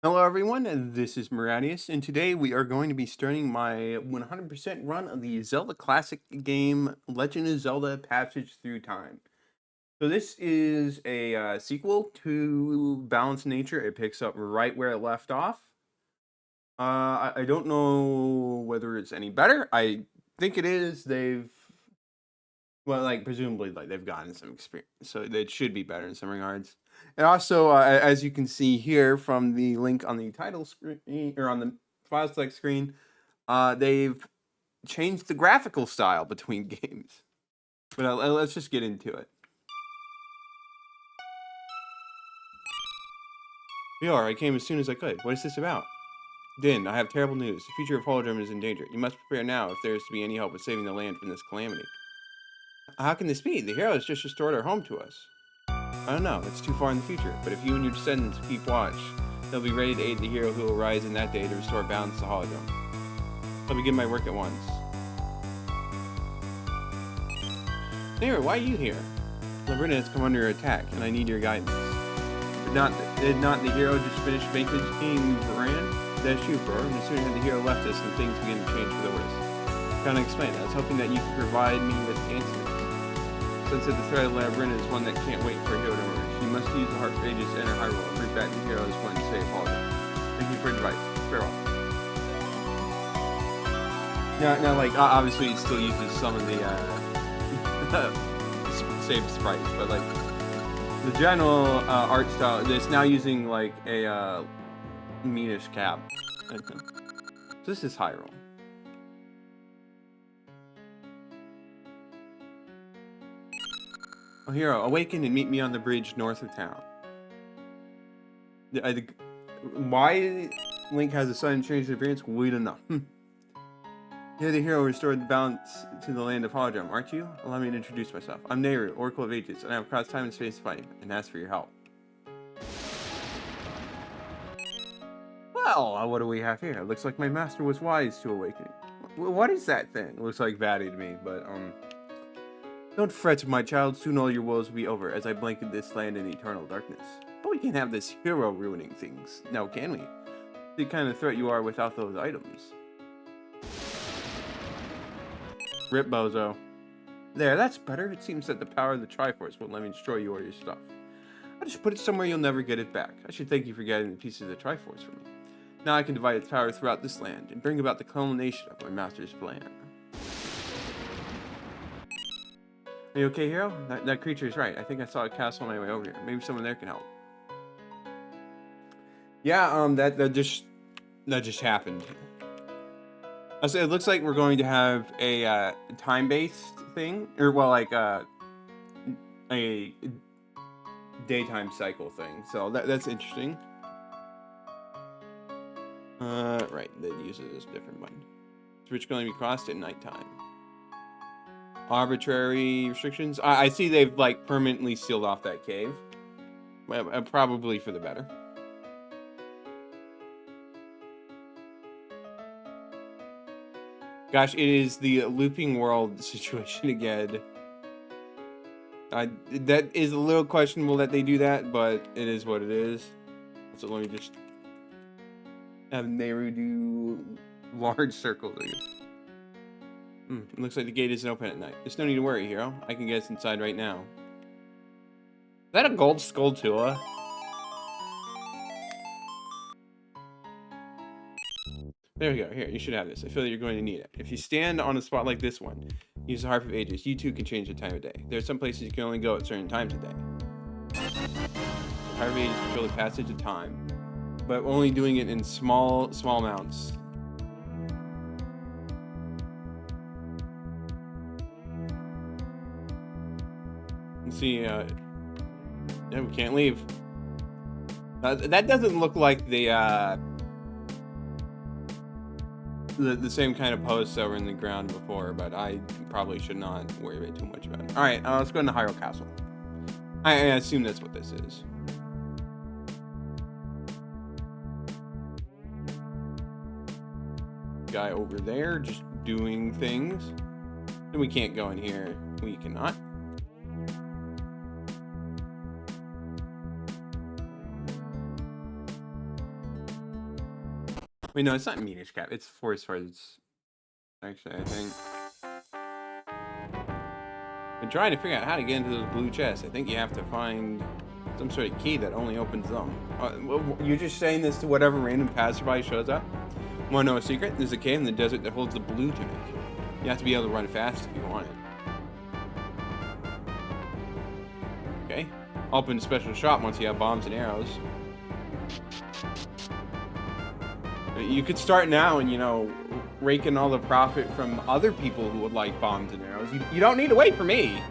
Hello everyone, and this is Maradius, and today we are going to be starting my 100% run of the Zelda classic game Legend of Zelda Passage Through Time. So this is a sequel to Balanced Nature. It picks up right where it left off. I don't know whether it's any better. I think it is. Presumably, they've gotten some experience, so it should be better in some regards. And also, as you can see here from the link on the title screen or on the file select screen, they've changed the graphical style between games. But let's just get into it. VR, I came as soon as I could. What is this about? Din, I have terrible news. The future of Holodrum is in danger. You must prepare now if there is to be any hope of saving the land from this calamity. How can this be? The heroes just restored our home to us. I don't know, it's too far in the future, but if you and your descendants keep watch, they'll be ready to aid the hero who will rise in that day to restore balance to Holodrum. I'll begin my work at once. Neighbor, why are you here? Labrina has come under attack, and I need your guidance. Did not the hero just finish vanquishing Varan? That's true, Flora, and as soon as the hero left us, and things began to change for the worse. Can't explain. I was hoping that you could provide me with answers. Since the threat of Labrina is one that can't wait for a hero to emerge, you must use the Heart of Ages to enter Hyrule and bring back the heroes when to save Holodrum. Thank you for your advice. Farewell. Now, obviously it still uses some of the save sprites, but the general art style, it's now using like a meanish cap. Okay. So this is Hyrule. Oh, hero, awaken and meet me on the bridge north of town. Why Link has a sudden change of appearance, we don't know. You're the hero who restored the balance to the land of Holodrum, aren't you? Allow me to introduce myself. I'm Nehru, Oracle of Ages, and I have crossed time and space to find you, and ask for your help. Well, what do we have here? It looks like my master was wise to awakening. What is that thing? It looks like Vatty to me, but don't fret, my child, soon all your woes will be over, as I blanket this land in eternal darkness. But we can't have this hero ruining things, now can we? The kind of threat you are without those items. Rip, bozo. There, that's better. It seems that the power of the Triforce won't let me destroy you or your stuff. I'll just put it somewhere you'll never get it back. I should thank you for getting the pieces of the Triforce for me. Now I can divide its power throughout this land and bring about the culmination of my master's plan. Are you okay, hero? That creature is right. I think I saw a castle on my way over here. Maybe someone there can help. Yeah, that just happened. So it looks like we're going to have a time-based thing, or well, like a daytime cycle thing. So that's interesting. Right, that uses a different button. Switch can only be crossed at nighttime. Arbitrary restrictions. I see they've like permanently sealed off that cave. Probably for the better. Gosh, it is the looping world situation again. That is a little questionable that they do that, but it is what it is. So let me just have Nehru do large circles again. It looks like the gate isn't open at night. There's no need to worry, hero. I can get us inside right now. Is that a gold Skulltula? There we go. Here, you should have this. I feel that you're going to need it. If you stand on a spot like this one, use the Harp of Ages, you too can change the time of day. There are some places you can only go at certain times of day. The Harp of Ages control the passage of time, but only doing it in small amounts. Let's see, yeah, we can't leave. That doesn't look like the same kind of posts that were in the ground before, but I probably should not worry about too much about it. All right, let's go into Hyrule Castle. I assume that's what this is. Guy over there just doing things. And we can't go in here. We cannot. Wait, no, it's not Minish Cap. It's Force Cards. Actually, I think. Been trying to figure out how to get into those blue chests. I think you have to find some sort of key that only opens them. You're just saying this to whatever random passerby shows up? Want to know a secret? There's a cave in the desert that holds the blue tunic. You have to be able to run fast if you want it. Okay. Open a special shop once you have bombs and arrows. You could start now and, you know, rake in all the profit from other people who would like bombs and arrows. You don't need to wait for me.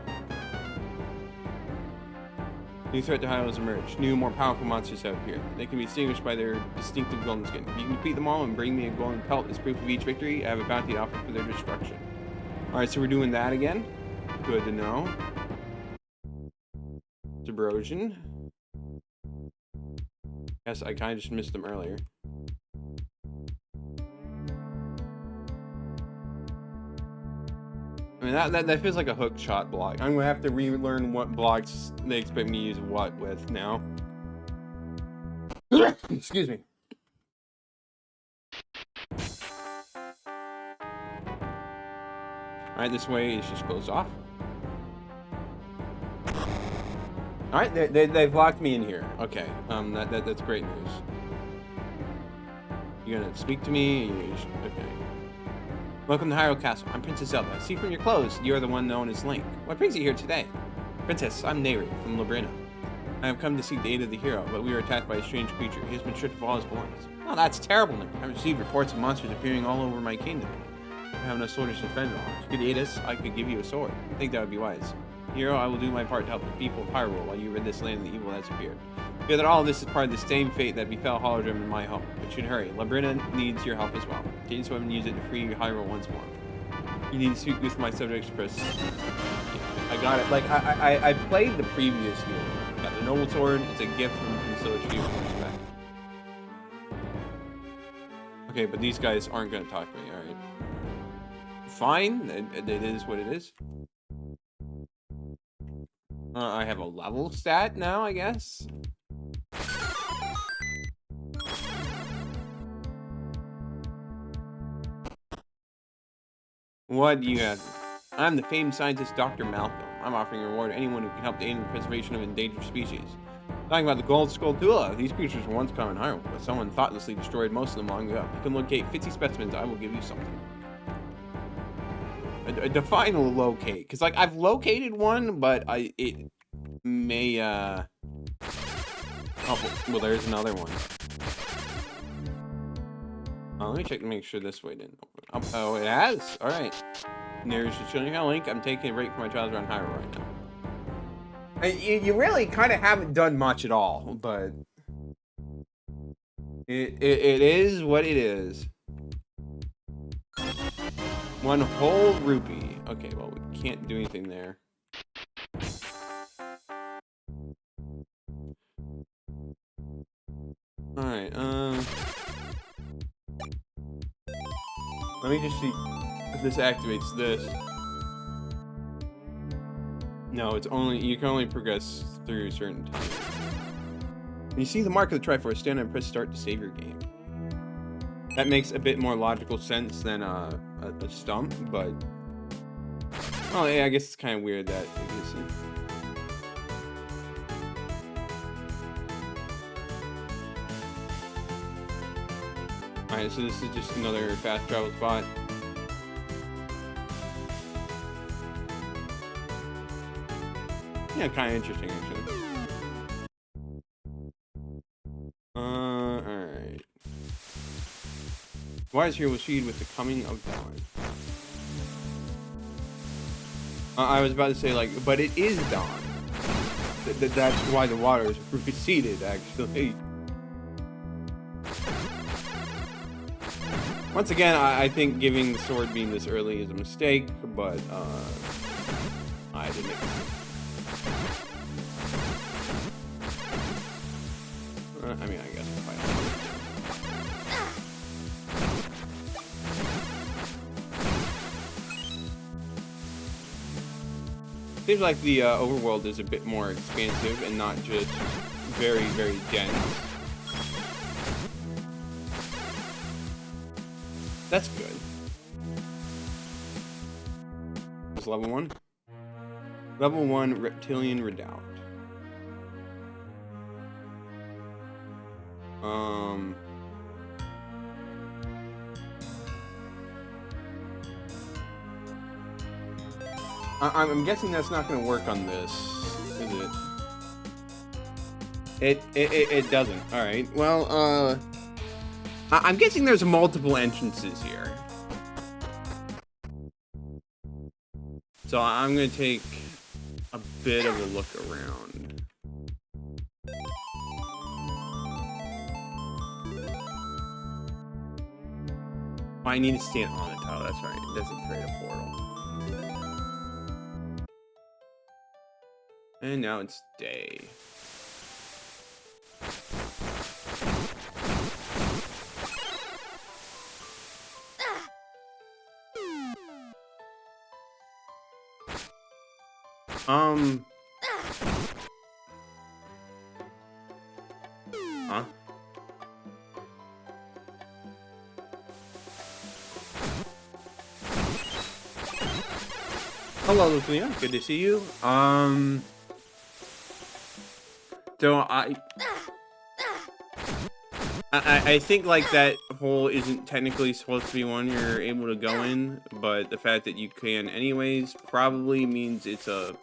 New threat to Hyrule has emerged. New, more powerful monsters have appeared. They can be distinguished by their distinctive golden skin. If you can defeat them all and bring me a golden pelt as proof of each victory, I have a bounty offer for their destruction. Alright, so we're doing that again. Good to know. Subrosion. Yes, I kind of just missed them earlier. I mean, that feels like a hook shot block. I'm gonna have to relearn what blocks they expect me to use what with now. Excuse me. Alright, this way is just closed off. Alright, they've locked me in here. Okay, that's great news. You gonna speak to me? Okay. Welcome to Hyrule Castle. I'm Princess Zelda. See from your clothes, you're the one known as Link. What brings you here today? Princess, I'm Nayru from Labrina. I have come to seek the aid of the hero, but we were attacked by a strange creature. He has been stripped of all his belongings. Oh, that's terrible news. I've received reports of monsters appearing all over my kingdom. I have no sword to defend it all. If you could aid us, I could give you a sword. I think that would be wise. Hero, I will do my part to help the people of Hyrule while you rid this land of the evil that's appeared. Fear that all of this is part of the same fate that befell Holodrum in my home. But should hurry. Labrina needs your help as well. Take this weapon and use it to free Hyrule once more. You need to speak with my subjects first. I got it. Like, I played the previous game. Got the Noble Sword. It's a gift from Sochi with respect. Okay, but these guys aren't going to talk to me, alright. Fine. It is what it is. I have a level stat now, I guess. What do you have? I'm the famed scientist Dr. Malcolm. I'm offering a reward to anyone who can help to aid in the preservation of endangered species. Talking about the Gold Skulltula, these creatures were once common in Hyrule, but someone thoughtlessly destroyed most of them long ago. If you can locate 50 specimens, I will give you something. Define locate, because like I've located one, but it may oh well, there's another one. Let me check to make sure this way didn't open. Oh, it has. All right. There's just showing how Link. I'm taking a break from my travels around Hyrule right now. You really kind of haven't done much at all, but it is what it is. One whole rupee. Okay, well, we can't do anything there. Alright, let me just see if this activates this. No, it's only, you can only progress through certain times. When you see the mark of the Triforce, stand and press start to save your game. That makes a bit more logical sense than a stump, but oh yeah, I guess it's kind of weird that it isn't. Alright, so this is just another fast travel spot. Yeah, kind of interesting actually. Alright. Wise here was feed with the coming of dawn. I was about to say, like, but it is dawn. That's why the water is receded, actually. Once again, I think giving the sword beam this early is a mistake, but, I didn't make it. I mean, I guess we'll fight. Seems like the overworld is a bit more expansive and not just very, very dense. That's good. Is level 1? Level 1 Reptilian Redoubt. I'm guessing that's not going to work on this, is it? It doesn't. All right. Well, I'm guessing there's multiple entrances here. So I'm going to take a bit of a look around. Oh, I need to stand on the tile. That's right. It doesn't create a portal. And now it's day. Huh? Hello, Lucia. Good to see you. So I think like that hole isn't technically supposed to be one you're able to go in, but the fact that you can anyways probably means it's a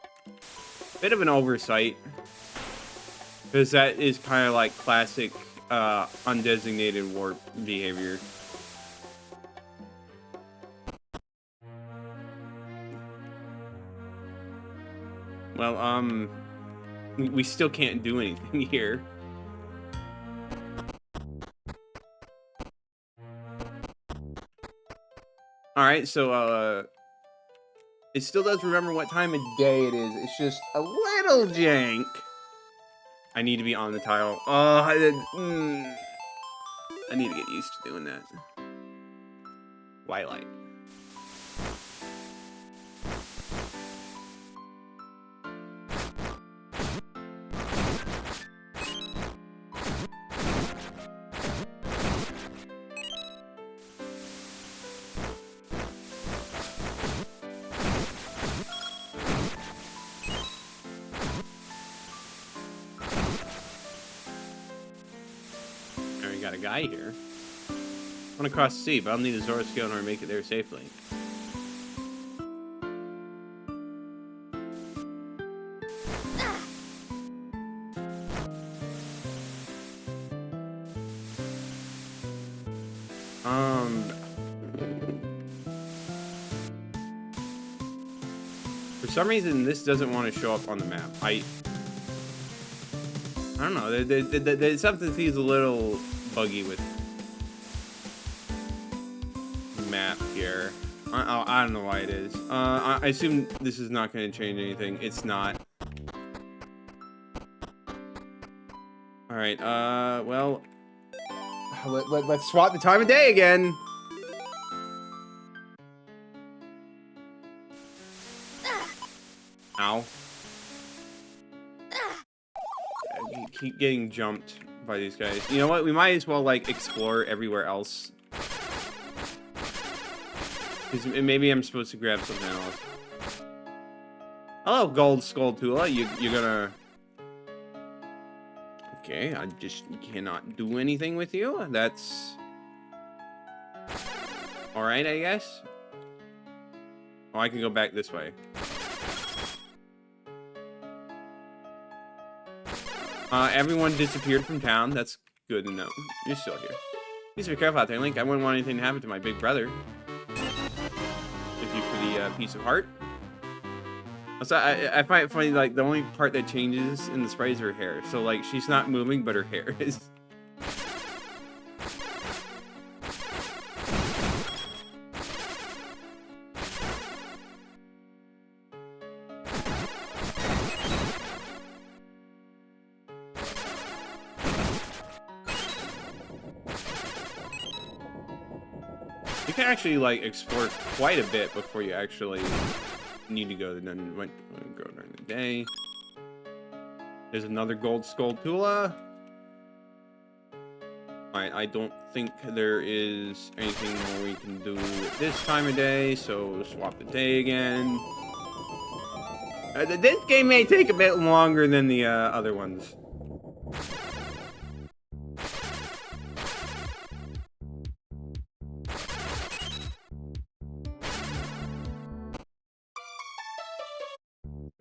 bit of an oversight, because that is kind of like classic undesignated warp behavior. Well, we still can't do anything here. Alright, so, it still does remember what time of day it is. It's just a little jank. I need to be on the tile. Oh, I need to get used to doing that. Twilight. Got a guy here. I want to cross the sea, but I'll need a Zora scale in order to make it there safely. For some reason, this doesn't want to show up on the map. I don't know. There's something seems a little buggy with the map here. I don't know why it is. I assume this is not going to change anything. It's not. All right. Well, let's swap the time of day again. Ow. I keep getting jumped by these guys. You know what? We might as well, like, explore everywhere else. Because maybe I'm supposed to grab something else. Hello, Gold Skull Tula. You're gonna... Okay, I just cannot do anything with you. That's... Alright, I guess. Oh, I can go back this way. Everyone disappeared from town. That's good to know. You're still here. Please be careful out there, Link. I wouldn't want anything to happen to my big brother. Thank you for the piece of heart. Also, I find it funny, like, the only part that changes in the sprite is her hair. So, like, she's not moving, but her hair is. You can actually, like, explore quite a bit before you actually need to go to go during the day. There's another Gold Skull Tula. I don't think there is anything more we can do at this time of day, so swap the day again. This game may take a bit longer than the other ones.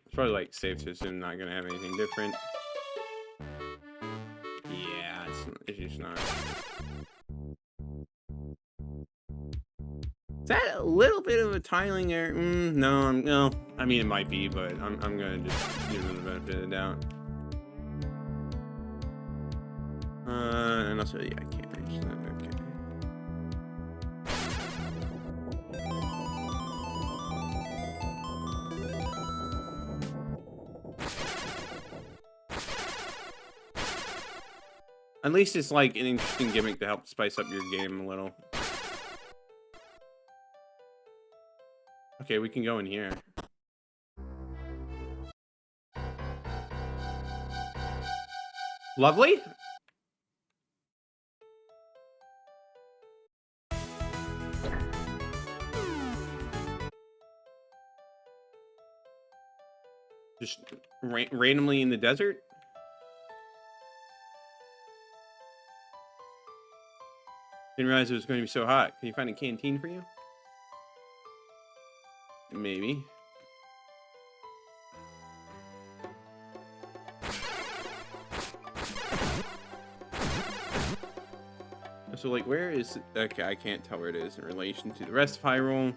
It's probably like safe to assume not gonna have anything different. Yeah, it's just not. Is that a little bit of a tiling error? No, no. I mean, it might be, but I'm gonna just give them the benefit of the doubt. And also, yeah, I can't reach that. Okay. At least it's like an interesting gimmick to help spice up your game a little. Okay, we can go in here. Lovely. Just randomly in the desert? Didn't realize it was going to be so hot. Can you find a canteen for you? Maybe. So, like, where is... Okay, I can't tell where it is in relation to the rest of Hyrule.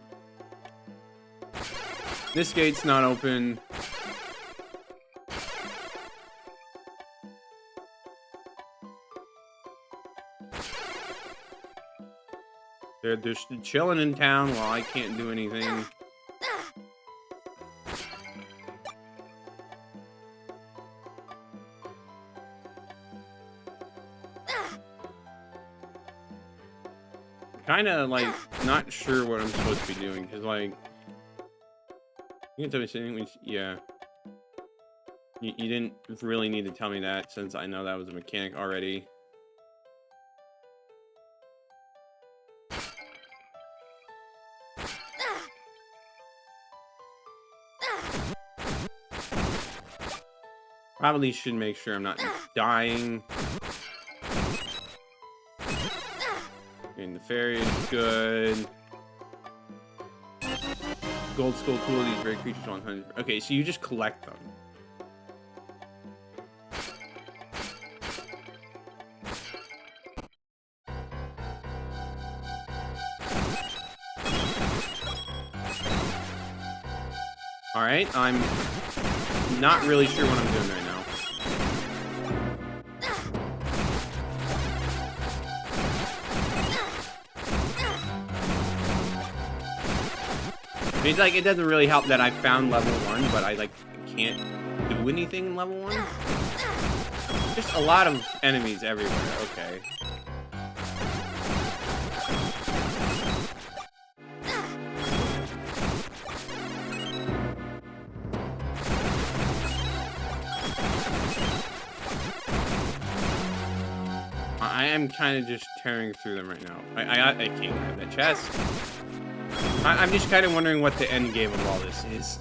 This gate's not open. They're just chilling in town while I can't do anything. Kind of like not sure what I'm supposed to be doing because like you can tell me something. Yeah, you didn't really need to tell me that since I know that was a mechanic already. Probably should make sure I'm not dying. And the fairy is good. Gold skull tool, these rare creatures 100. Okay, so you just collect them. Alright, I'm not really sure what I'm doing right now. I mean, like, it doesn't really help that I found level 1, but I, like, can't do anything in level 1. Just a lot of enemies everywhere, okay. I am kind of just tearing through them right now. I can't grab that chest. I'm just kind of wondering what the end game of all this is.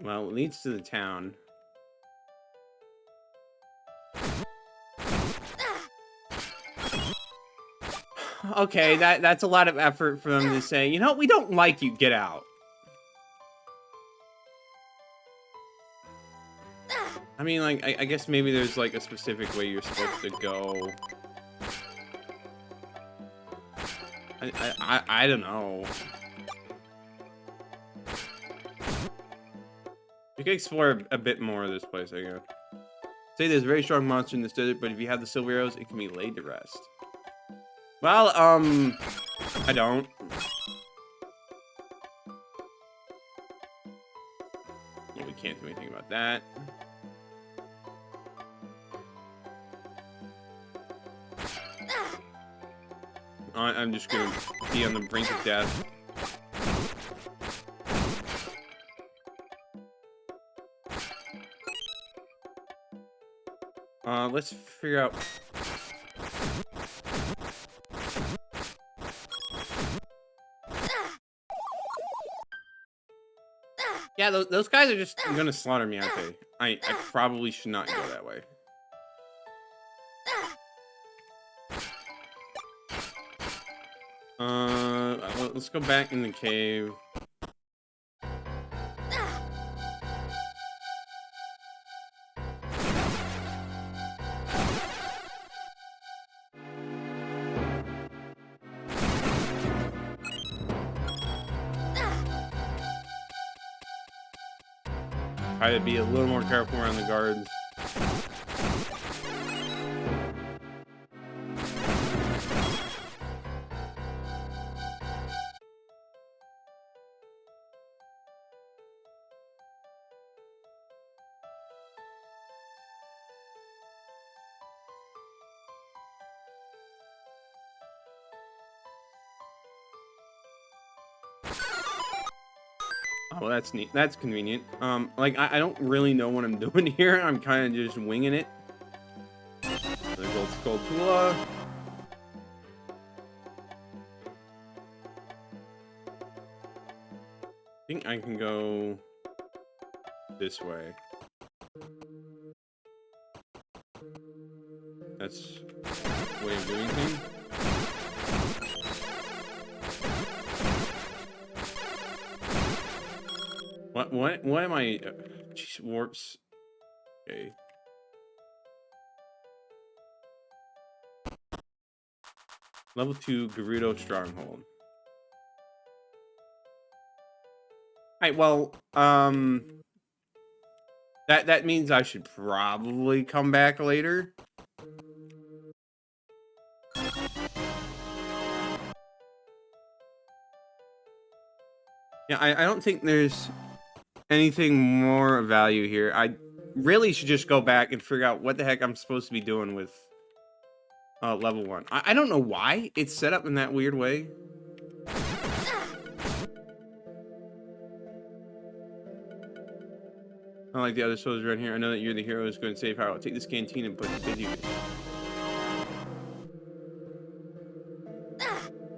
Well, it leads to the town. Okay, that's a lot of effort for them to say, you know, we don't like you, get out. I mean, like, I guess maybe there's, like, a specific way you're supposed to go. I don't know. You can explore a bit more of this place, I guess. Say there's a very strong monster in this desert, but if you have the silver arrows, it can be laid to rest. Well, I don't. Well, we can't do anything about that. I'm just gonna be on the brink of death. Let's figure out. Yeah, those guys are just gonna slaughter me, aren't they? I probably should not go that way. Let's go back in the cave. Try to be a little more careful around the guards. Oh, well, that's neat. That's convenient. Like, I don't really know what I'm doing here. I'm kind of just winging it. The gold Skulltula. I think I can go this way. That's the way of doing things. What am I? Jeez, warps. Okay. Level 2 Gerudo Stronghold. Alright, well, that means I should probably come back later. Yeah, I don't think there's anything more value here. I really should just go back and figure out what the heck I'm supposed to be doing with level 1. I don't know why it's set up in that weird way. Unlike the other soldiers around here, I know that you're the hero who's going to save Hyrule. Take this canteen and put it to good use.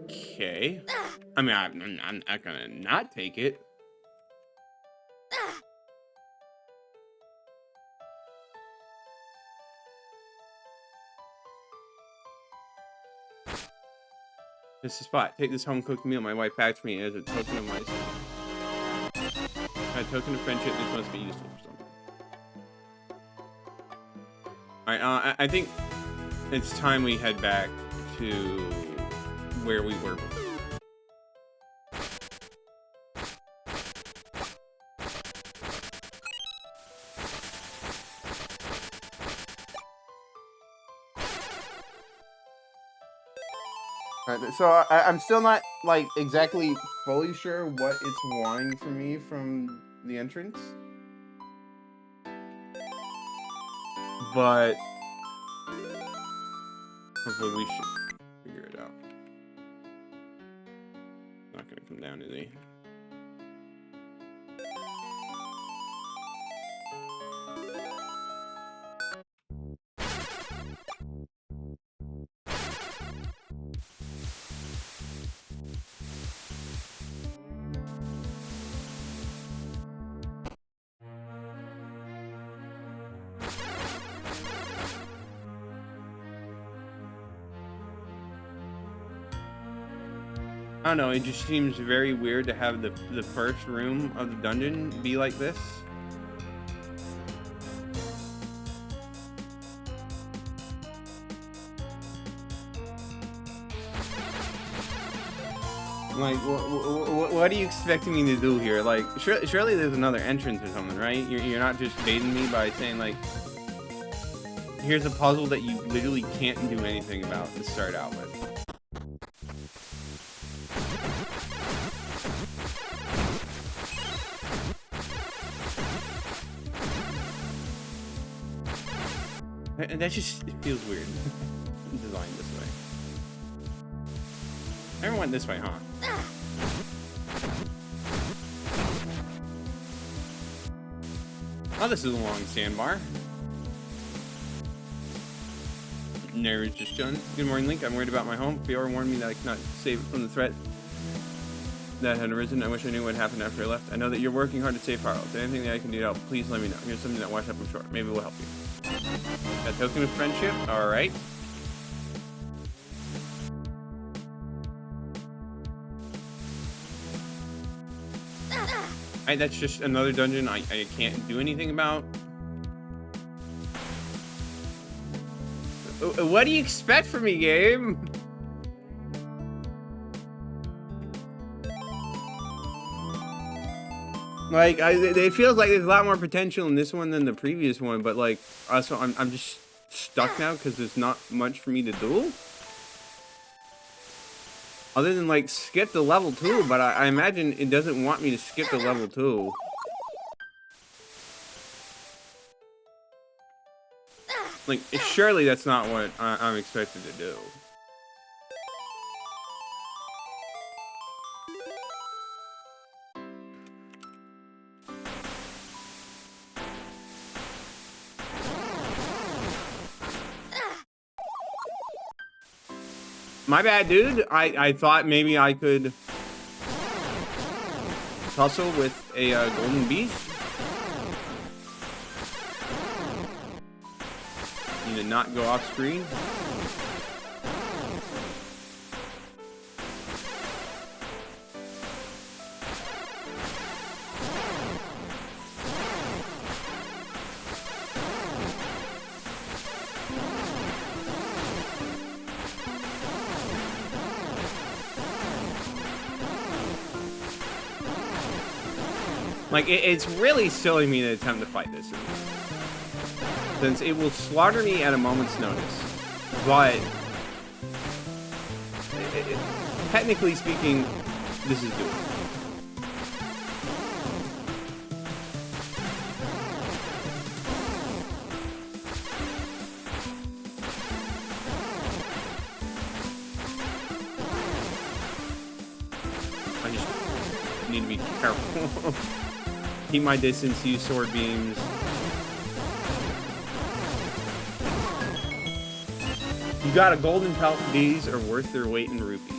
Okay. I mean, I'm not gonna not take it. This is the spot. Take this home-cooked meal my wife packed me as a token of my a token of friendship. This must be useful for something. Alright, I think it's time we head back to where we were before. Alright, so I'm still not, like, exactly fully sure what it's wanting from me from the entrance. But hopefully we should figure it out. Not gonna come down, is he? I don't know, it just seems very weird to have the first room of the dungeon be like this. Like, what are you expecting me to do here? Like, surely there's another entrance or something, right? You're not just baiting me by saying, like, here's a puzzle that you literally can't do anything about to start out with. And that just, it feels weird designed this way. Everyone went this way, huh? Oh, this is a long sandbar. Narrator's just done. Good morning, Link. I'm worried about my home. Fiora warned me that I cannot save it from the threat that had arisen. I wish I knew what happened after I left. I know that you're working hard to save Hyrule. Is there anything that I can do to help? Please let me know. Here's something that washed up, I'm sure. Maybe we'll help you. A token of friendship? Alright. Alright, that's just another dungeon I can't do anything about. What do you expect from me, game? Like, it feels like there's a lot more potential in this one than the previous one, but like, also I'm just stuck now because there's not much for me to do. Other than like skip the level 2, but I imagine it doesn't want me to skip the level 2. Like, surely that's not what I'm expected to do. My bad, dude. I thought maybe I could tussle with a golden beast. Need to not go off screen. Like, it's really silly me to attempt to fight this, since it will slaughter me at a moment's notice. But technically speaking, this is doable. I just need to be careful. Keep my distance, use sword beams. You got a golden pelt. These are worth their weight in rupees.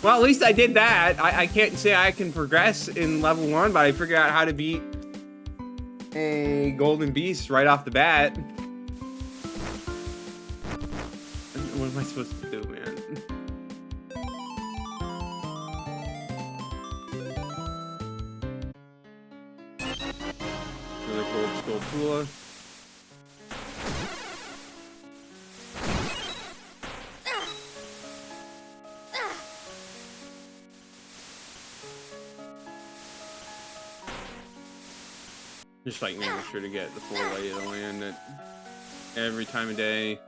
Well, at least I did that. I can't say I can progress in level 1, but I figured out how to beat a golden beast right off the bat. What am I supposed to do, man? Gold Tula. Just like making sure to get the full lay of the land at every time of day.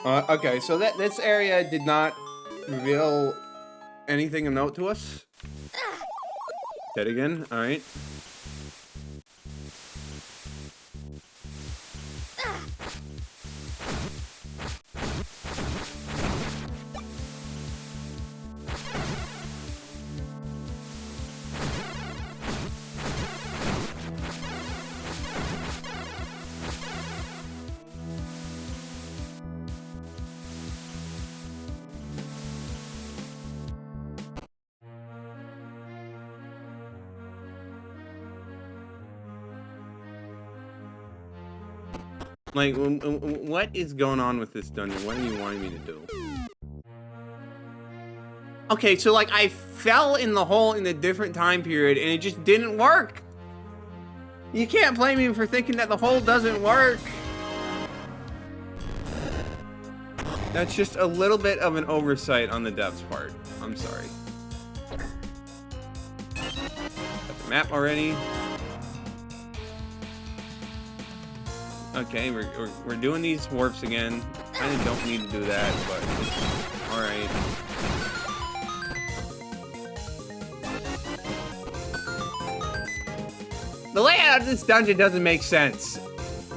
Okay, so this area did not reveal anything of note to us. Dead again, alright. Like, what is going on with this dungeon? What are you wanting me to do? Okay, so like I fell in the hole in a different time period and it just didn't work. You can't blame me for thinking that the hole doesn't work. That's just a little bit of an oversight on the dev's part. I'm sorry. Got the map already. Okay, we're doing these warps again. Kind of don't need to do that, but all right. The layout of this dungeon doesn't make sense.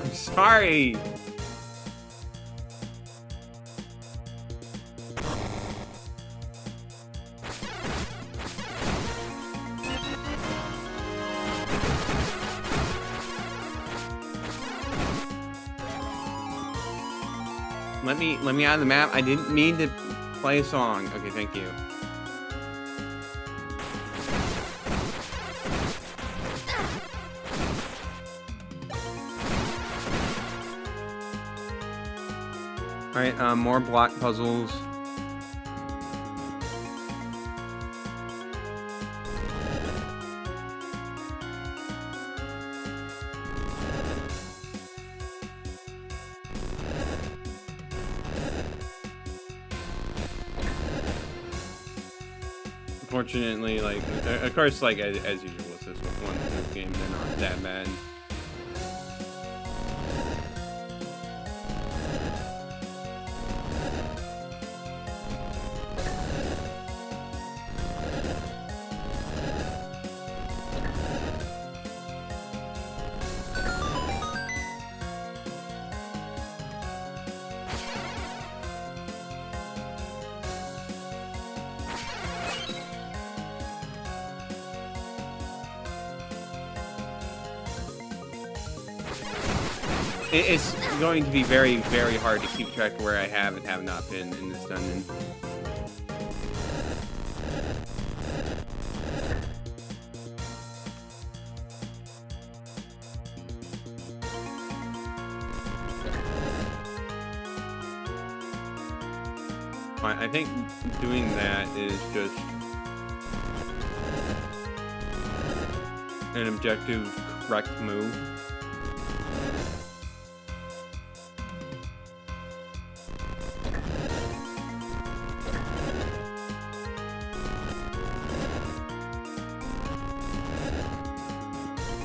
I'm sorry. Let me out of the map. I didn't mean to play a song. Okay, thank you. Alright, more block puzzles. Unfortunately, like, of course, like, as usual with this one game, they're not that bad. It's going to be very, very hard to keep track of where I have and have not been in this dungeon. I think doing that is just an objective correct move.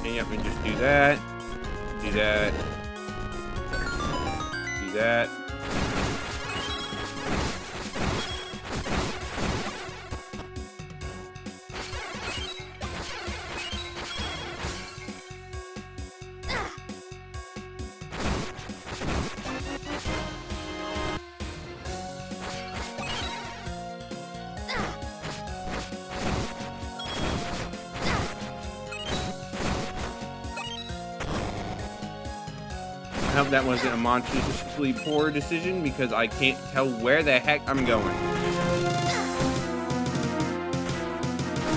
Yep, and just do that, do that, do that. I hope that wasn't a monstrously poor decision because I can't tell where the heck I'm going.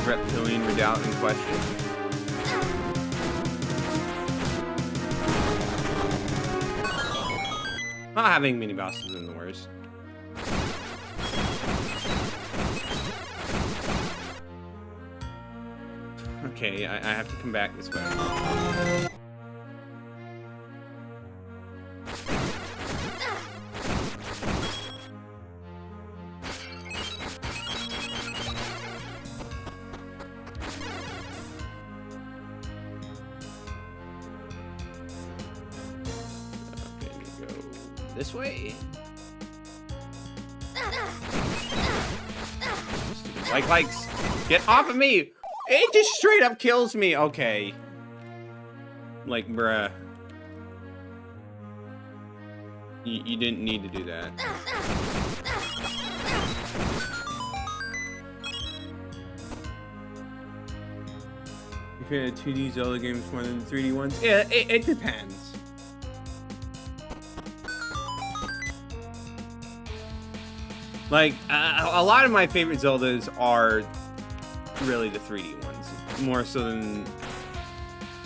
Reptilian Redoubt in question. Not having mini bosses isn't the worst. Okay, I have to come back this way. This way. Likes. Get off of me! It just straight up kills me. Okay. Like, bruh. You didn't need to do that. You create 2D Zelda games more than 3D ones? Yeah, it depends. Like, a lot of my favorite Zeldas are really the 3D ones, more so than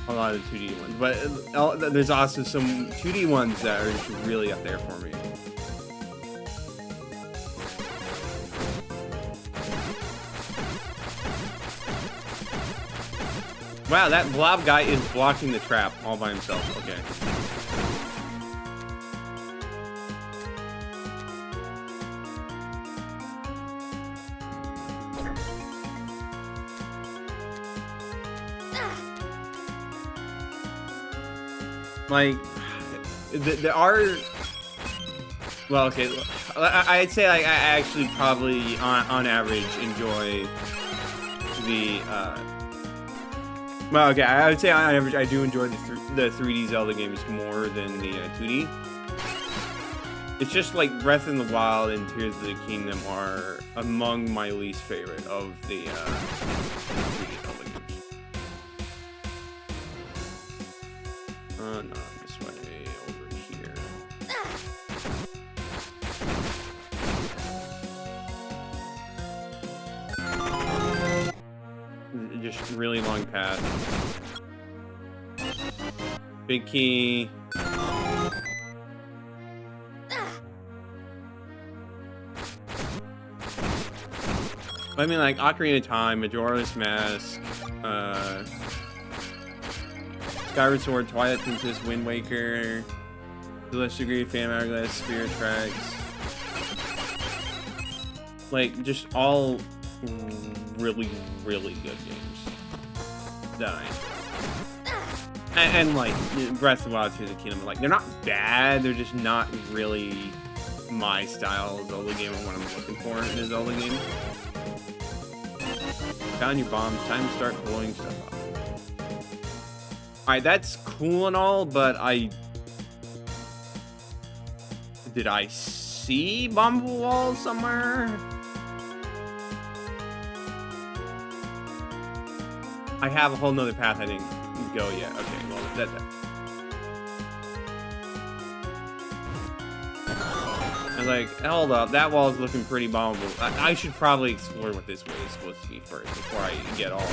a lot of the 2D ones. But there's also some 2D ones that are just really up there for me. Wow, that blob guy is blocking the trap all by himself. Okay. Like, there are, well, okay, I'd say like I actually probably on average enjoy the well, okay, I would say on average I do enjoy the 3D Zelda games more than the 2D. It's just like Breath of the Wild and Tears of the Kingdom are among my least favorite of the 3D Zelda games. No, this way, over here. really long path. Big key. I mean, like, Ocarina of Time, Majora's Mask, Skyward Sword, Twilight Princess, Wind Waker, Celestial Degree, Phantom Hourglass, Spirit Tracks. Like, just all really, really good games that I enjoy. And like, Breath of the Wild, Tears of the Kingdom, like, they're not bad, they're just not really my style of Zelda game or what I'm looking for in a Zelda game. Found your bombs, time to start blowing stuff up. Alright, that's cool and all, but did I see bomb walls somewhere? I have a whole nother path I didn't go yet. Okay, well, that. I was like, hold up, that wall is looking pretty bombable. I should probably explore what this way is supposed to be first before I get all.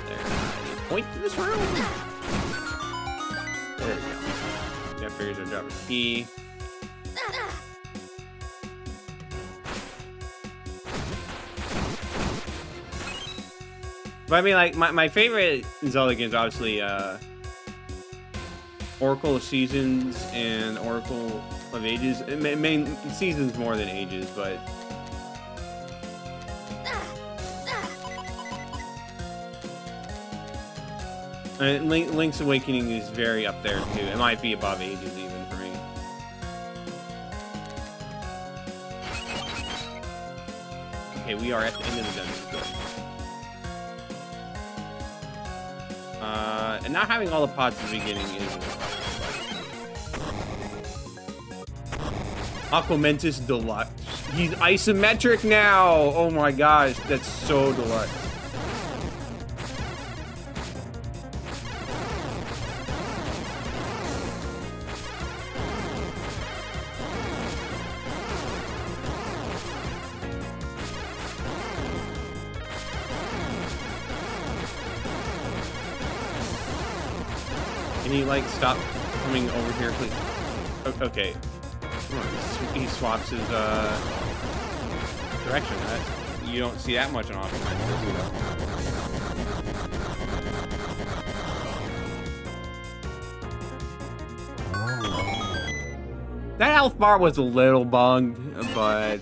There, point to this room. There we go. That figures I'll drop a key. But I mean, like, my favorite Zelda games, obviously, Oracle of Seasons and Oracle of Ages. I mean, Seasons more than Ages, but... Link's Awakening is very up there, too. It might be above Ages, even, for me. Okay, we are at the end of the dungeon. Good. And not having all the pods at the beginning is... Aquamentus Deluxe. He's isometric now! Oh my gosh, that's so deluxe. Can you, like, stop coming over here, please? Okay. Come on. He swaps his, direction. You don't see that much on Aquamentus. That health bar was a little bugged, but,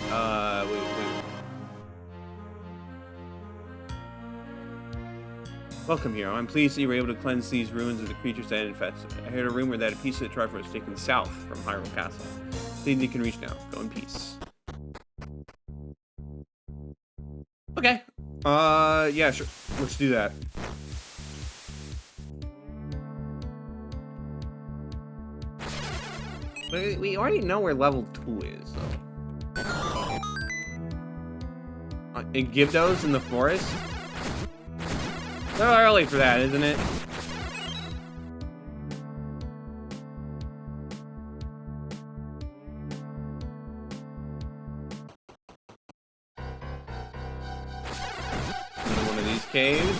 Welcome, hero. I'm pleased that you were able to cleanse these ruins of the creatures that infested. I heard a rumor that a piece of the Triforce was taken south from Hyrule Castle. Please, you can reach now. Go in peace. Okay. Yeah, sure. Let's do that. But we already know where level 2 is, though. And give those in the forest? A little early for that, isn't it? Into one of these caves.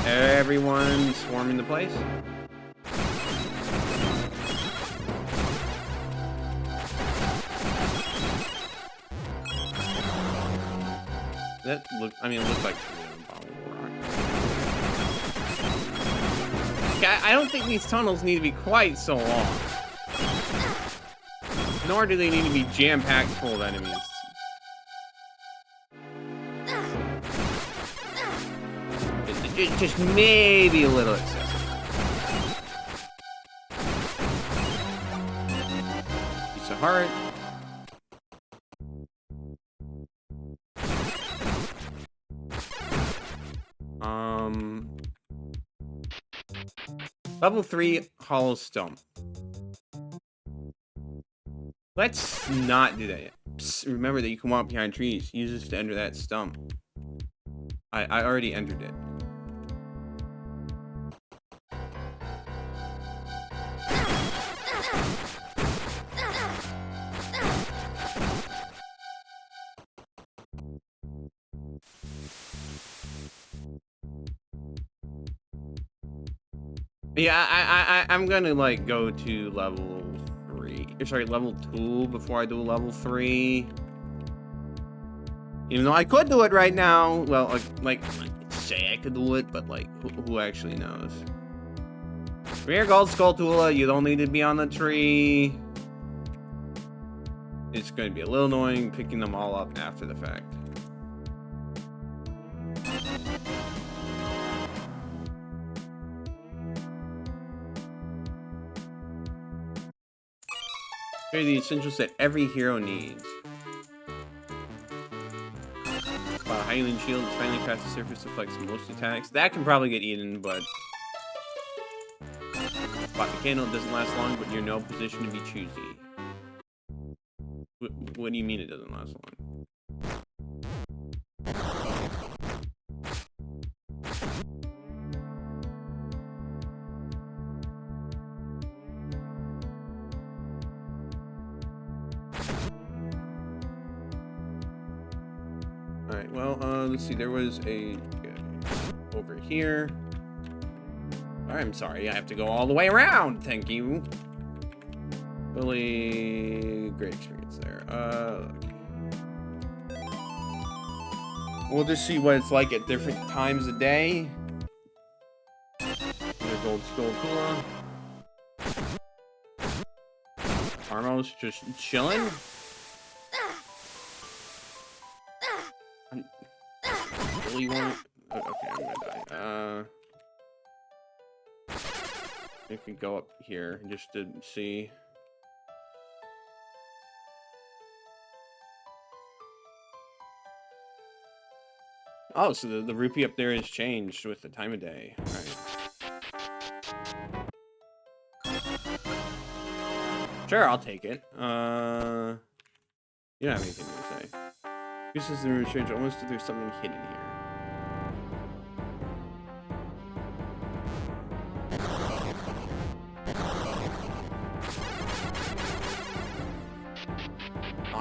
Everyone swarming the place. That look, I mean, it looks like I don't think these tunnels need to be quite so long. Nor do they need to be jam-packed full of enemies. It's just maybe a little excessive. Piece of heart. Level 3 Hollow Stump. Let's not do that yet. Psst, remember that you can walk behind trees. Use this to enter that stump. I already entered it. Yeah, I'm gonna like go to level 3. Sorry, level 2 before I do level 3. Even though I could do it right now. Well, like say I could do it, but like, who actually knows? Rear Gold Skulltula, you don't need to be on the tree. It's going to be a little annoying picking them all up after the fact. Here are the essentials that every hero needs. Hylian Shield is finally past the surface to flex most attacks. That can probably get eaten, but... Spot the candle, it doesn't last long, but you're in no position to be choosy. What do you mean it doesn't last long? Alright, well, let's see, there was a... over here. I'm sorry, I have to go all the way around, thank you. Really great experience there. Okay. We'll just see what it's like at different times of day. Another Gold Skulltula. Armos just chilling. Really want it? Okay, I'm gonna die. I could go up here just to see. Oh, so the rupee up there has changed with the time of day. All right. Sure, I'll take it. You don't have anything to say. This is the room change. Almost if there's something hidden here.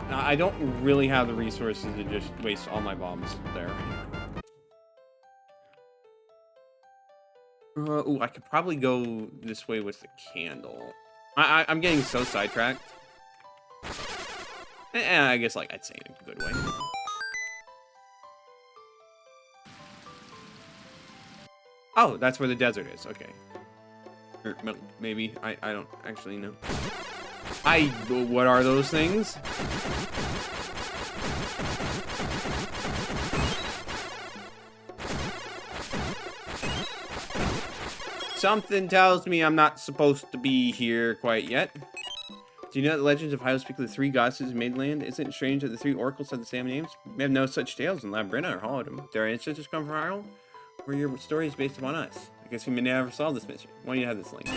I don't really have the resources to just waste all my bombs there. Ooh, I could probably go this way with the candle. I'm getting so sidetracked. And I guess, like, I'd say in a good way. Oh, that's where the desert is. Okay. Or maybe. I don't actually know. What are those things? Something tells me I'm not supposed to be here quite yet. Do you know that the legends of Hyrule speak of the 3 goddesses of Mainland? Isn't it strange that the 3 oracles have the same names? We have no such tales in Labyrinth or Holodom. Did our ancestors come from Hyrule? Or your story is based upon us? I guess we may never solve this mystery. Why do you have this link?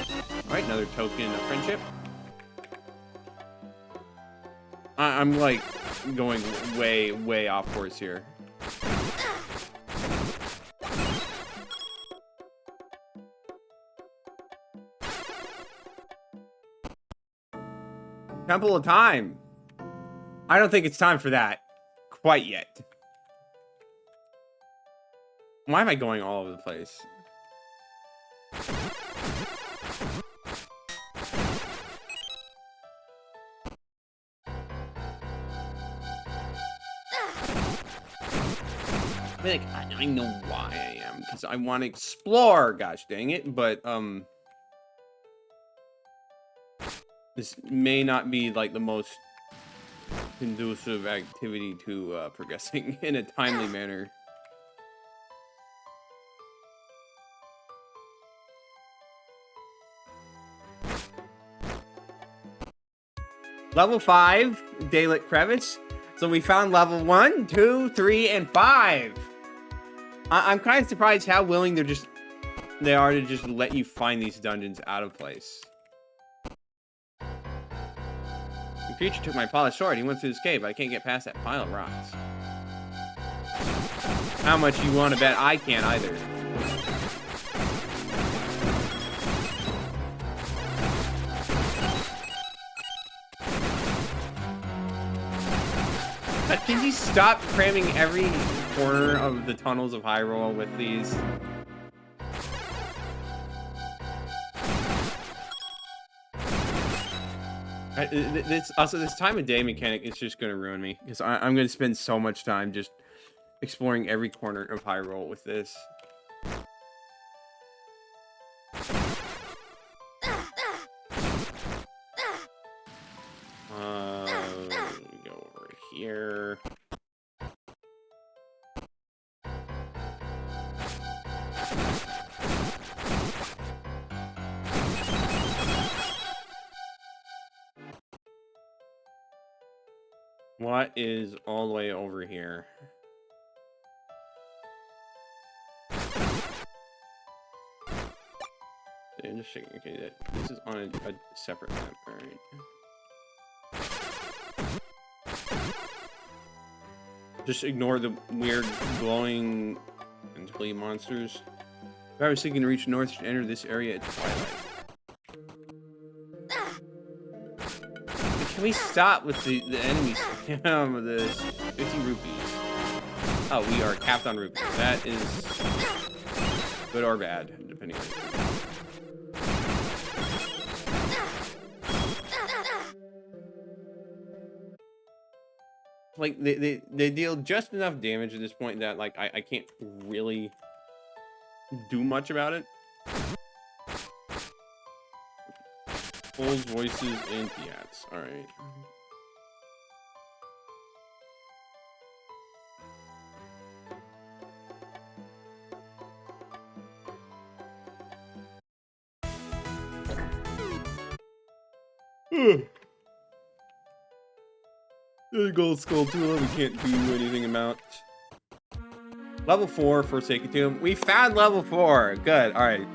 Alright, another token of friendship. I'm like going way off course here. Temple of Time. I don't think it's time for that quite yet. Why am I going all over the place? Like, I know why I am, because I want to explore, gosh dang it, but, this may not be, like, the most conducive activity to, progressing in a timely manner. Level 5, Daylit Crevasse. So we found level 1, 2, 3, and 5. I'm kind of surprised how willing they are to just let you find these dungeons out of place. The creature took my polished sword. He went through this cave, but I can't get past that pile of rocks. How much you want to bet I can't either. Can you stop cramming every corner of the tunnels of Hyrule with these? This time of day mechanic is just gonna ruin me because I'm gonna spend so much time just exploring every corner of Hyrule with this. Go over here. What is all the way over here? Just checking. Okay, this is on a separate map, alright. Just ignore the weird glowing and flea monsters. If I was seeking to reach north, should enter this area at twilight. Can we stop with the enemy spam of this? 50 rupees. Oh, we are capped on rupees. That is good or bad, depending on. Like they deal just enough damage at this point that like I can't really do much about it. Pulls, voices, and piats. All right. The gold skull tool we can't do anything about. Level 4 Forsaken Tomb. We found level 4. Good. All right.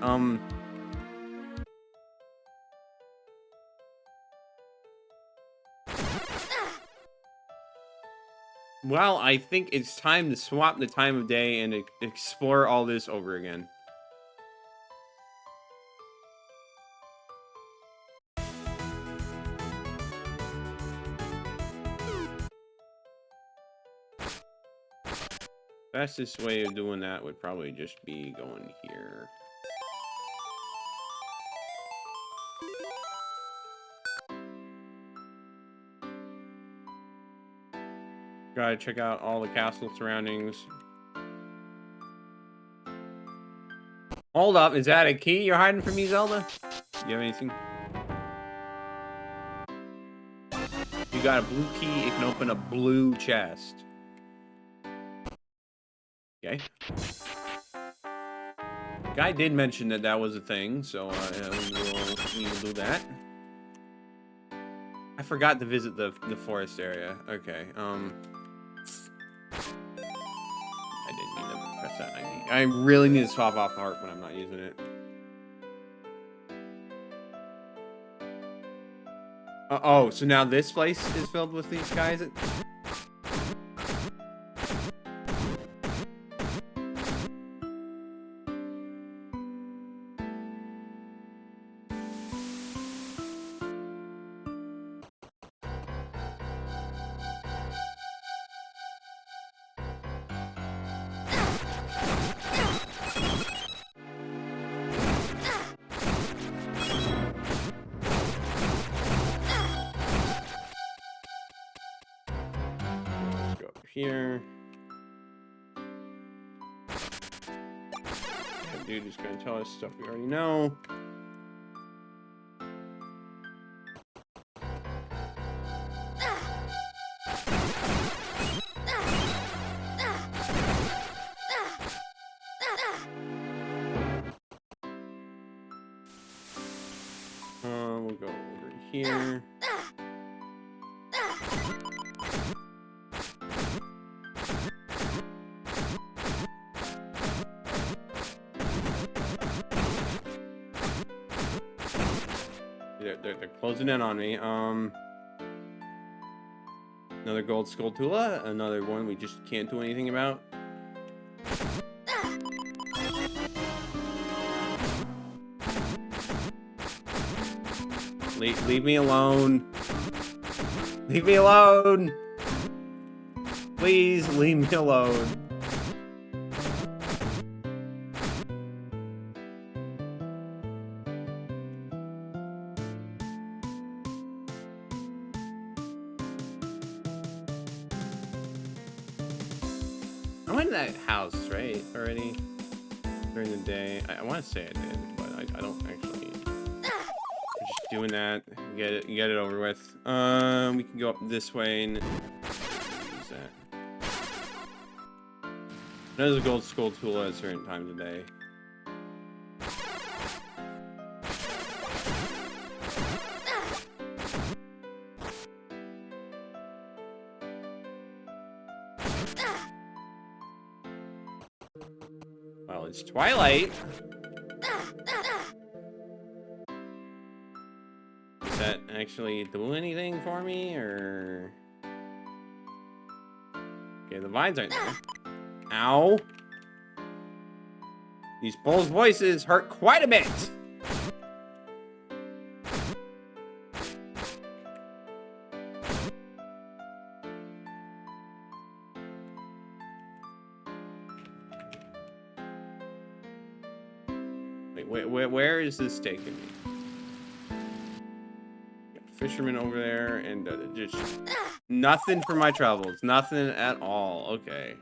Well, I think it's time to swap the time of day and explore all this over again. Fastest way of doing that would probably just be going here. Gotta check out all the castle surroundings. Hold up, is that a key you're hiding from me, Zelda? Do you have anything? You got a blue key, it can open a blue chest. Okay. Guy did mention that that was a thing, so we will do that. I forgot to visit the forest area. Okay, I didn't mean to press that. I really need to swap off heart when I'm not using it. Oh, so now this place is filled with these guys? Here. That dude is going to tell us stuff we already know. We'll go over here. They're closing in on me. Another gold skulltula, another one we just can't do anything about. Leave me alone. Leave me alone. Please leave me alone. went to that house, right, already? During the day. I want to say I did, but I don't actually. Just doing that. Get it over with. We can go up this way and use that. There's a gold skull tool at certain times of day. Well, it's twilight. Does that actually do anything for me, or? Okay, the vines aren't there. Ow! These bulls' voices hurt quite a bit. Wait, where is this taking me? Got fisherman over there, and just nothing for my troubles. Nothing at all. Okay.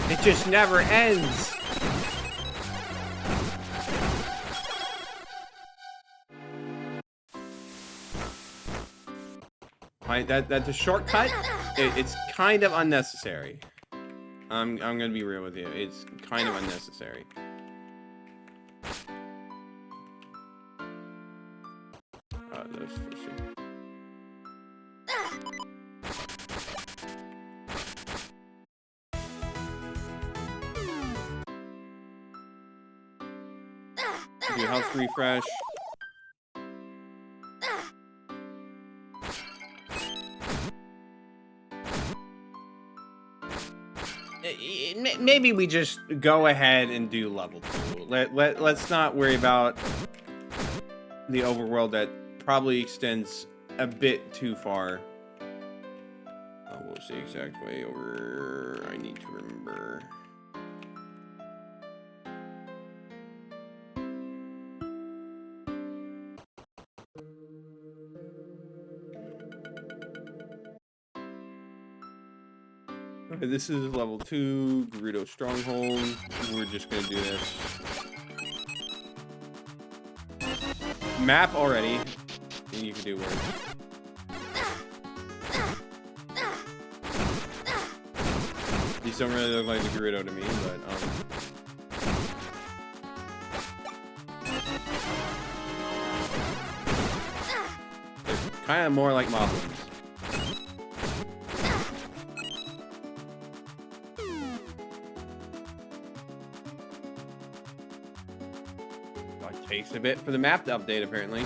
It just never ends. That's a shortcut. It's kind of unnecessary. I'm gonna be real with you. It's kind of unnecessary. Those fishing. Do health refresh. Maybe we just go ahead and do level 2. Let's not worry about the overworld that probably extends a bit too far. What was the exact way over? I need to remember. Okay, this is level 2, Gerudo Stronghold. We're just gonna do this. Map already. You can do worse. These don't really look like the Gerudo to me, but kind of more like moblins. Takes a bit for the map to update, apparently.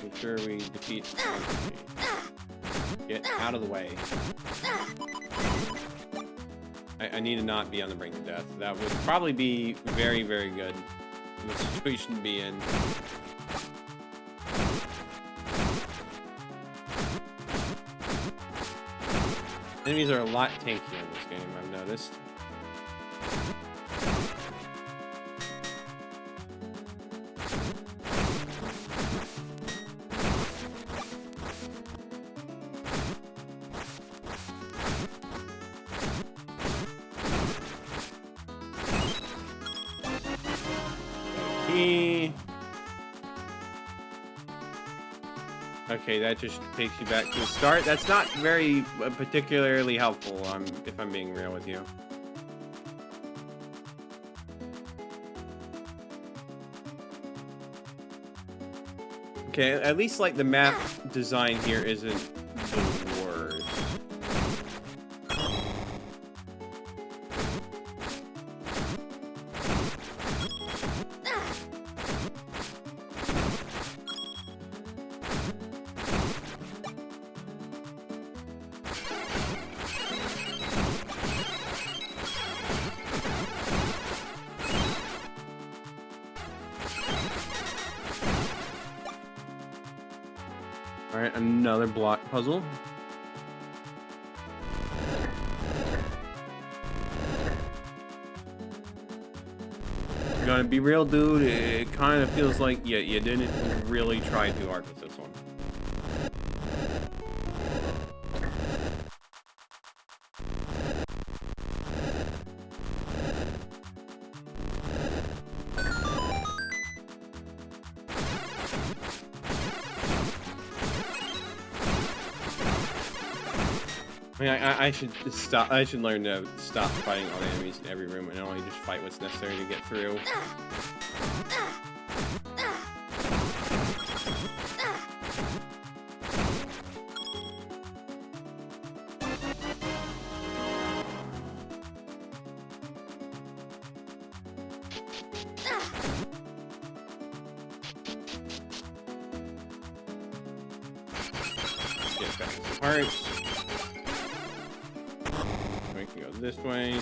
Make sure we defeat. Get out of the way. I need to not be on the brink of death. That would probably be very, very good. The situation to be in. Enemies are a lot tankier in this game, I've noticed. Key. Okay, that just takes you back to the start. That's not very particularly helpful, if I'm being real with you. Okay, at least like the map design here isn't the worst. Alright, another block puzzle. Gonna be real, dude. It kind of feels like you didn't really try too hard with this one. I mean, I should stop. I should learn to stop fighting all the enemies in every room and only just fight what's necessary to get through. Get back some hearts. We can go this way.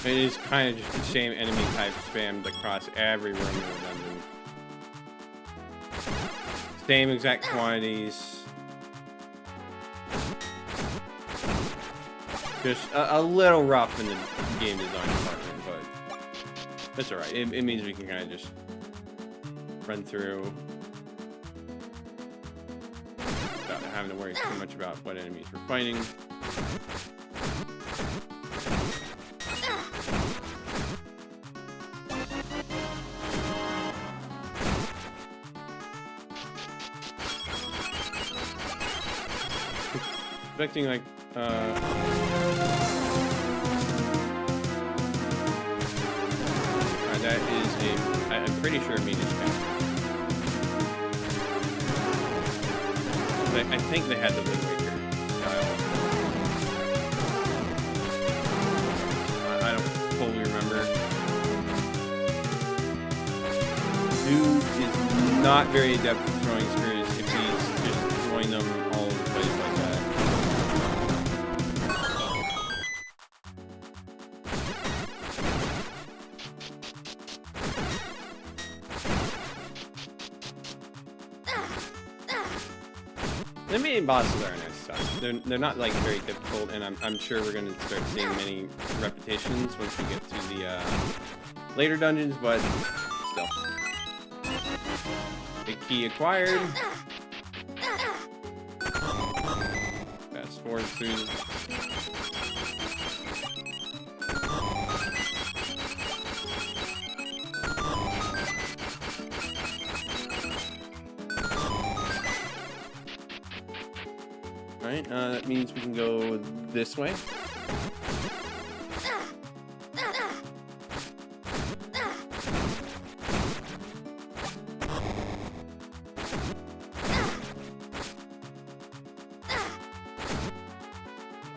It is kind of just the same enemy type spammed across every room in the dungeon. Same exact quantities. Just a little rough in the game design department, but that's alright. It means we can kind of just run through without having to worry too much about what enemies we're fighting. Expecting like that is a, I'm pretty sure a Minish Cat. I think they had the Wind Waker style. I don't fully remember. Dude is not very adept at throwing spears if he's just throwing them all over the place like that. The main bosses are nice stuff. They're not like very difficult, and I'm sure we're gonna start seeing many repetitions once we get to the later dungeons, but still. Big key acquired. Fast forward through. Alright, that means we can go this way.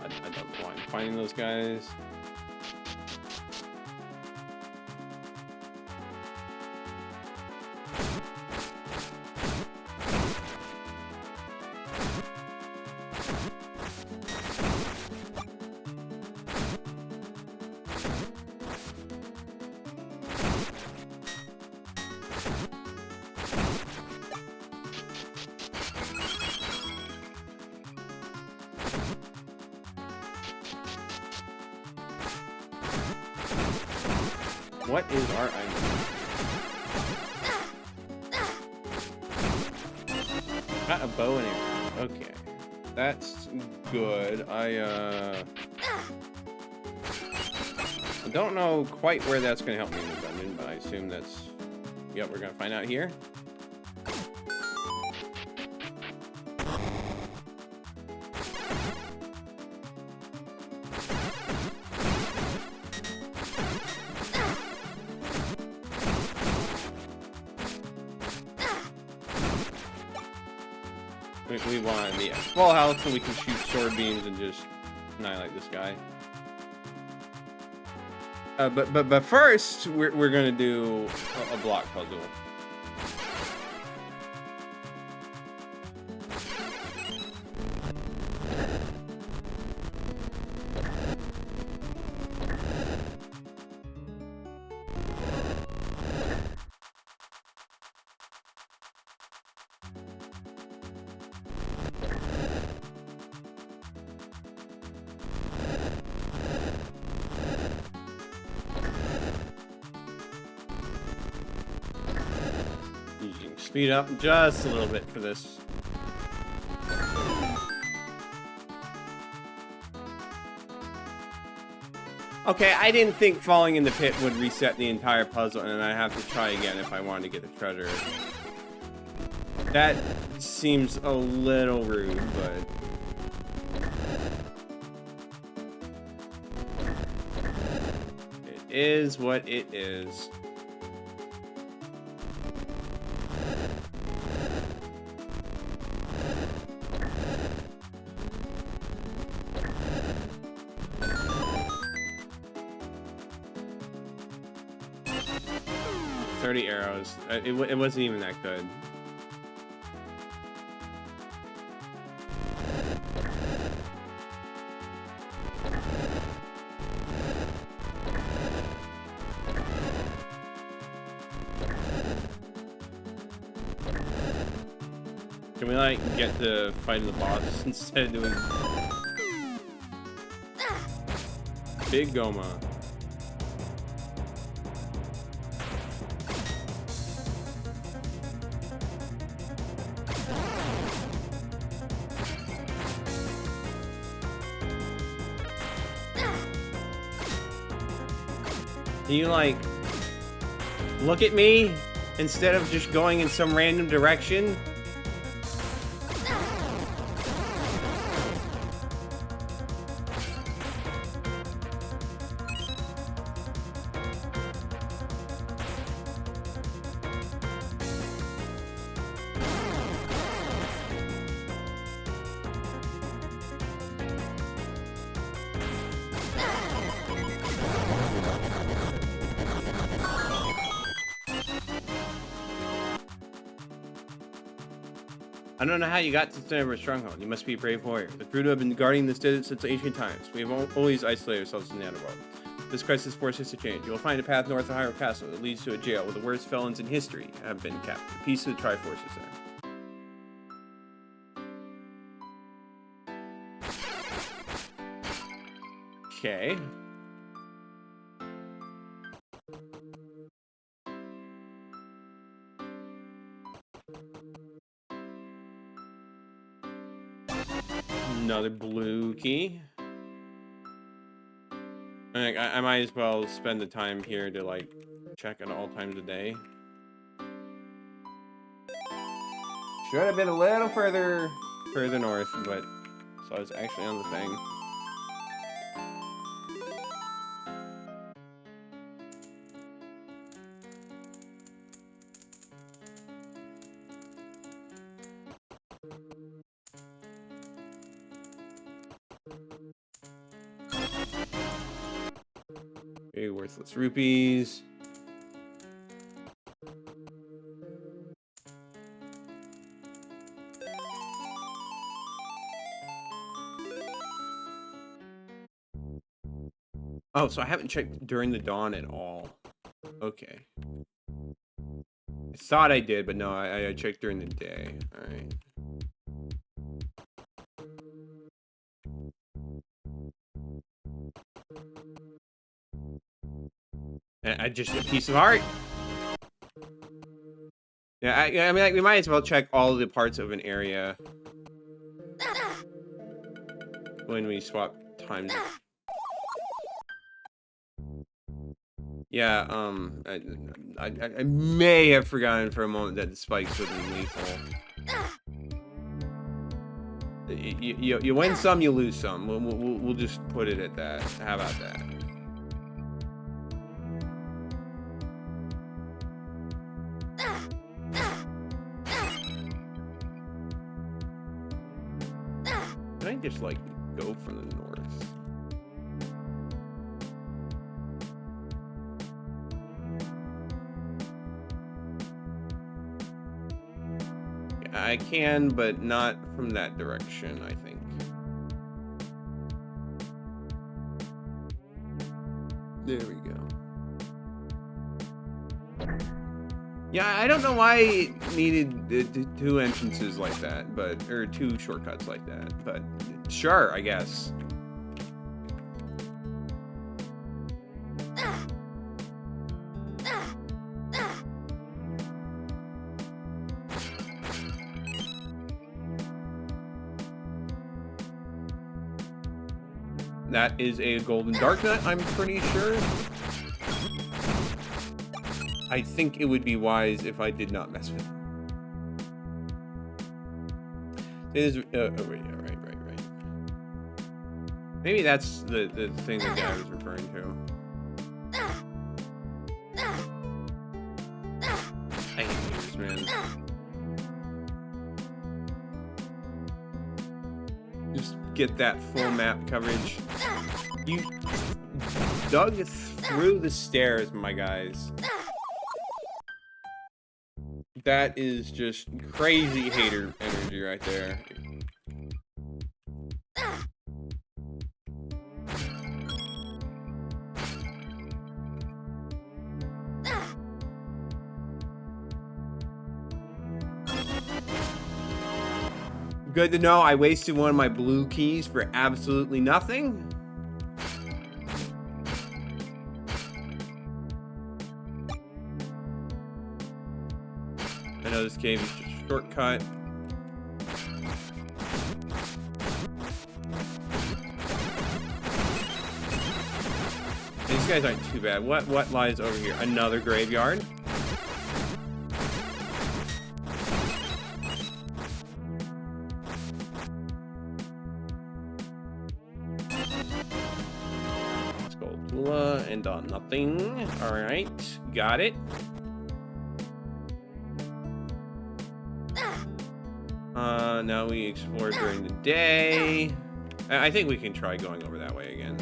I don't know why I'm finding those guys. What is our item? Got a bow and arrow. Okay. That's good. I don't know quite where that's going to help me in the dungeon, but I assume that's... Yep, we're going to find out here. We want the full health so we can shoot sword beams and just annihilate this guy. But first we're gonna do a block puzzle. Speed up just a little bit for this. Okay, I didn't think falling in the pit would reset the entire puzzle and then I have to try again if I wanted to get the treasure. That seems a little rude, but... it is what it is. Arrows. It wasn't even that good. Can we like get to fighting the boss instead of doing Big Goma? Can you like look at me instead of just going in some random direction? I don't know how you got to Gerudo Stronghold. You must be a brave warrior. The Gerudo have been guarding this desert since ancient times. We have always isolated ourselves in the underworld. This crisis forces us to change. You will find a path north of Hyrule Castle that leads to a jail where the worst felons in history have been kept. A piece of the Triforce is there. Okay. Another blue key. I might as well spend the time here to like check at all times of day. Should have been a little further north, but so I was actually on the thing. Okay, worthless rupees. Oh, so I haven't checked during the dawn at all. Okay. I thought I did, but no, I checked during the day. Alright. And I just a piece of art. Yeah, I mean, like, we might as well check all the parts of an area when we swap times. Yeah, I may have forgotten for a moment that the spikes would be lethal. You win some, you lose some. We'll just put it at that. How about that? Can I just like go from the north? I can, but not from that direction, I think. There we go. Yeah, I don't know why it needed two entrances like that, but or two shortcuts like that, but sure, I guess. That is a golden dark nut, I'm pretty sure. I think it would be wise if I did not mess with it. It is, wait, yeah, right. Maybe that's the thing that guy was referring to. I hate this, man. Just get that full map coverage. You dug through the stairs, my guys. That is just crazy hater energy right there. Good to know I wasted one of my blue keys for absolutely nothing. I know this cave is just a shortcut. These guys aren't too bad. What lies over here? Another graveyard. Skulltula and on nothing. All right, got it. Now we explore during the day. I think we can try going over that way again.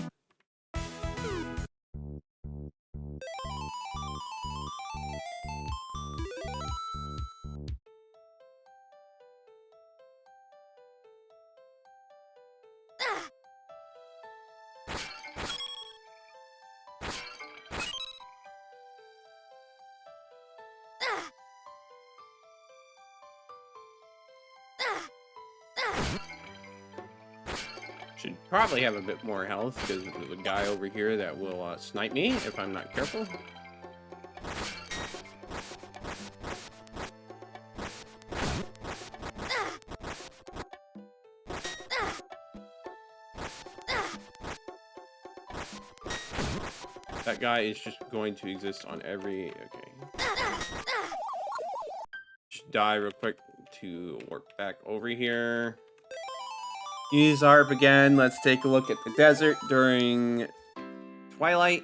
Should probably have a bit more health because there's a guy over here that will snipe me if I'm not careful. That guy is just going to exist on every... Okay. Just die real quick to work back over here. Use ARP again. Let's take a look at the desert during twilight.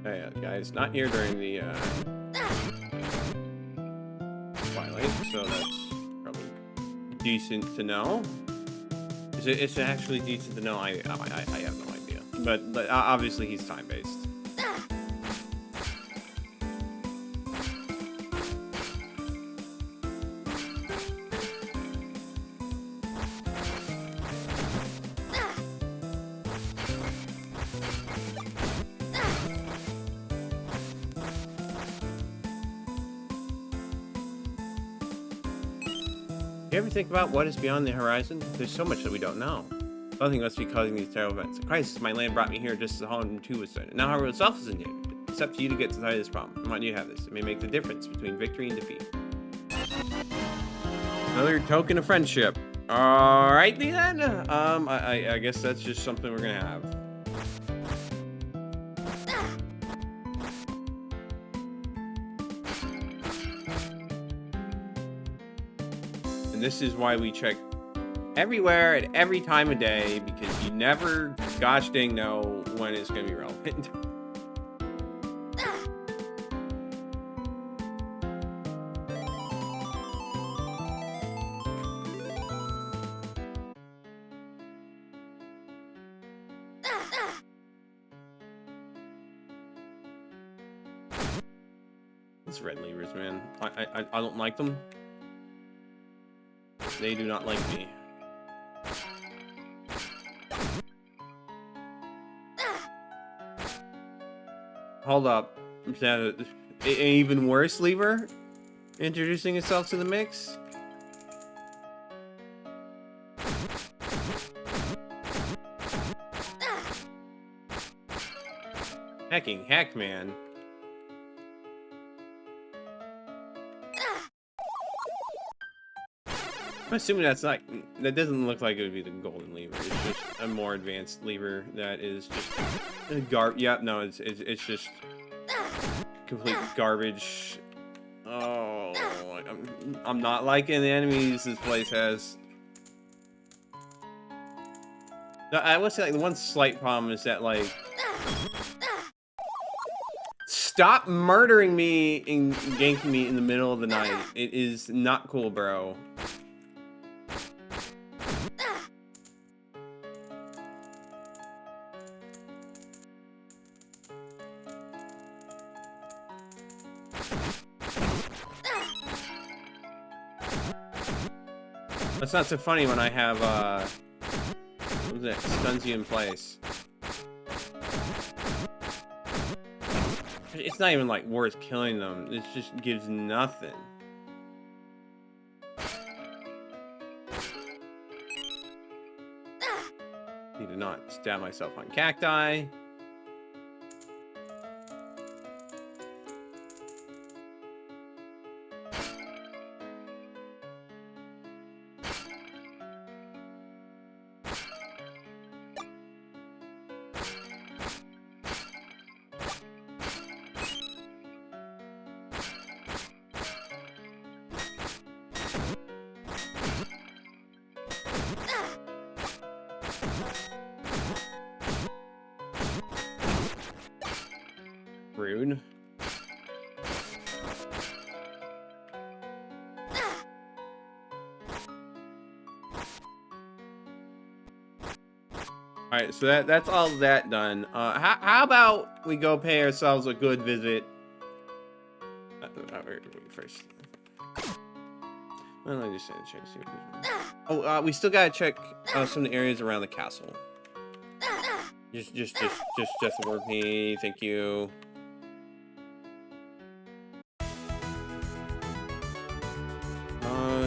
Yeah, guys, not here during the twilight, so that's probably decent to know. Is it actually decent to know? I have no idea, but obviously he's time based. You ever think about what is beyond the horizon? There's so much that we don't know. Nothing must be causing these terrible events. The crisis my land brought me here just as Holland 2 was started. Now Hyrule itself is in danger. It's up to you to get to the side of this problem. Why do you have this? It may make the difference between victory and defeat. Another token of friendship. Alright then. I guess that's just something we're gonna have. And this is why we check everywhere at every time of day, because you never gosh dang know when it's going to be relevant. these red levers, man. I don't like them. They do not like me. Hold up. Is that an even worse lever introducing itself to the mix? Hacking heck, man. I'm assuming that's not. That doesn't look like it would be the golden lever. It's just a more advanced lever that is just Yep, no, it's just complete garbage. Oh, I'm not liking the enemies this place has. I would say like the one slight problem is that like. Stop murdering me and ganking me in the middle of the night. It is not cool, bro. That's not so funny when I have, what was that? Stuns you in place. It's not even, like, worth killing them. It just gives nothing. Need to not stab myself on cacti. Rude. Alright, so that's all that done. How about we go pay ourselves a good visit? Wait, first. Well, I just check. See what we still gotta check some of the areas around the castle. Just work me. Thank you.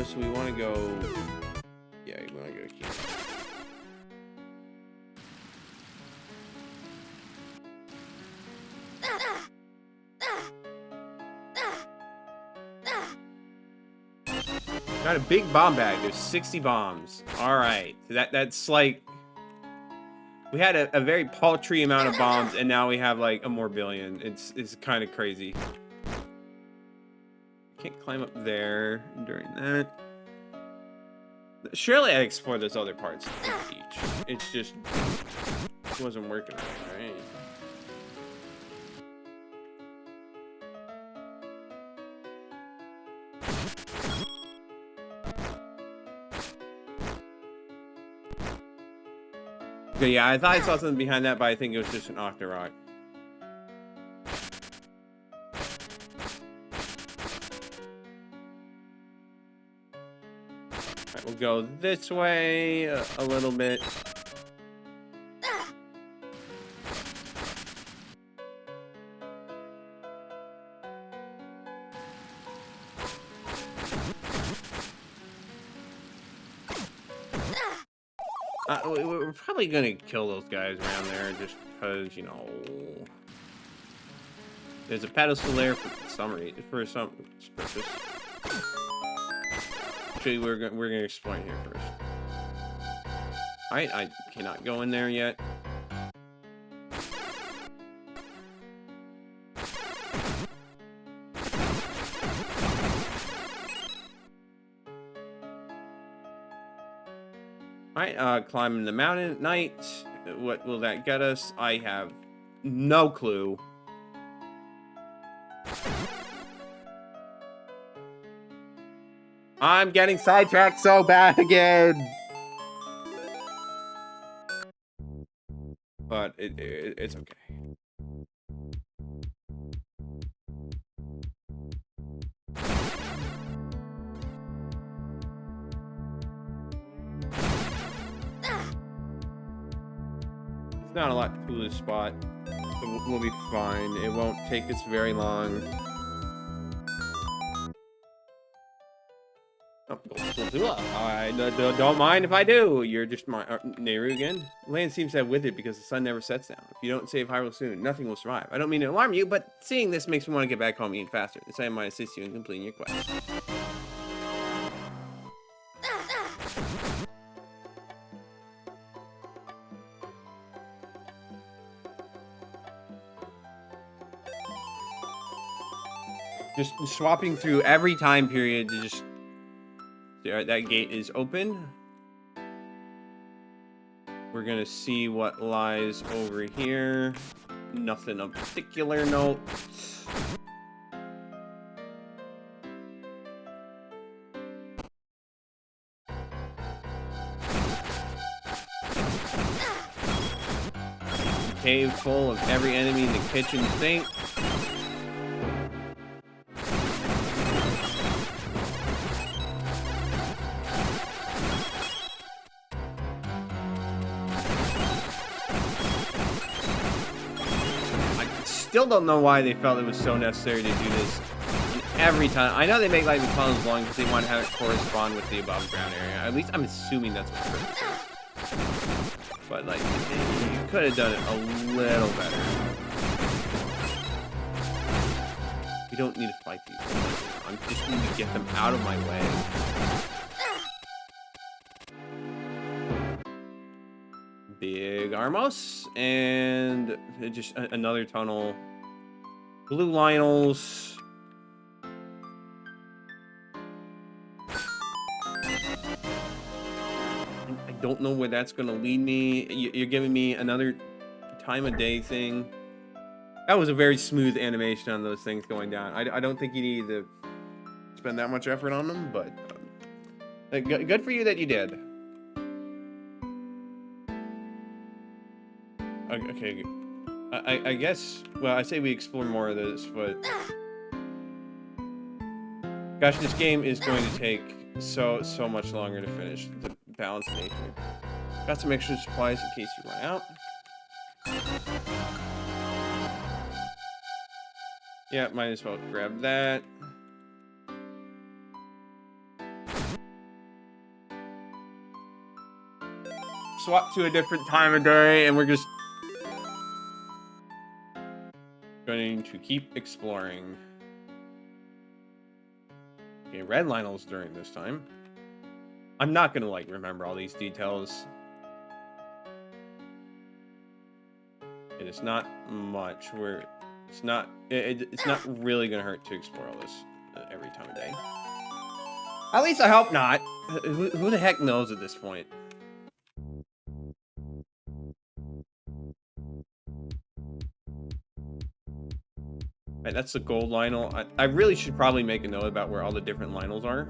So we want to go. Yeah, we want to go here. Got a big bomb bag. There's 60 bombs. All right, that's like we had a very paltry amount of bombs, and now we have like a more billion. It's kind of crazy. Can't climb up there during that. Surely I explored those other parts of the beach. It's just it wasn't working right. Okay, yeah, I thought I saw something behind that, but I think it was just an Octorok. Alright, we'll go this way a little bit. We're probably gonna kill those guys around there just because, you know, there's a pedestal there for some reason, for some purpose. Actually, we're gonna explore here first. Alright, I cannot go in there yet. Alright, climbing the mountain at night. What will that get us? I have no clue. I'm getting sidetracked so bad again. But it's okay. not a lot to this spot. So we'll be fine. It won't take us very long. Oh, I don't mind if I do. You're just my Nehru again. Land seems to have withered because the sun never sets down. If you don't save Hyrule soon, nothing will survive. I don't mean to alarm you, but seeing this makes me want to get back home even faster. This I might assist you in completing your quest. Just swapping through every time period to just... Alright, that gate is open. We're gonna see what lies over here. Nothing of particular note. Cave full of every enemy in the kitchen sink. Still don't know why they felt it was so necessary to do this every time. I know they make like the tunnels long because they want to have it correspond with the above ground area. At least I'm assuming that's what the purpose is. But like, you could have done it a little better. We don't need to fight these. I just need to get them out of my way. Big Armos, and just another tunnel. Blue Lionels. I don't know where that's going to lead me. You're giving me another time of day thing. That was a very smooth animation on those things going down. I don't think you need to spend that much effort on them, but good for you that you did. Okay, I guess, well, I say we explore more of this, but gosh, this game is going to take so much longer to finish. The balance nature. Got some extra supplies in case you run out. Yeah, might as well grab that. Swap to a different time of day, and we're just going to keep exploring. Okay, red Lionel's during this time. I'm not gonna like remember all these details. It is not much. It's not really gonna hurt to explore all this every time of day. At least I hope not. Who the heck knows at this point? Right, that's the gold Lionel. I really should probably make a note about where all the different Lionels are.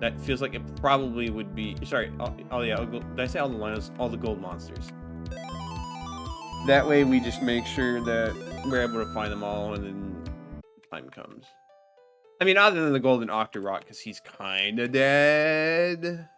That feels like it probably would be... Sorry, oh yeah, did I say all the Lionels? All the gold monsters. That way we just make sure that we're able to find them all and then time comes. I mean, other than the golden Octorok, because he's kind of dead.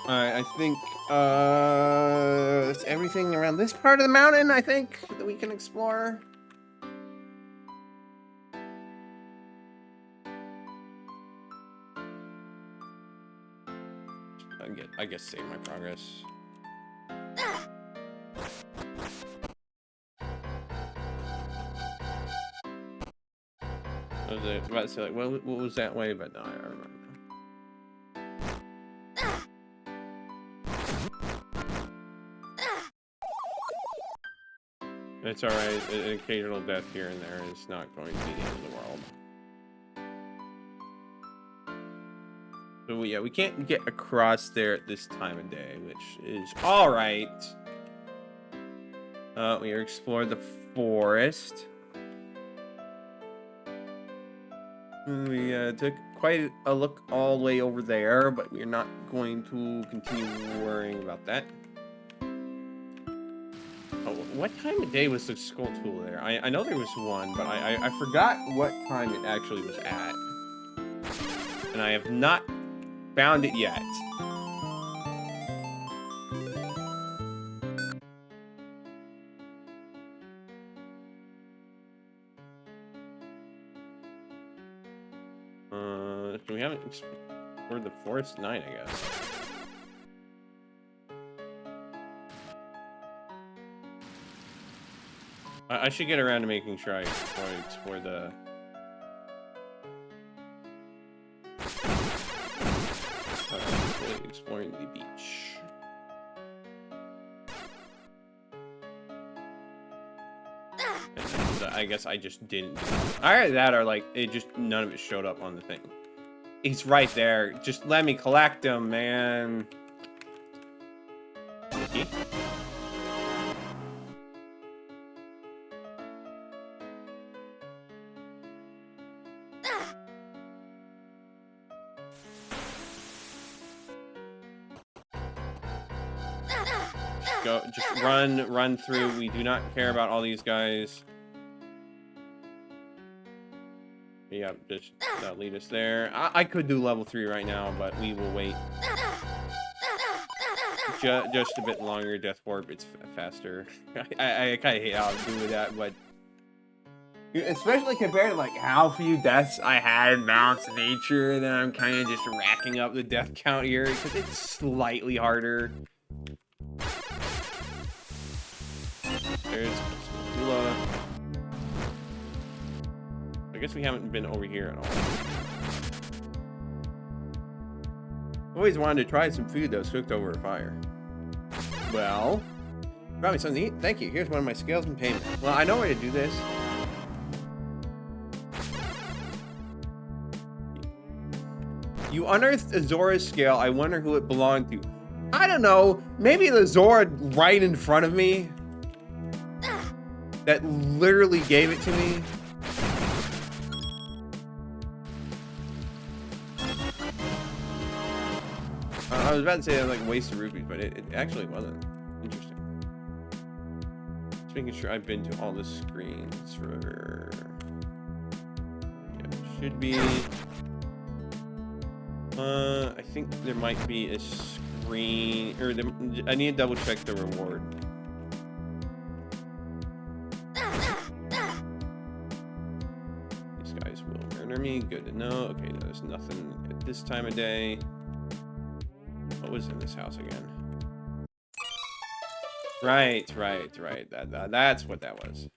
Alright, I think that's everything around this part of the mountain, I think, that we can explore. I guess save my progress. I was about to say, like, what was that way? But no, I remember. It's alright, an occasional death here and there is not going to be the end of the world. So yeah, we can't get across there at this time of day, which is alright. We explored the forest. We took quite a look all the way over there, but we're not going to continue worrying about that. Oh, what time of day was the skull tool there? I know there was one, but I forgot what time it actually was at. And I have not found it yet. So we haven't explored the forest night, I guess. I should get around to making sure I explore the... exploring the beach. And I guess I just didn't. Either that or like it just none of it showed up on the thing. He's right there. Just let me collect him, man. Mickey? Just run through. We do not care about all these guys. Yeah, just lead us there. I could do level 3 right now, but we will wait just a bit longer. Death Warp, it's faster. I kind of hate how I'm doing that, but especially compared to like how few deaths I had in Balance of Nature, then I'm kind of just racking up the death count here because it's slightly harder. There's Spatula. I guess we haven't been over here at all. Always wanted to try some food that was cooked over a fire. Well, brought me something to eat. Thank you. Here's one of my scales in payment. Well, I know where to do this. You unearthed a Zora's scale. I wonder who it belonged to. I don't know. Maybe the Zora right in front of me that literally gave it to me. I was about to say it was like a waste of rupees, but it actually wasn't. Interesting. Just making sure I've been to all the screens for... Yeah, should be... I think there might be a screen... Or I need to double check the reward. These guys will murder me. Good to know. Okay, no, there's nothing at this time of day. What was in this house again? Right. That's what that was.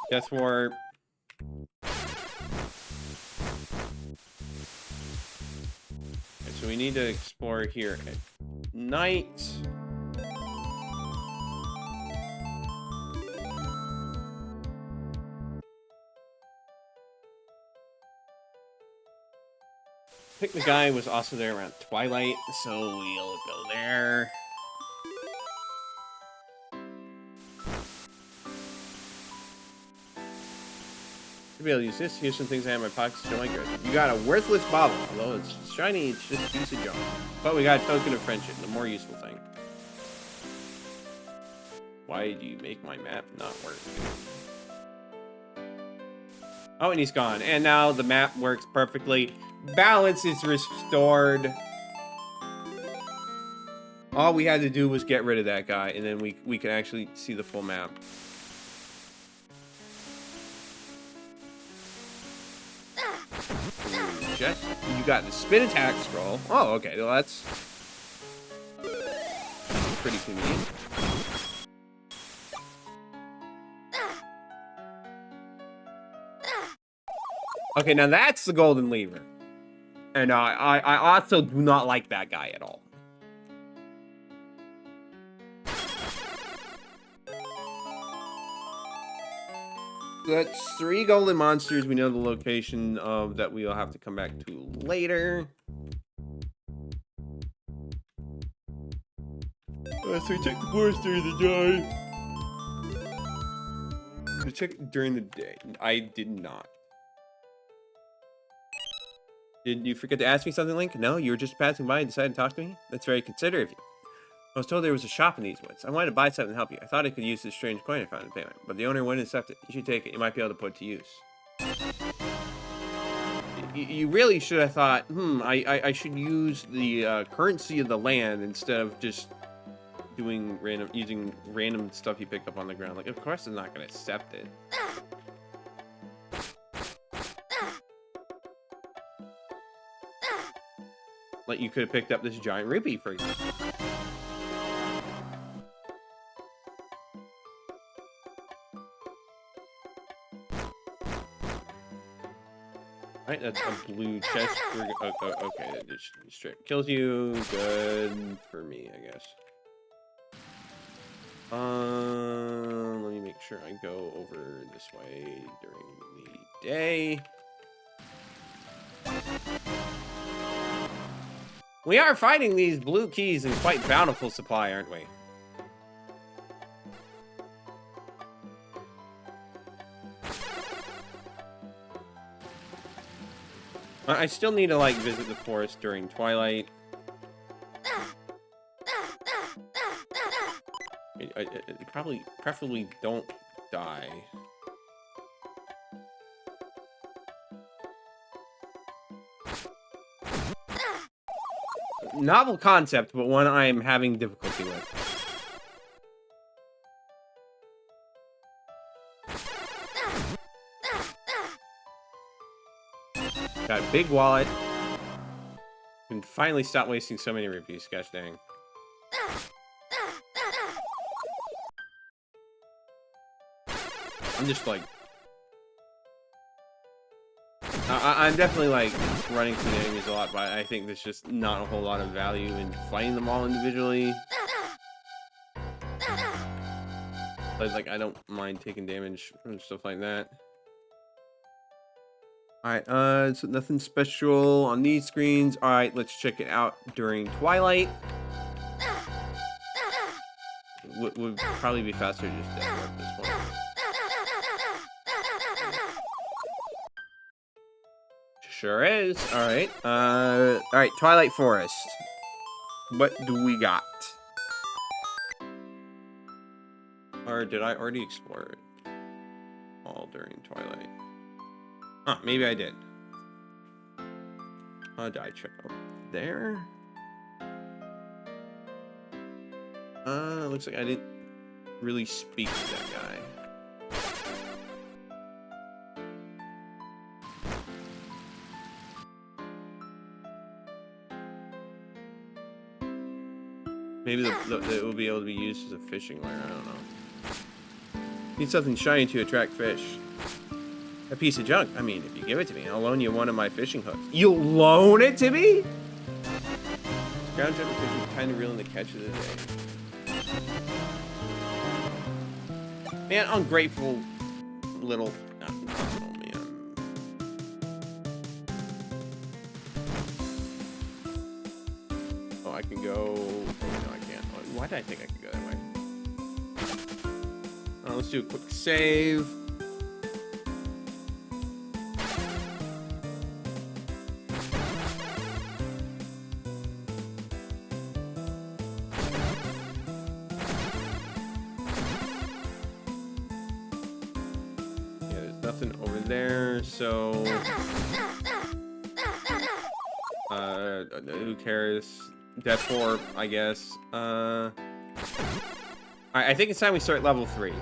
Death Warp. Okay, so we need to explore here at night. I think the guy was also there around twilight, so we'll go there. To be able to use this, here's some things I have in my pockets to show my growth. You got a worthless bauble. Although it's shiny, it's just a piece of junk. But we got a token of friendship, the more useful thing. Why do you make my map not work? Oh, and he's gone. And now the map works perfectly. Balance is restored. All we had to do was get rid of that guy, and then we can actually see the full map. Just, you got the spin attack scroll. Oh, okay. Well, that's pretty convenient. Okay, now that's the golden lever. And I also do not like that guy at all. That's 3 golden monsters. We know the location of that we'll have to come back to later. So we check the forest during the day. We check during the day. I did not. Did you forget to ask me something, Link? No, you were just passing by and decided to talk to me? That's very considerate of you. I was told there was a shop in these woods. I wanted to buy something to help you. I thought I could use this strange coin I found in payment, but the owner wouldn't accept it. You should take it. You might be able to put it to use. You really should have thought, I should use the currency of the land instead of just using random stuff you pick up on the ground. Like, of course it's not going to accept it. Like, you could have picked up this giant rupee, for example. Right, that's a blue chest. Okay, that just straight kills you. Good for me, I guess. Let me make sure I go over this way during the day. We are fighting these blue keys in quite bountiful supply, aren't we? I still need to, like, visit the forest during twilight. I preferably don't die. Novel concept, but one I am having difficulty with. Got a big wallet. Can finally stop wasting so many rupees, gosh dang. I'm just like... I'm definitely like running through the enemies a lot, but I think there's just not a whole lot of value in fighting them all individually. But like, I don't mind taking damage and stuff like that. Alright, so nothing special on these screens. Alright, let's check it out during twilight. Would probably be faster to just demo at this point. Sure is. Alright. Alright, Twilight Forest. What do we got? Or did I already explore it all during Twilight? Huh, maybe I did. Did I check over there? Looks like I didn't really speak to that guy. Maybe it will be able to be used as a fishing lure, I don't know. Need something shiny to attract fish. A piece of junk. I mean, if you give it to me, I'll loan you one of my fishing hooks. You'll loan it to me? Ground jump fishing, time to reel in the catch of the day. Man, ungrateful little... Oh, man. Oh, I can go... No, I can't. Why did I think I could go that way? Let's do a quick save. So, who cares? Death Orb, I guess. Alright, I think it's time we start level 3.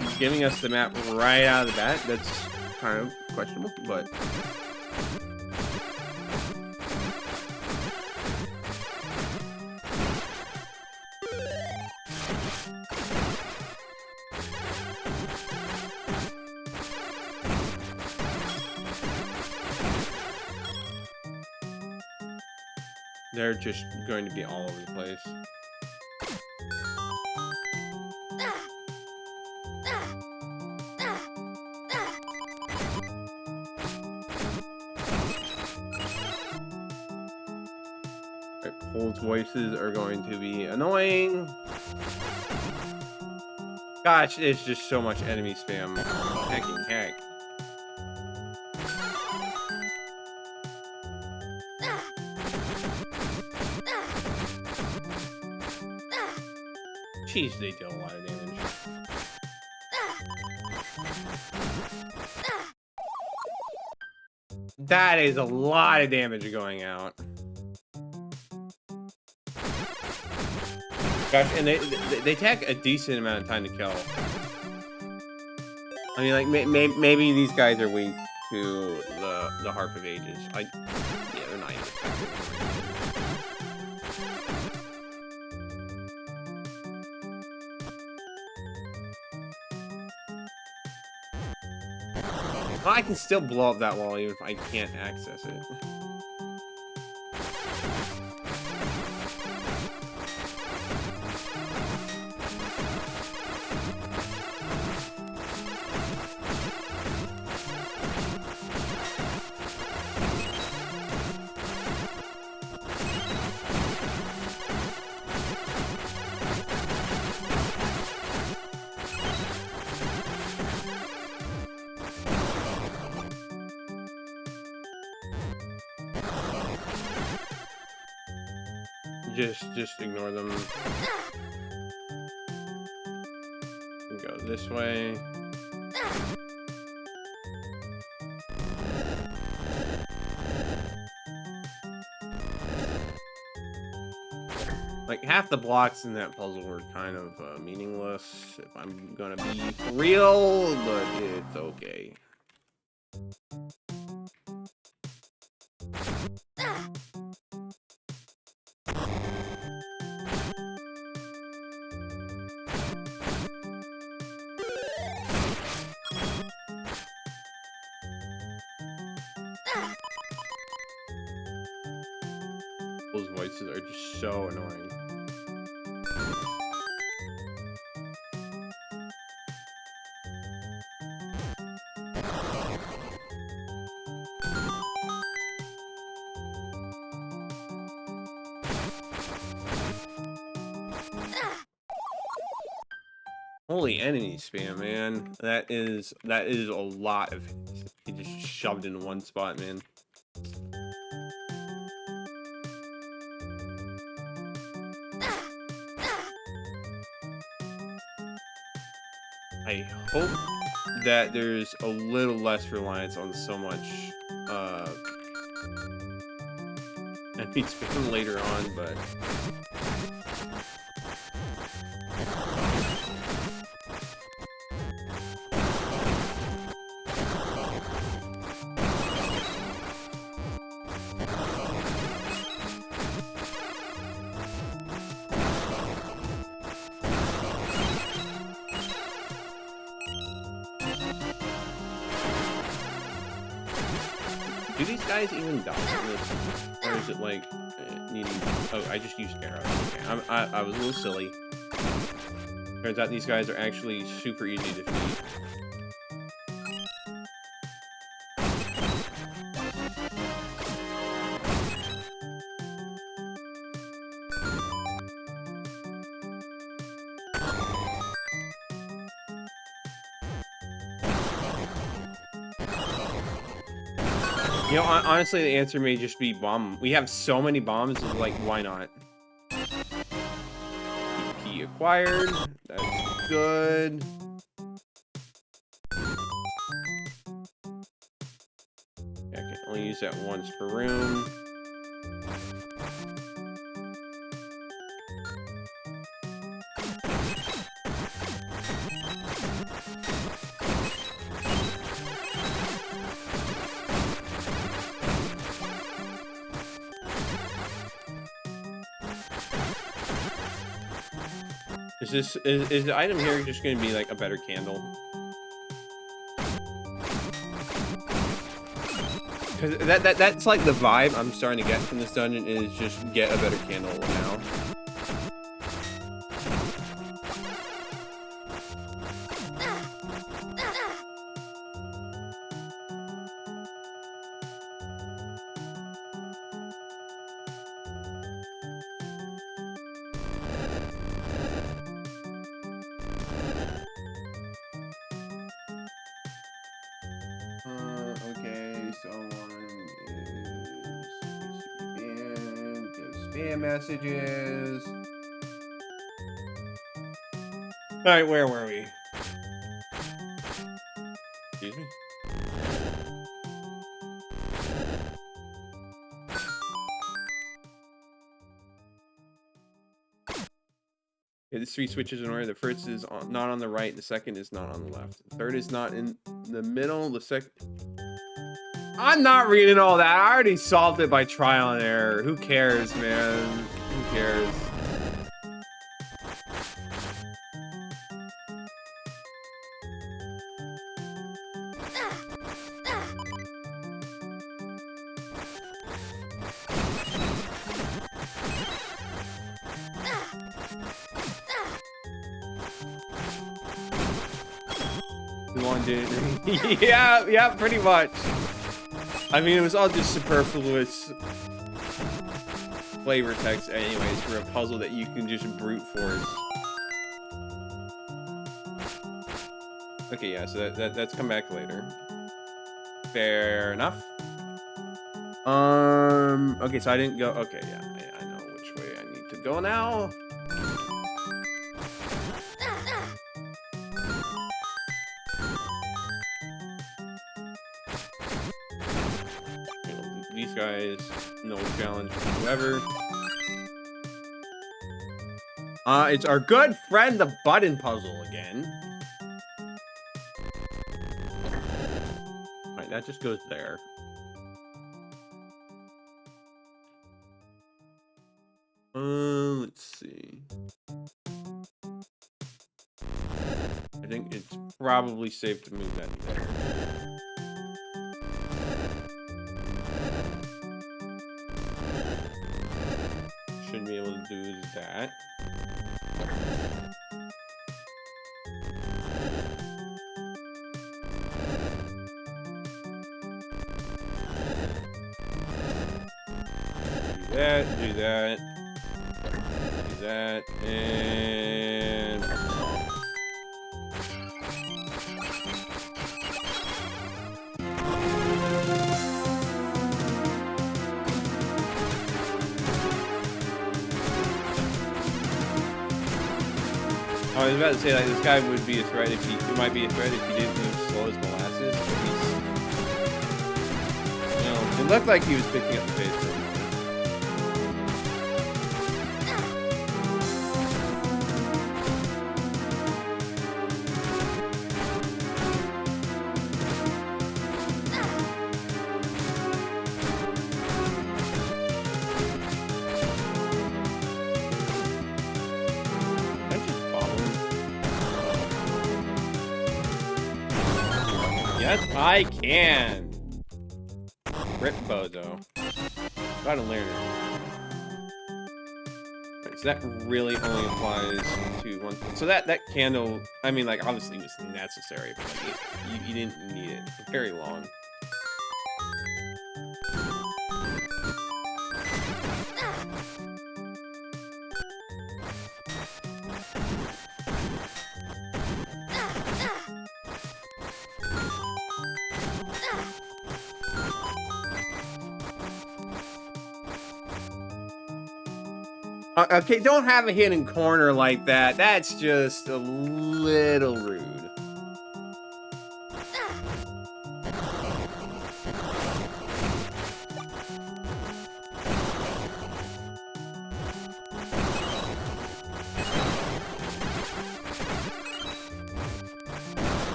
He's giving us the map right out of the bat. That's kind of questionable, but they're just going to be all over the place. Hold voices are going to be annoying. Gosh, it's just so much enemy spam. Hacking heck. Jeez, they deal a lot of damage. That is a lot of damage going out. Gosh, and they take a decent amount of time to kill. I mean, like, maybe these guys are weak to the Harp of Ages. Yeah, they're not even effective. Well, I can still blow up that wall even if I can't access it. Just ignore them. Go this way. Like, half the blocks in that puzzle were kind of meaningless, if I'm gonna be real, but it's okay. Those voices are just so annoying. Holy enemy spam, man. That is a lot of he just shoved in one spot, man. I hope that there's a little less reliance on so much enemy spam later on, but do these guys even die from this? Or is it like needing... Oh, I just used arrows. Okay, I was a little silly. Turns out these guys are actually super easy to defeat. You know, honestly, the answer may just be bomb. We have so many bombs, it's like, why not? Key acquired. That's good. I can only use that once per room. Is the item here just going to be like a better candle? Because that's like the vibe I'm starting to get from this dungeon, is just get a better candle now. Spam messages. Alright, where were we? Excuse me? Okay, there's 3 switches in order. The first is not on the right. The second is not on the left. The third is not in the middle. The second... I'm not reading all that. I already solved it by trial and error. Who cares, man? Who cares? Yeah, pretty much. I mean, it was all just superfluous flavor text anyways for a puzzle that you can just brute force. Okay, yeah, so that's come back later. Fair enough. Okay, so I didn't go. Okay, yeah, I know which way I need to go now. These guys, no challenge whatsoever. It's our good friend, the button puzzle again. All right, that just goes there. Let's see. I think it's probably safe to move that there. Shouldn't be able to do that. Do that, and... I was about to say, like, this guy would be a threat if he... It might be a threat if he didn't move slow as molasses, but he's... You know, it looked like he was picking up the pace for a moment. Yes, I can. Rip Bozo. Gotta learn it. Right, so that really only applies to one thing. So that candle, I mean, like, obviously was necessary, but like, you didn't need it for very long. Okay, don't have a hidden corner like that. That's just a little rude.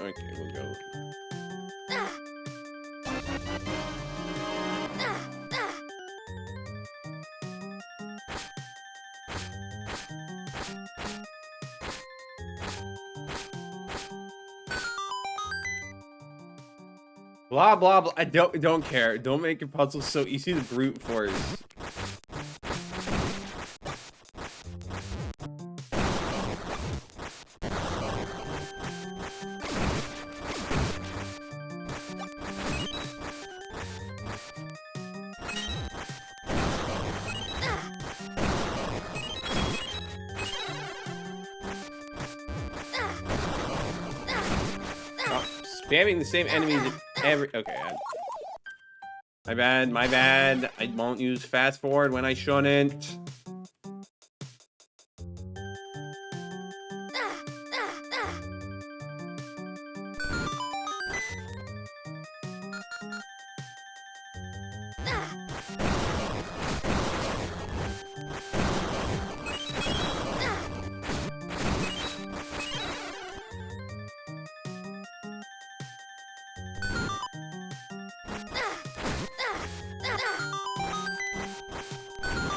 Okay, we'll go. Blah blah blah. I don't care. Don't make your puzzles so easy to brute force. Spamming the same enemies every... Okay, my bad, my bad. I won't use fast forward when I shouldn't.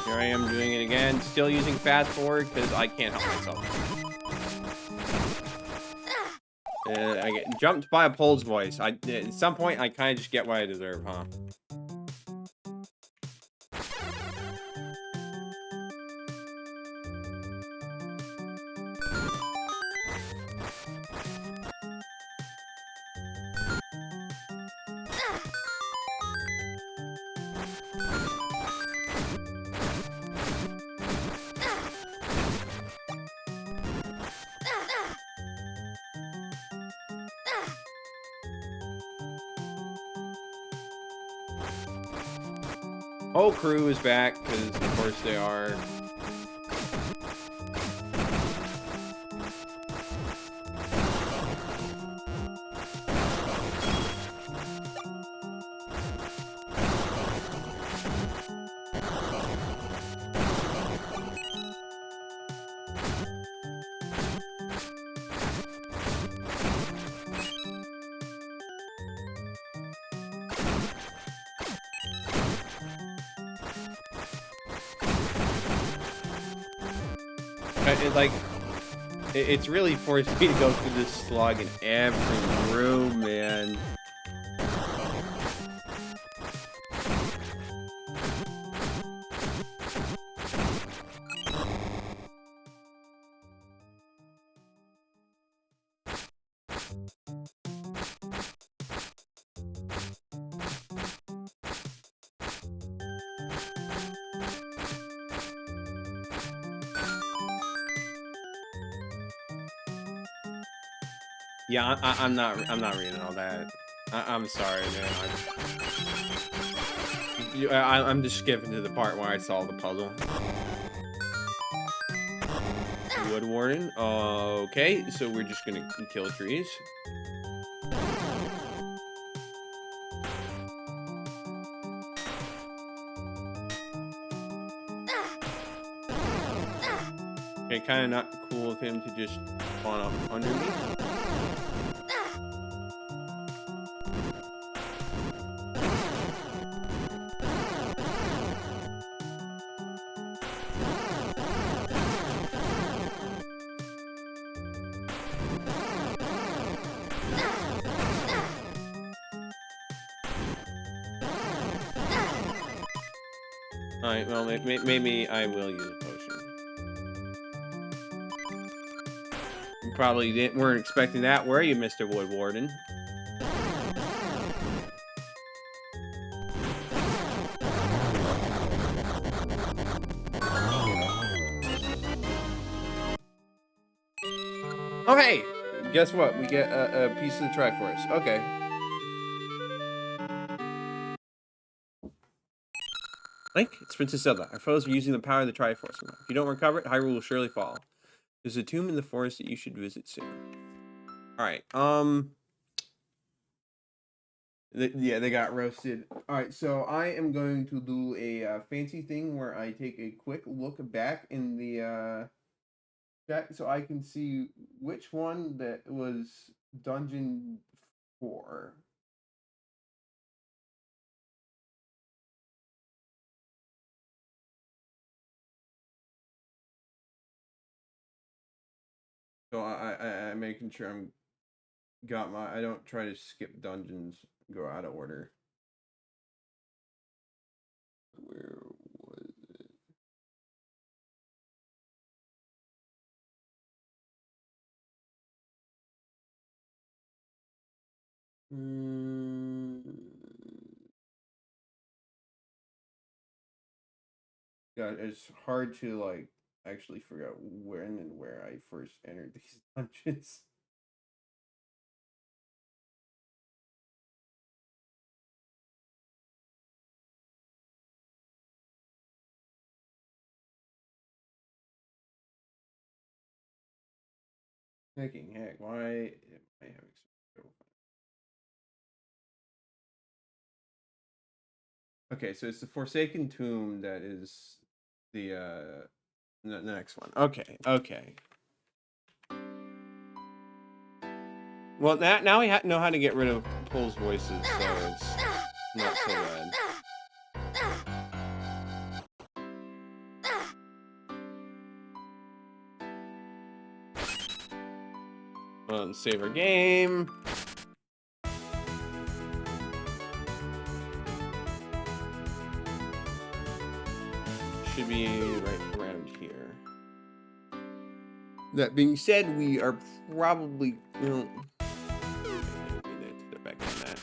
Here I am doing it again, still using fast forward because I can't help myself. I get jumped by a Pole's voice. At some point, I kind of just get what I deserve, huh? Whole crew is back, because of course they are. It's really forced me to go through this slog in every room, man. Yeah, I'm not reading all that. I'm sorry, man. I'm just skipping to the part where I solve the puzzle. Wood Warden. Okay, so we're just gonna kill trees. Okay, kind of not cool of him to just spawn up under me. Alright, well, maybe I will use a potion. You probably weren't expecting that, were you, Mr. Wood Warden? Oh, hey! Guess what? We get a piece of the Triforce. Okay. Link, it's Princess Zelda. Our foes are using the power of the Triforce. If you don't recover it, Hyrule will surely fall. There's a tomb in the forest that you should visit soon. Alright, yeah, they got roasted. Alright, so I am going to do a fancy thing where I take a quick look back in the chat so I can see which one that was Dungeon 4. So I'm making sure I don't try to skip dungeons, go out of order. Where was it? Yeah, it's hard to like actually figure out when and where I first entered these dungeons. Heck, why am I having so trouble? Okay, so it's the Forsaken Tomb that is the next one. Okay. Well, now we know how to get rid of Pole's voices, so it's not so bad. Save our game. Should be right around here. That being said, we are probably step back on that.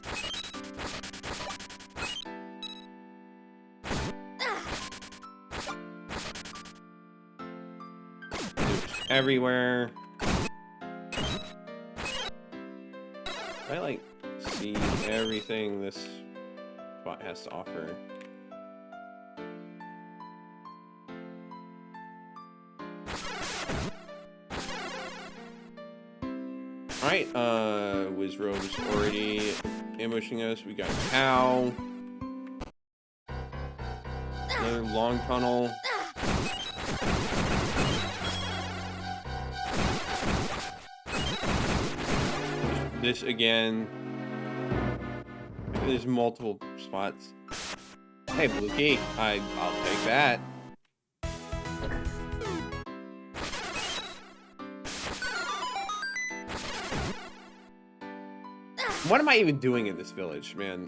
Everywhere. I like see everything this spot has to offer. Alright, Wizrobe is already ambushing us. We got a cow. Another long tunnel. This again. There's multiple spots. Hey, Blue Key, I'll take that. What am I even doing in this village, man?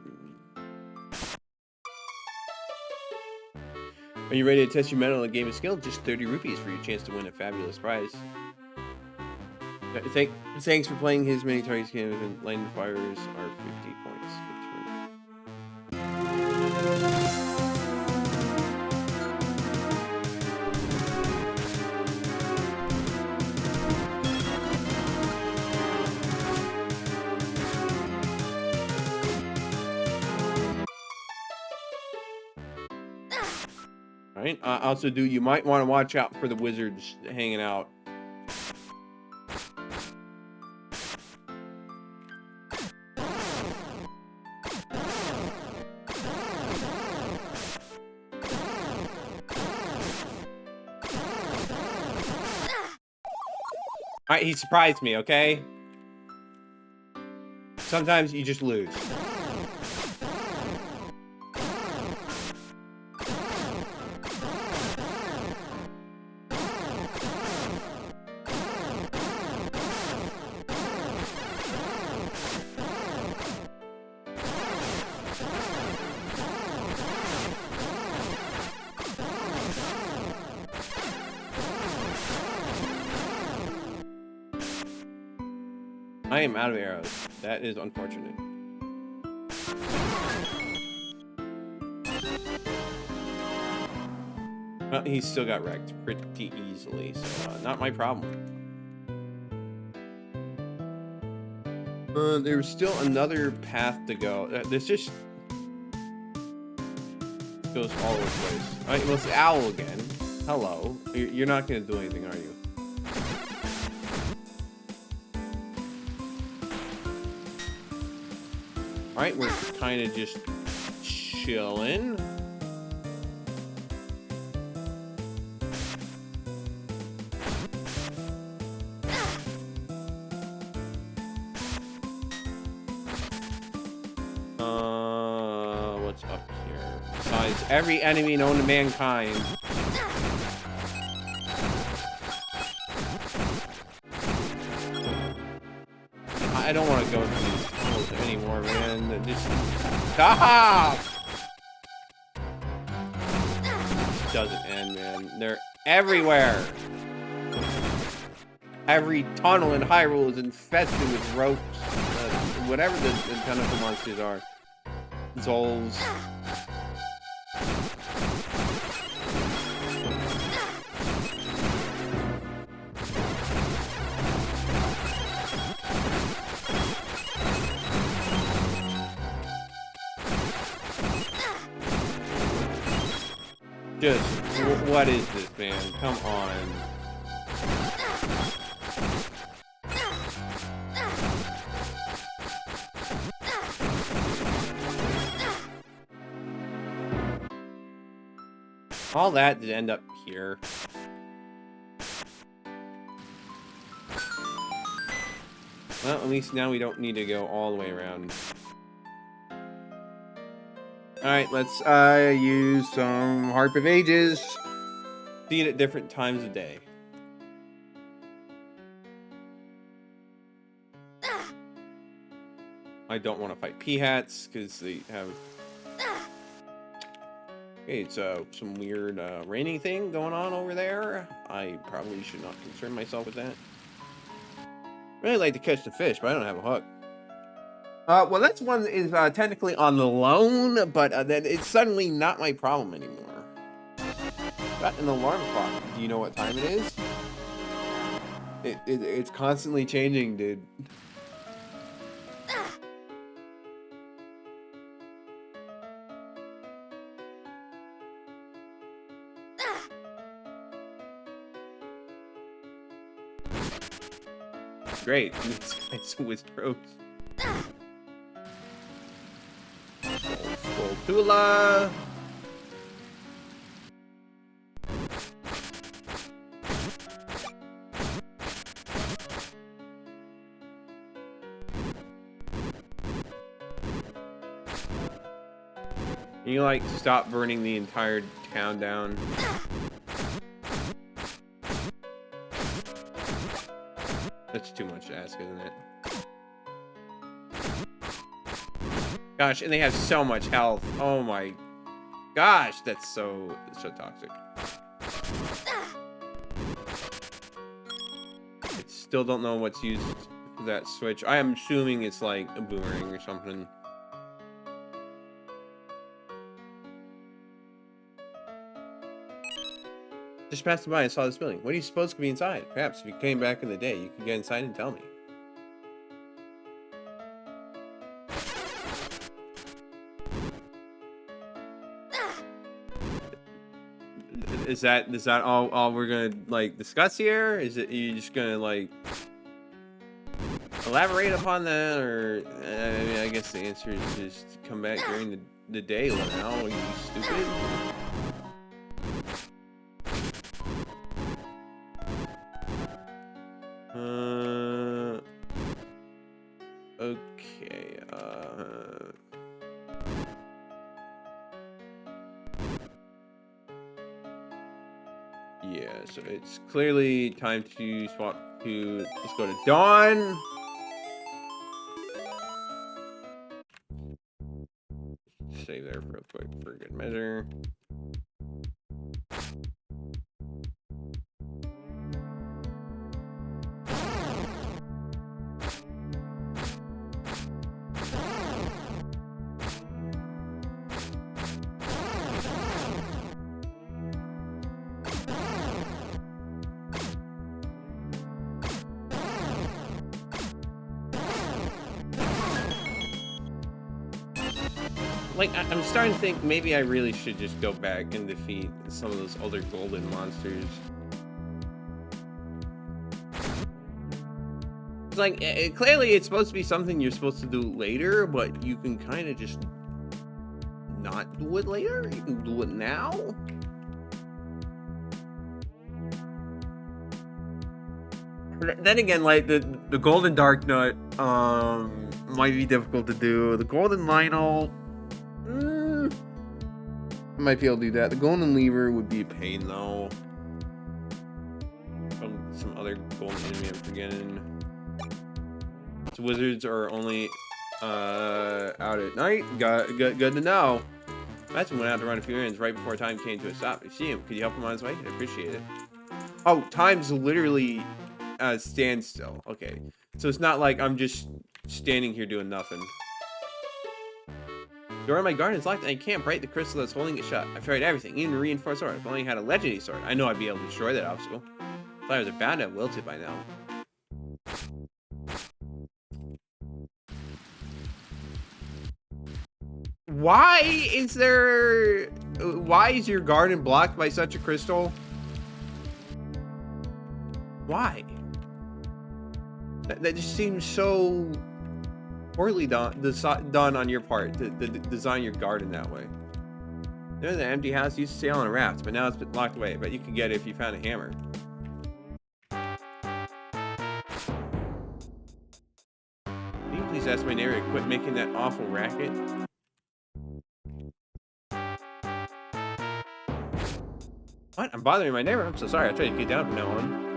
Are you ready to test your mettle in a game of skill? Just 30 rupees for your chance to win a fabulous prize. Thanks for playing his many targets games, and Lightning Fires are 50 points. Alright, also, you might want to watch out for the wizards hanging out. Alright, he surprised me, okay? Sometimes you just lose. I am out of arrows. That is unfortunate. Well, he still got wrecked pretty easily, so not my problem. There was still another path to go. This just goes all over the place. All right, well, it's the owl again. Hello. You're not going to do anything, are you? Alright, we're kind of just chilling. What's up here? Besides every enemy known to mankind. I don't want to go through these tunnels anymore, man. Just stop! This doesn't end, man. They're everywhere. Every tunnel in Hyrule is infested with ropes. Whatever the tentacle monsters are. Zolls. Just, what is this, man? Come on. All that to end up here. Well, at least now we don't need to go all the way around. Alright, let's use some Harp of Ages. See it at different times of day. I don't want to fight P-Hats, because they have... Okay, it's some weird raining thing going on over there. I probably should not concern myself with that. Really like to catch the fish, but I don't have a hook. Well, this one is technically on the loan, but then it's suddenly not my problem anymore. Got an alarm clock. Do you know what time it is? It's constantly changing, dude. Great. It's with throws. Tula. You like stop burning the entire town down. That's too much to ask, isn't it? Gosh, and they have so much health. Oh my gosh, that's so toxic. I still don't know what's used for that switch. I am assuming it's like a boomerang or something. Just passed by and saw this building. What do you suppose could be inside? Perhaps if you came back in the day, you could get inside and tell me. Is that all we're gonna like discuss here? Is it you just gonna like elaborate upon that, or I mean, I guess the answer is just come back during the day. Now, are you stupid? Okay, yeah, so it's clearly time to swap to, let's go to Dawn. Save there real quick for good measure. Like, I'm starting to think maybe I really should just go back and defeat some of those other golden monsters. It's like, clearly it's supposed to be something you're supposed to do later, but you can kind of just not do it later. You can do it now. Then again, like, the golden dark nut might be difficult to do. The golden Lionel, I might be able to do that. The golden lever would be a pain, though. Some other golden enemy I'm forgetting. So wizards are only out at night. Good to know. Matson went out to run a few errands right before time came to a stop. I see him. Could you help him on his way? I'd appreciate it. Oh, time's literally standstill. Okay, so it's not like I'm just standing here doing nothing. The door in my garden is locked and I can't break the crystal that's holding it shut. I've tried everything, even a reinforced sword. If I only had a legendary sword, I know I'd be able to destroy that obstacle. Flyers are bound to have wilted by now. Why is your garden blocked by such a crystal? Why? That just seems so poorly done on your part to design your garden that way. There's an empty house used to sail on a raft, but now it's been locked away. But you can get it if you found a hammer. Can you please ask my neighbor to quit making that awful racket? What? I'm bothering my neighbor? I'm so sorry. I'll try to get down from now on.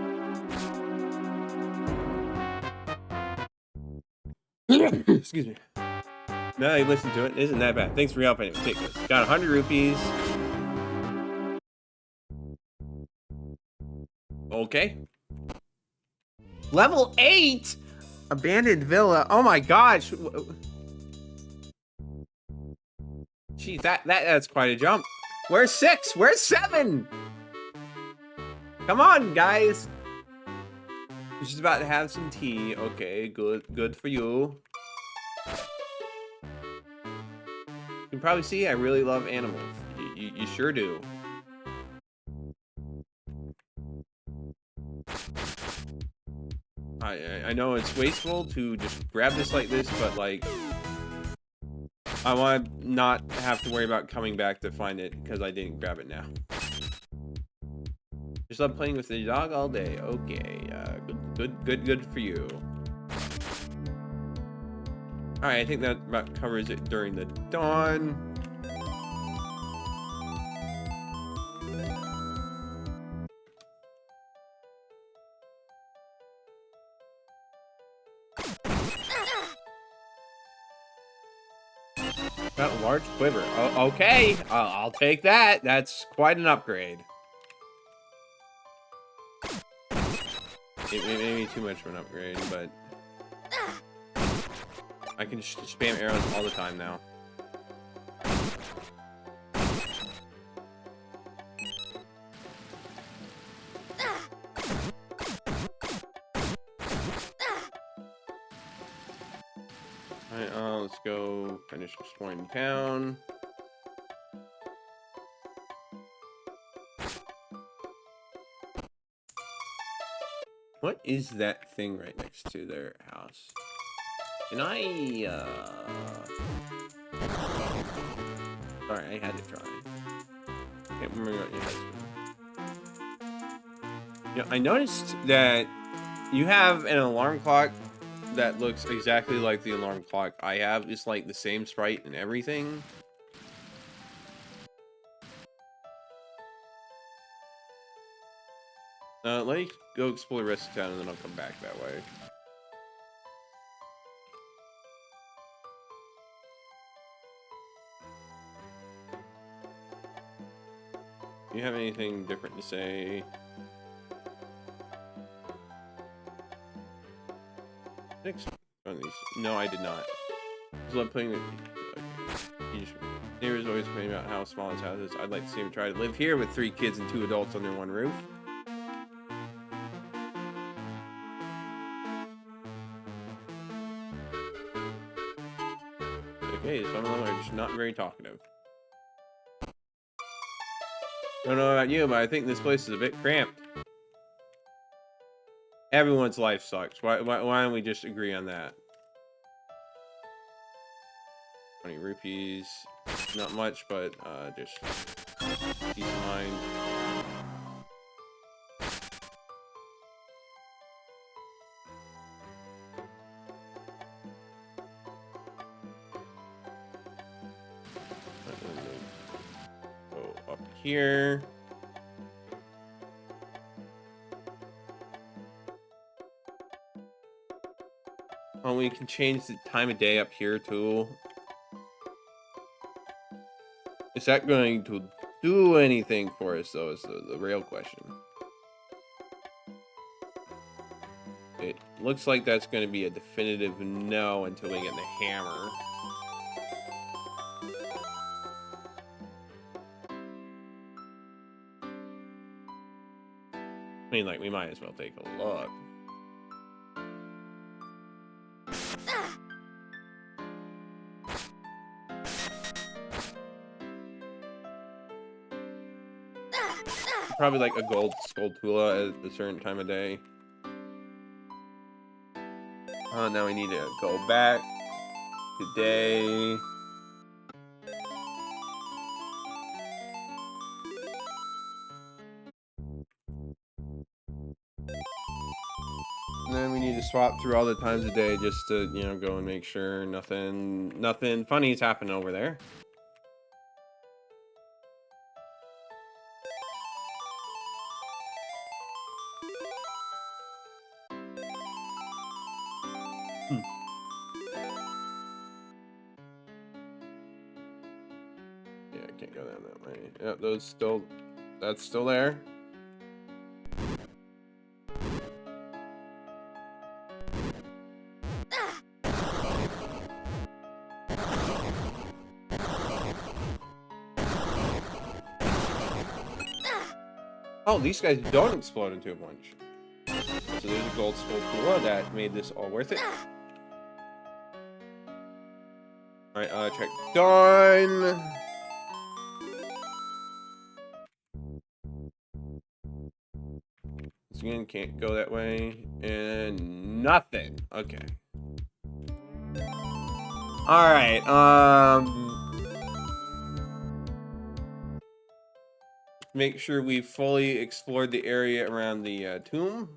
Excuse me. Now you listen to it. It isn't that bad. Thanks for your help anyway. Take this. Got 100 rupees. Okay. Level 8? Abandoned villa. Oh my gosh. Geez, that's quite a jump. Where's 6? Where's 7? Come on, guys. She's about to have some tea. Okay, good for you. You can probably see I really love animals. You sure do. I know it's wasteful to just grab this like this, but like I want to not have to worry about coming back to find it because I didn't grab it now. Just love playing with the dog all day. Okay, good for you. All right, I think that about covers it during the dawn. Got a large quiver. Oh, okay, I'll take that. That's quite an upgrade. It may be too much of an upgrade, but I can just spam arrows all the time now. Alright, let's go finish exploring town. What is that thing right next to their house? Can I, Sorry, I had to try. Can't remember what your husband. Yeah, I noticed that you have an alarm clock that looks exactly like the alarm clock I have. It's like the same sprite and everything. Let me go explore the rest of town and then I'll come back that way. Do you have anything different to say? No, I did not. I just love playing with neighbors always complaining about how small his house is. I'd like to see him try to live here with 3 kids and 2 adults under one roof. Okay, some of them are just not very talkative. Don't know about you, but I think this place is a bit cramped. Everyone's life sucks. Why don't we just agree on that? 20 rupees. Not much, but just peace of mind. Go up here. Oh, we can change the time of day up here too. Is that going to do anything for us, though, is the real question. It looks like that's going to be a definitive no until we get the hammer. I mean, like, we might as well take a look. Probably like a gold Skulltula at a certain time of day. Oh, now we need to go back today. And then we need to swap through all the times a day just to, you know, go and make sure nothing funny's happening over there. Yeah, I can't go down that way. Yep, that's still there. Oh, these guys don't explode into a bunch. So there's a gold skull that made this all worth it. Alright, check done. This again can't go that way. And nothing. Okay. Alright, make sure we fully explored the area around the tomb.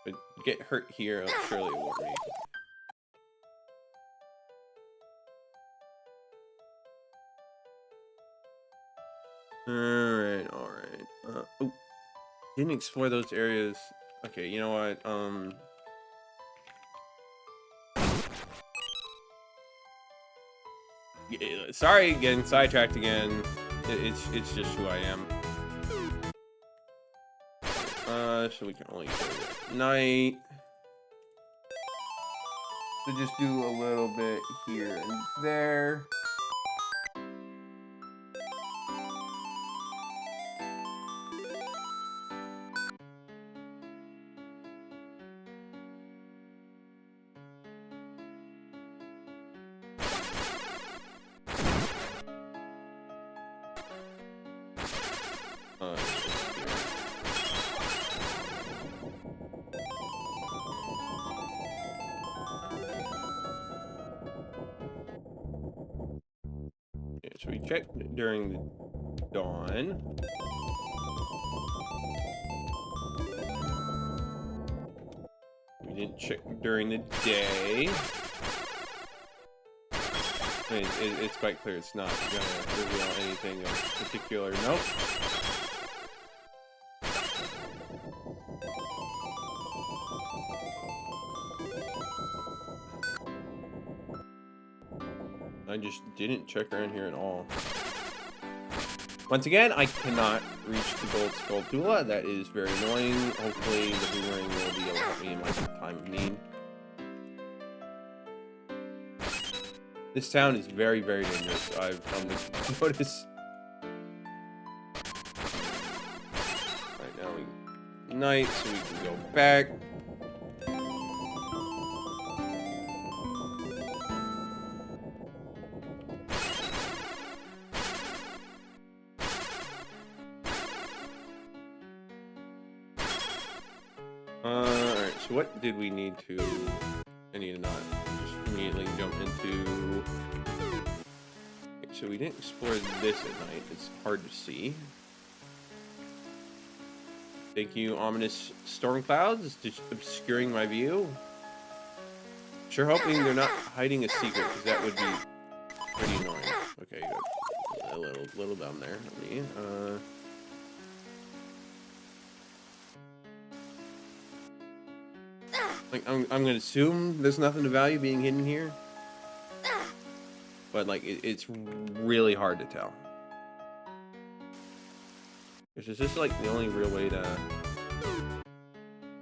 But get hurt here, surely it won't me. Alright. Oh, didn't explore those areas. Okay, you know what? Sorry, getting sidetracked again. It's just who I am. So we can only go at night. So just do a little bit here and there. So we checked during the dawn. We didn't check during the day. I mean, it's quite clear it's not gonna reveal anything of particular note. I just didn't check around here at all. Once again, I cannot reach the gold skull. That is very annoying. Hopefully the boomerang will be able to help me in my time of need. This town is very, very dangerous. I've come to notice. Alright, now we night, so we can go back. Alright, so what did we need to... I need to not just immediately jump into... Okay, so we didn't explore this at night. It's hard to see. Thank you, ominous storm clouds, just obscuring my view. Sure hoping they're not hiding a secret, because that would be pretty annoying. Okay, good. A little down there. Like, I'm gonna assume there's nothing of value being hidden here. But, like, it's really hard to tell. Is this, like, the only real way to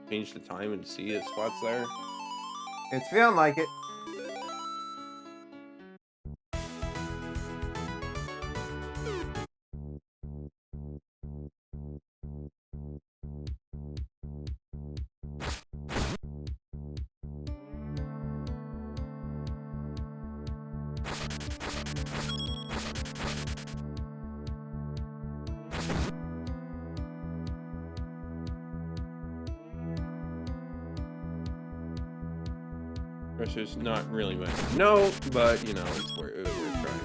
change the time and see if spots there? It's feeling like it. Which is not really much. No, but you know, it's worth trying.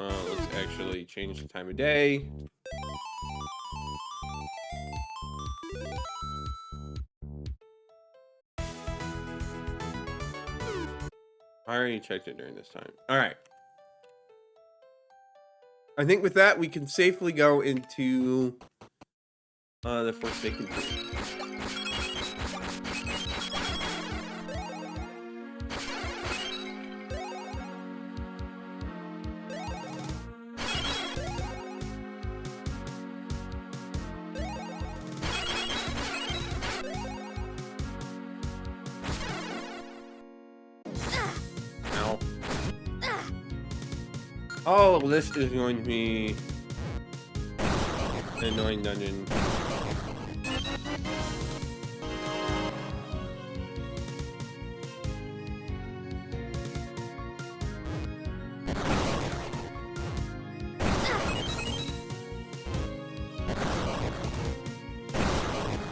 Let's actually change the time of day. I already checked it during this time. All right. I think with that, we can safely go into the Forsaken Tree. Oh, this is going to be an annoying dungeon.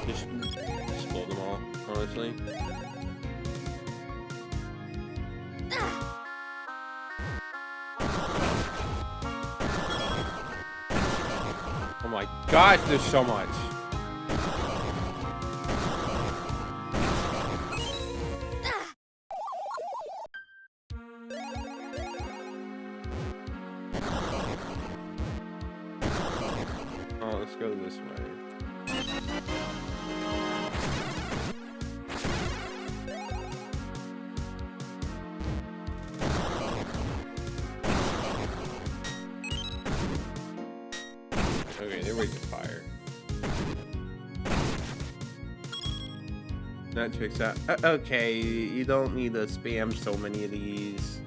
Just explode them all, honestly. Oh my gosh, there's so much. Oh, let's go this way. Okay, they're waiting to fire. That checks out. Okay, you don't need to spam so many of these.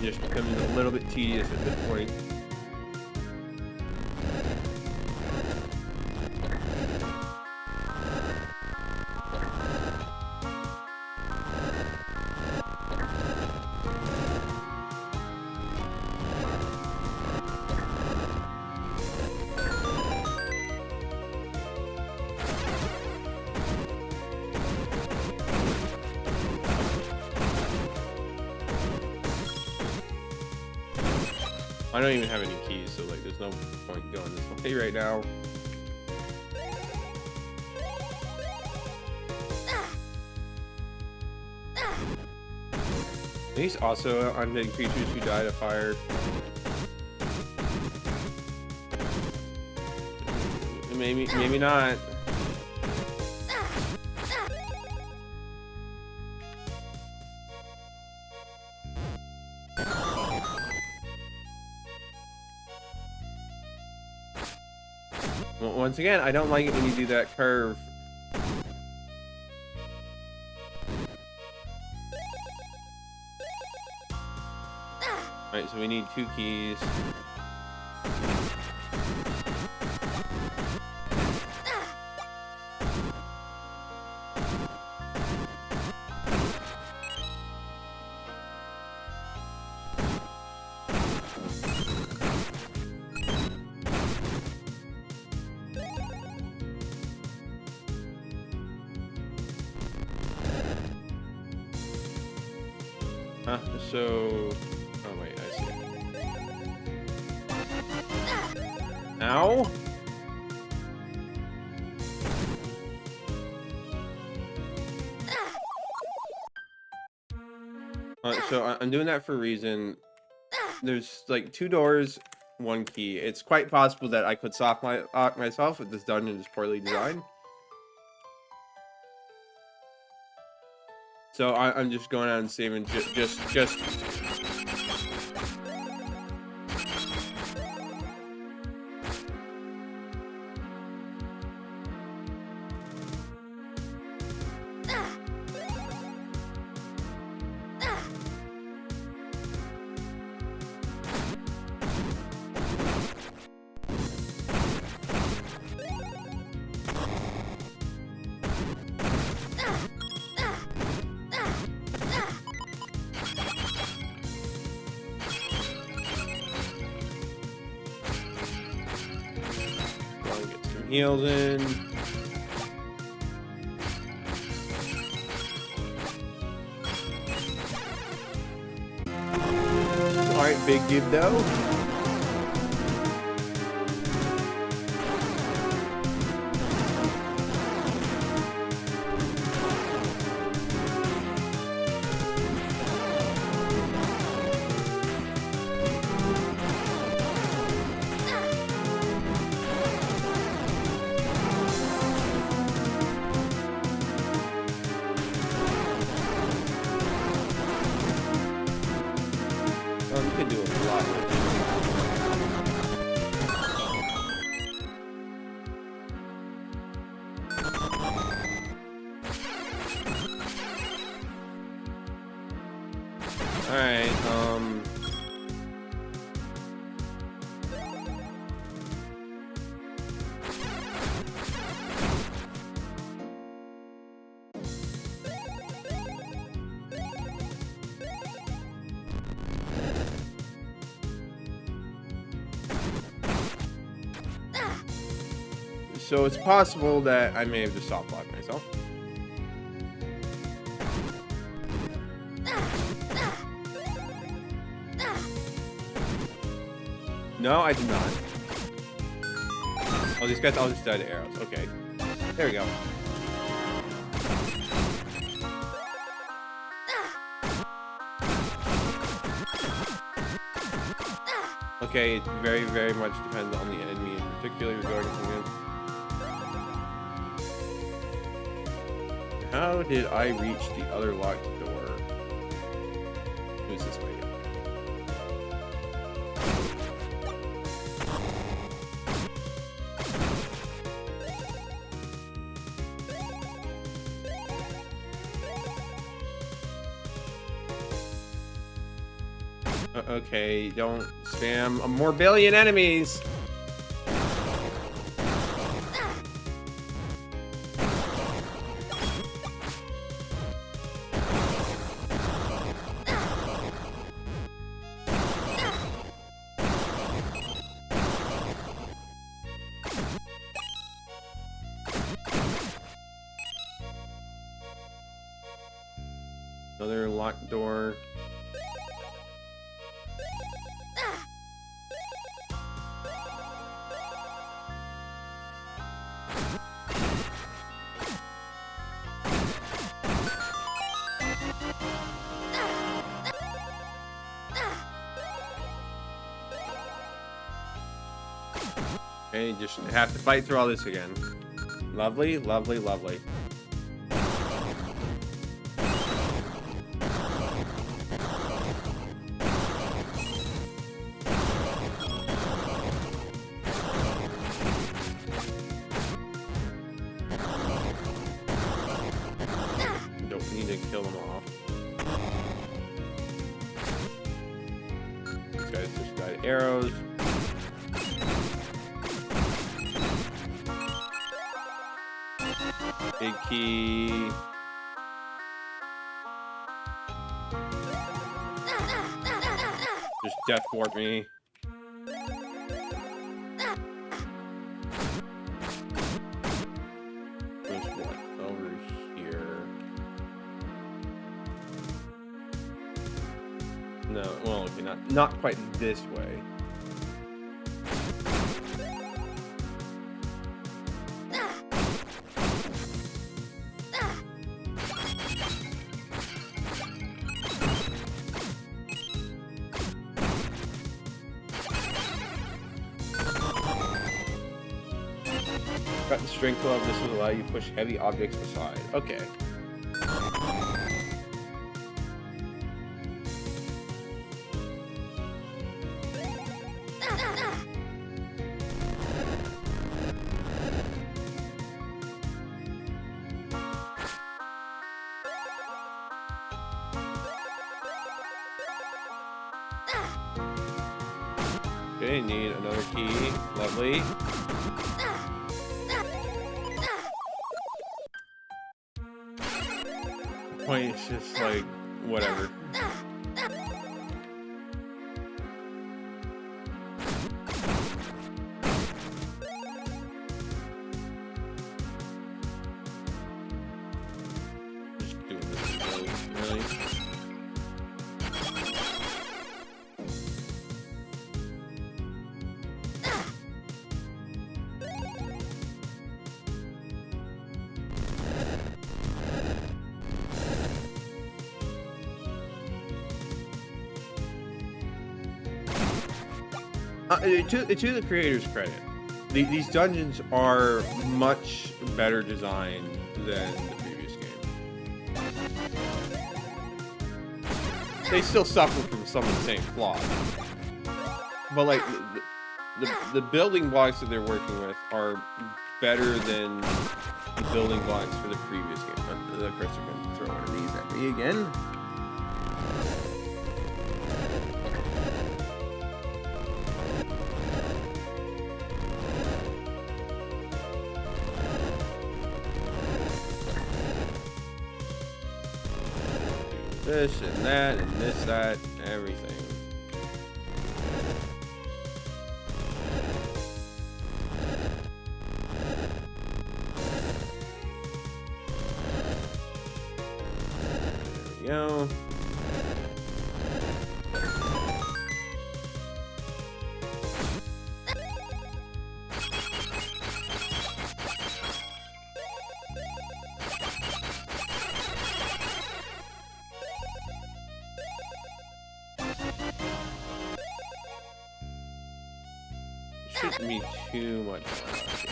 Just becoming a little bit tedious at this point. I don't even have any keys, so like there's no point going this way right now. These also undead creatures who die to fire. Maybe not. Once again, I don't like it when you do that curve. Alright, so we need 2 keys. So... Oh wait, I see. Ow! So I'm doing that for a reason. There's like 2 doors, 1 key. It's quite possible that I could soft lock myself if this dungeon is poorly designed. So I'm just going out and saving just. heals in. Alright, big dude though. You can do a lot with it. Alright, so it's possible that I may have just soft locked myself. No, I did not. Oh, these guys all just died to arrows. Okay. There we go. Okay, it very, very much depends on the enemy in particular you're going against. How did I reach the other locked door? It was this way. Okay, don't spam a more billion enemies. Another locked door. Okay, just have to fight through all this again. Lovely, lovely, lovely. Don't need to kill them off. These guys just got arrows. Big key. Just death warp me. There's what over here? No, well, okay, not quite this way. Got the strength glove. This will allow you to push heavy objects aside. Okay. Okay, need another key. Lovely. Point is just like whatever. really. To the creators' credit, these dungeons are much better designed than the previous game. They still suffer from some of the same flaws, but like the building blocks that they're working with are better than the building blocks for the previous game. Of course, they're going to throw one of these at me again. This and that and this, that, everything. There we go. Shouldn't be too much more out here.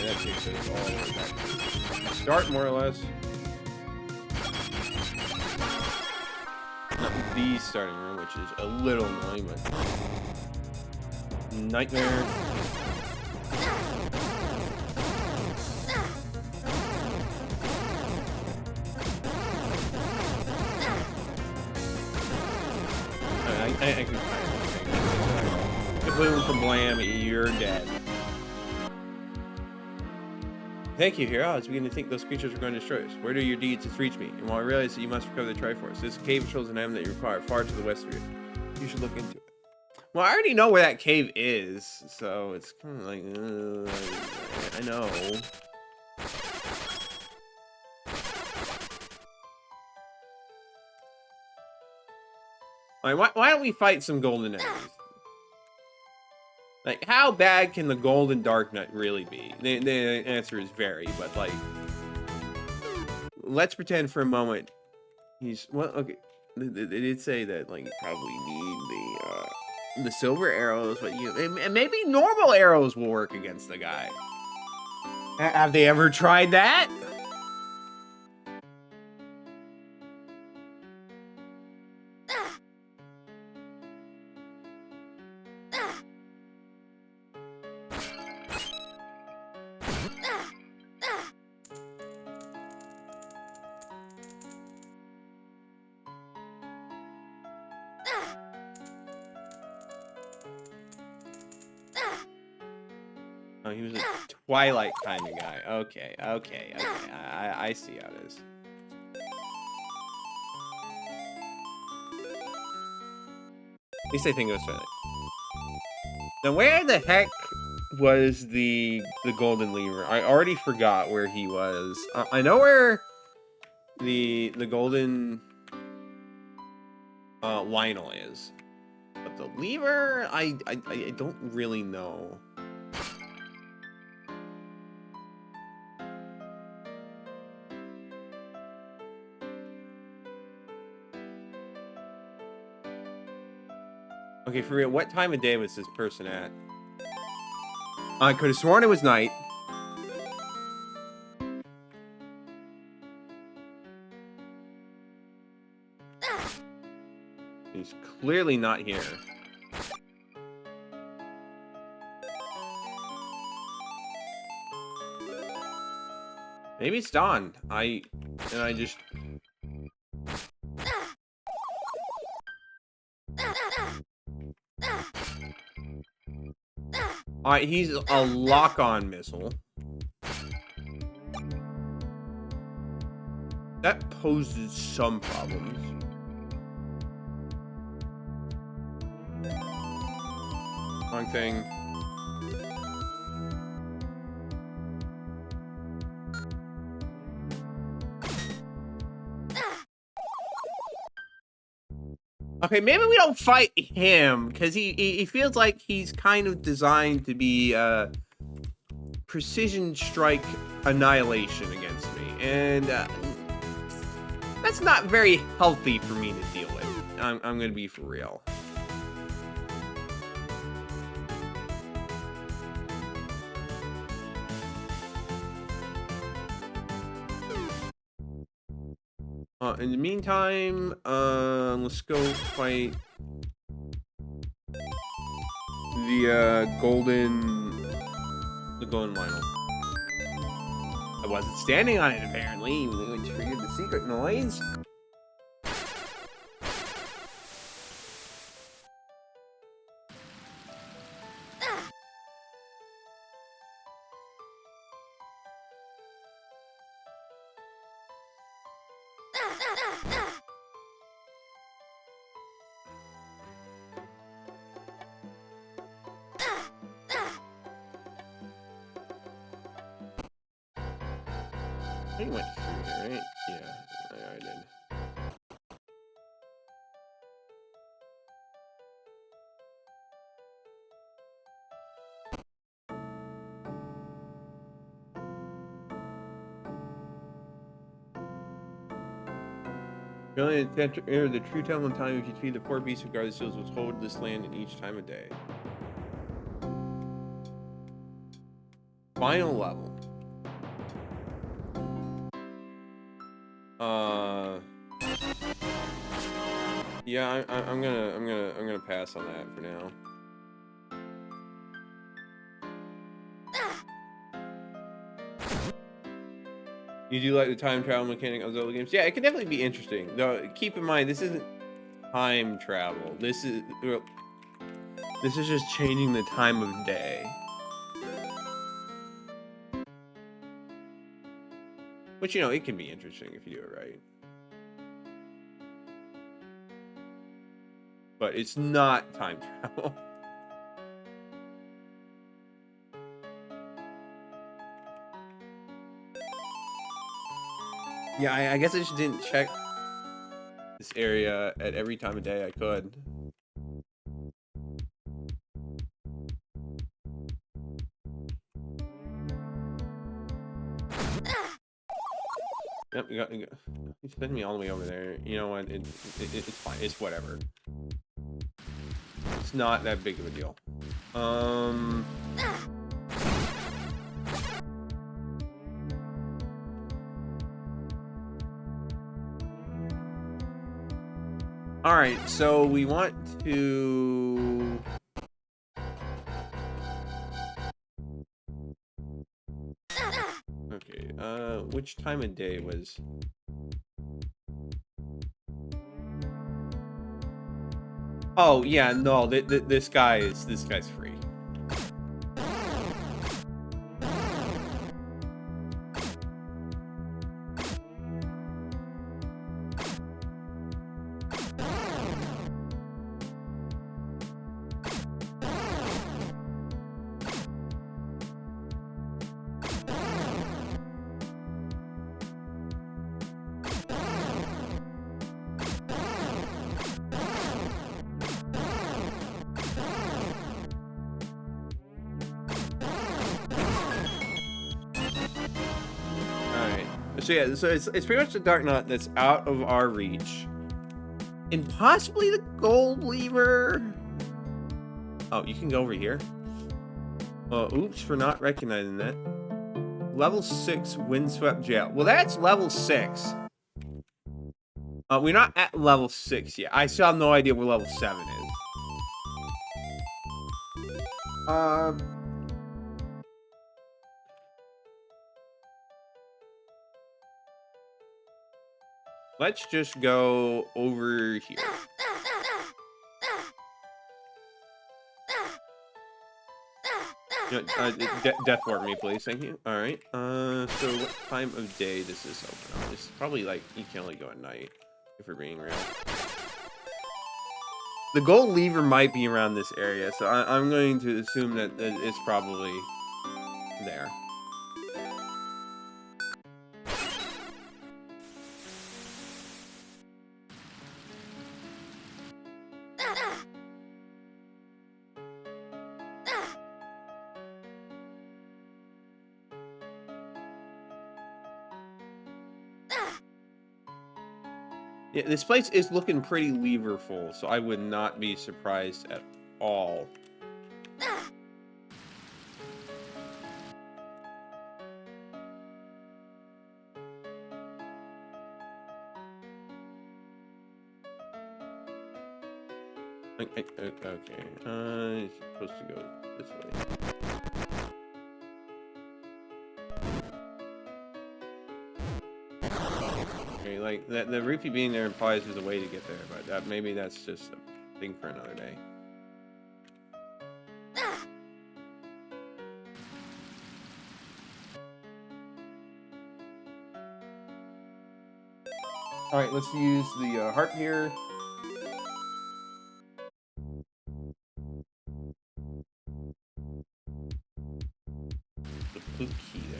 That takes us all the way back to start, more or less. Not the starting room, which is a little annoying, but nightmare. I can find it. Boom, kablam, you're dead. Thank you, hero. I was beginning to think those creatures were going to destroy us. Where do your deeds to reach me? And while I realize that you must recover the Triforce, this cave shows an item that you require far to the west of you. You should look into it. Well, I already know where that cave is, so it's kind of like, I know. Like, why don't we fight some golden enemies? Like, how bad can the golden Dark Knight really be? The answer is very, but like, let's pretend for a moment he's, well, okay, they did say that, like, you probably need the silver arrows, but and maybe normal arrows will work against the guy. Have they ever tried that? Oh, he was a Twilight kind of guy. Okay. I see how it is. At least I think it was Twilight. Now, where the heck was the golden lever? I already forgot where he was. I know where the golden Lionel is, but the lever, I don't really know. Okay, for real, what time of day was this person at? I could have sworn it was night. clearly not here. Maybe it's dawn. I just... Alright, he's a lock-on missile. That poses some problems. Wrong thing. Okay, maybe we don't fight him, because he feels like he's kind of designed to be precision strike annihilation against me, and that's not very healthy for me to deal with. I'm gonna be for real. In the meantime, let's go fight the golden Lionel. I wasn't standing on it apparently, even though it triggered the secret noise. I went through here, right? Yeah, I did. You only attempt to enter the true temple in time if you defeat the 4 beasts who guard the seals, which hold this land in each time of day. Final level. Yeah, I'm gonna pass on that for now. You do like the time travel mechanic of Zelda games? Yeah, it can definitely be interesting. Though, keep in mind, this isn't time travel. This is just changing the time of day. Which, you know, it can be interesting if you do it right. But it's not time travel. Yeah, I guess I just didn't check this area at every time of day I could. Yep, you got you send me all the way over there. You know what? It's fine. It's whatever. It's not that big of a deal. All right, so we want to. Okay, which time of day was? Oh yeah, no, this guy's free. So yeah, so it's pretty much the Dark Knot that's out of our reach. And possibly the Gold Lever. Oh, you can go over here. Oops for not recognizing that. Level 6 Windswept Jail. Well, that's level 6. We're not at level 6 yet. I still have no idea where level 7 is. Let's just go over here. Death ward me, please. Thank you. All right. So what time of day does this open up? It's probably like you can only go at night, if we're being real. The gold lever might be around this area, so I'm going to assume that it's probably there. Yeah, this place is looking pretty leverful, so I would not be surprised at all. Okay, it's supposed to go this way. Okay, like the rupee being there implies there's a way to get there, but maybe that's just a thing for another day. All right, let's use the heart here. The blue key there.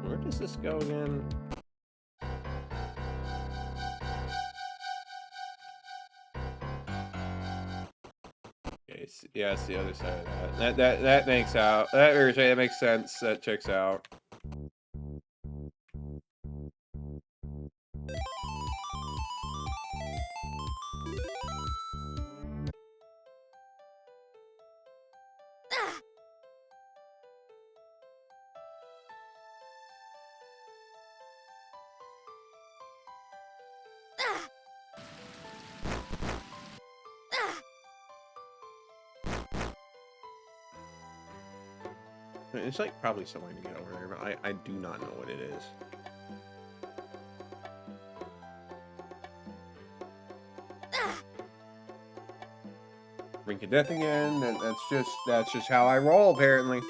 Where does this go again? Okay, yeah, it's the other side of that. That makes out. That makes sense. That checks out. It's like probably some way to get over there, but I do not know what it is. Brink of death again. That's just how I roll, apparently.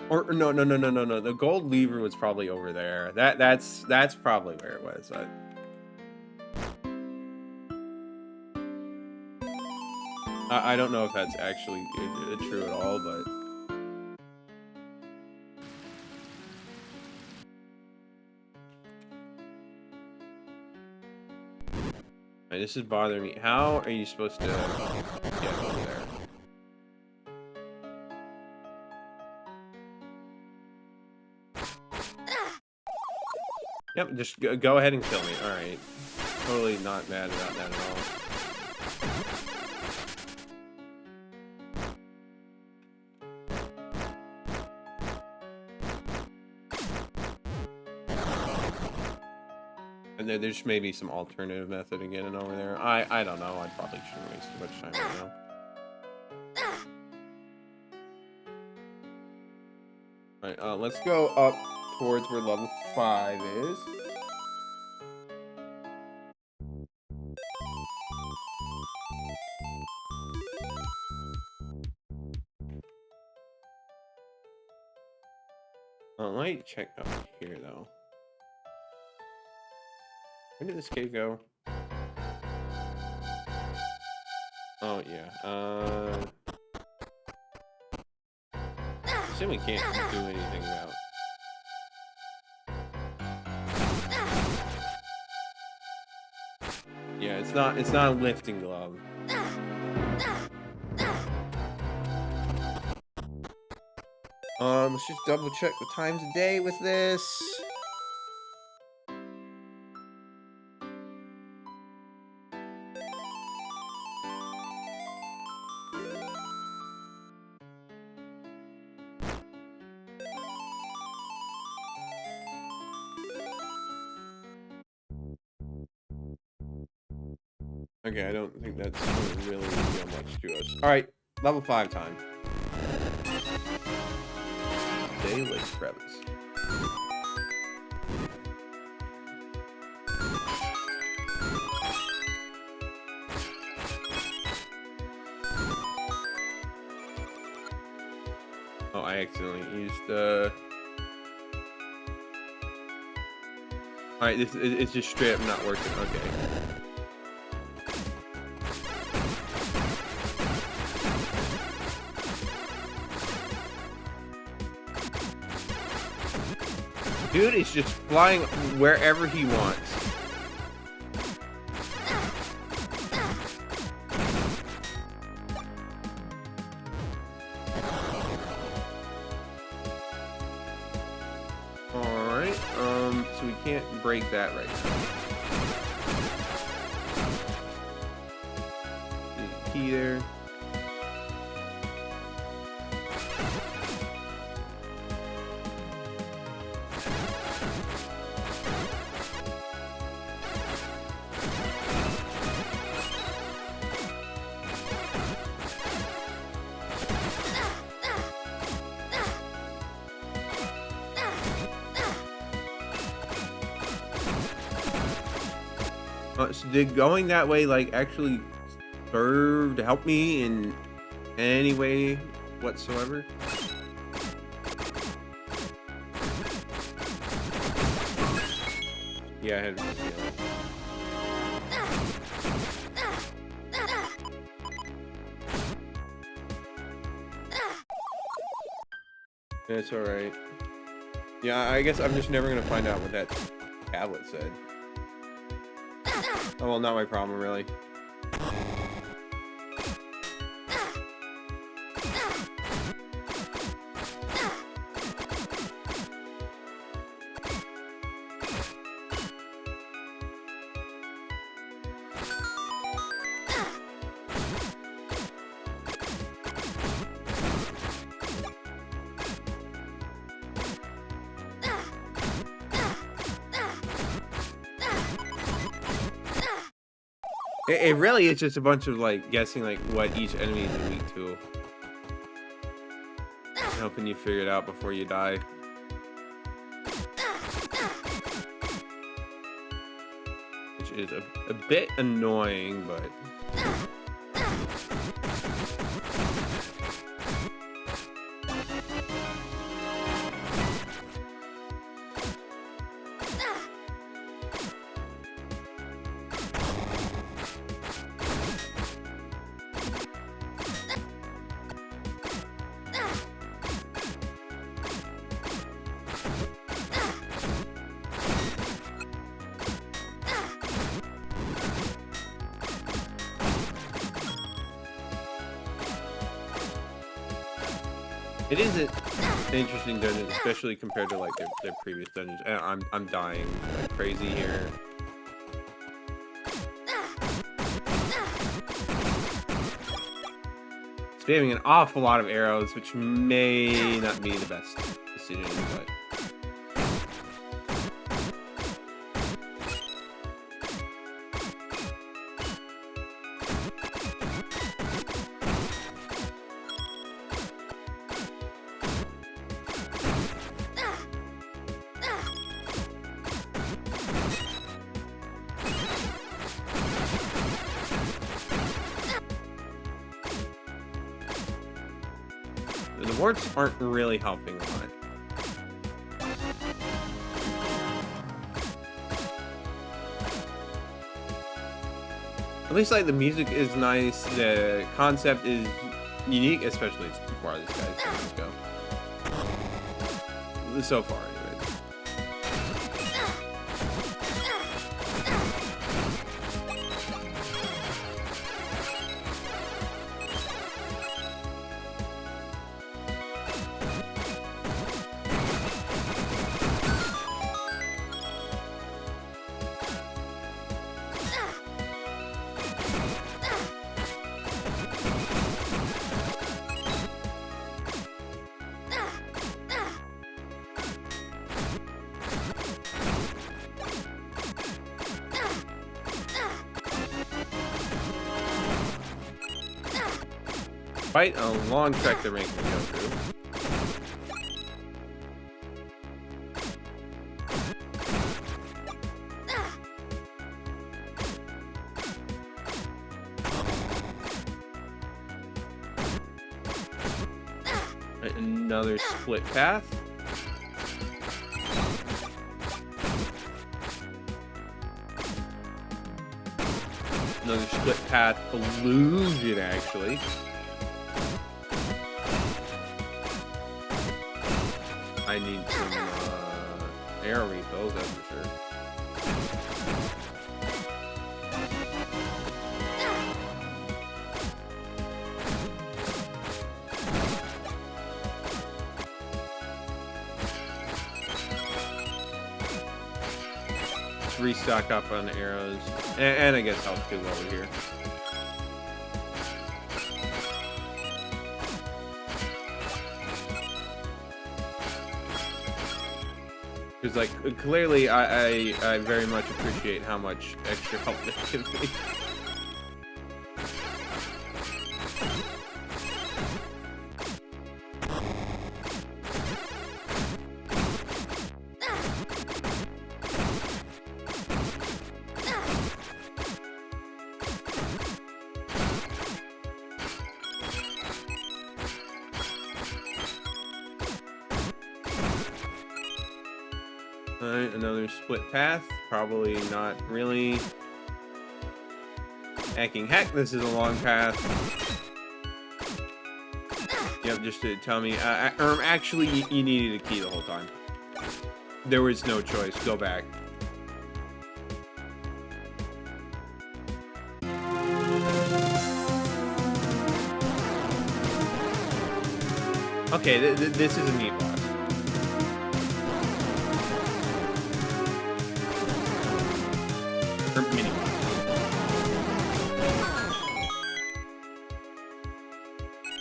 Or no. The gold lever was probably over there. That's probably where it was. I don't know if that's actually true at all, but right, this is bothering me. How are you supposed to get over there? Yep, just go ahead and kill me. All right, totally not mad about that at all. And there's maybe some alternative method of getting over there. I don't know. I probably shouldn't waste too much time right now. All right, let's go up towards where level 5 is. Let me check up here though. Where did this cave go? Oh yeah. assume we can't do anything about. Yeah, it's not a lifting glove. Let's just double check the times of day with this. Okay, I don't think that's really reveal much to us. Alright, level 5 time. Daylit Crevasse. Oh, I accidentally used Alright, it's just straight up not working. Okay. Dude is just flying wherever he wants. Alright, so we can't break that right now. There's a key there. So did going that way like actually serve to help me in any way whatsoever? Yeah, I had to feel it. That's alright. Yeah, I guess I'm just never gonna find out what that tablet said. Oh, well, not my problem, really. It really is just a bunch of like guessing like what each enemy is weak to. Helping you figure it out before you die. Which is a bit annoying, but it is an interesting dungeon, especially compared to like their previous dungeons. And I'm dying like crazy here. Spamming an awful lot of arrows, which may not be the best decision, but the warts aren't really helping a lot. At least like the music is nice, the concept is unique, especially as far as this guy's go. So far, anyways. Quite a long trek to make me go through. Another split path. Another split path illusion, actually. I need some arrow refills, that's for sure. Restock up on arrows, and I guess health too over here. Because, like, clearly I very much appreciate how much extra help they give me. Alright, another split path. Probably not really. Hacking heck, this is a long path. Yep, just to tell me. Actually, you needed a key the whole time. There was no choice. Go back. Okay, this is a neat boss.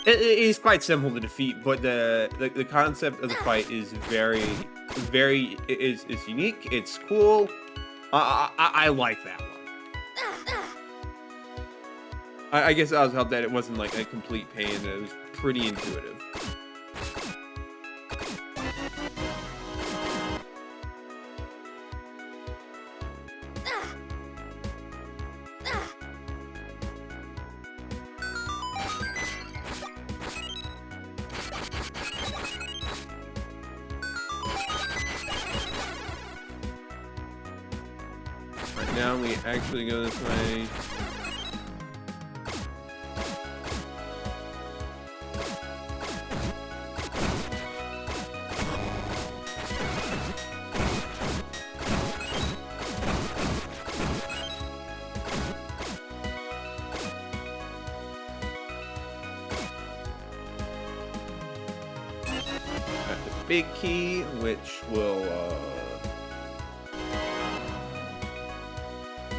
It is quite simple to defeat, but the concept of the fight is very is unique. It's cool. I like that one. I guess I was helped that it wasn't like a complete pain. It was pretty intuitive. Now we actually go this way. Got the big key, which will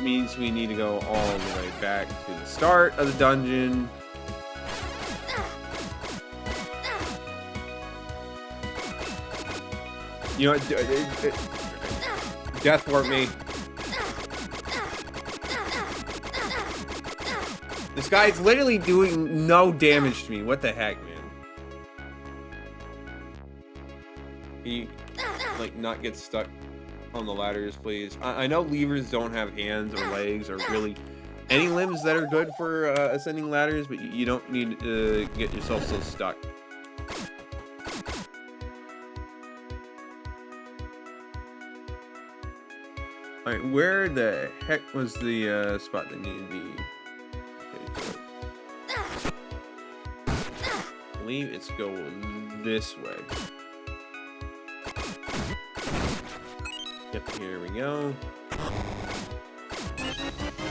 means we need to go all the way back to the start of the dungeon. You know what? Death warp me. This guy's literally doing no damage to me. What the heck, man? Can you, like, not get stuck on the ladders, please? I know levers don't have hands or legs or really any limbs that are good for ascending ladders, but you don't need to get yourself so stuck. Alright, where the heck was the spot that needed to be? Okay, so I believe it's going this way. Yep, here we go.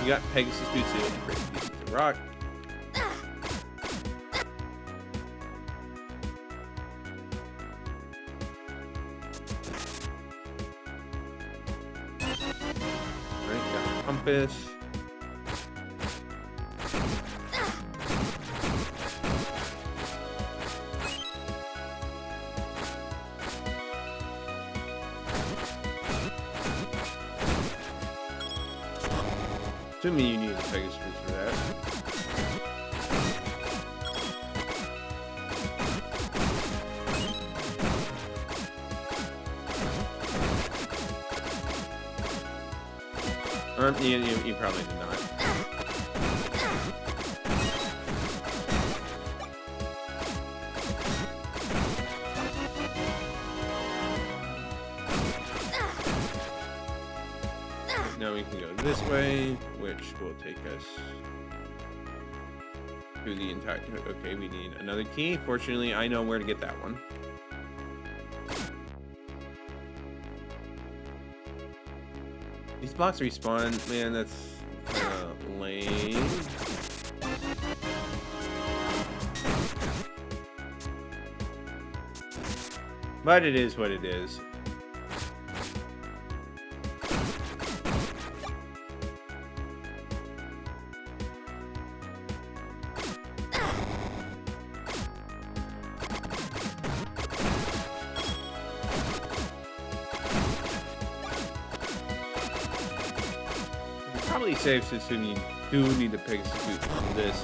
You got Pegasus boots to break pieces of rock. Alright, got the compass. Assuming you need a Pegasus for that. You probably did not. Now we can go this way, which will take us through the entire... Okay, we need another key. Fortunately, I know where to get that one. These blocks respawn. Man, that's kind of lame. But it is what it is. Probably safe to assume you do need to Pegasus boot for this.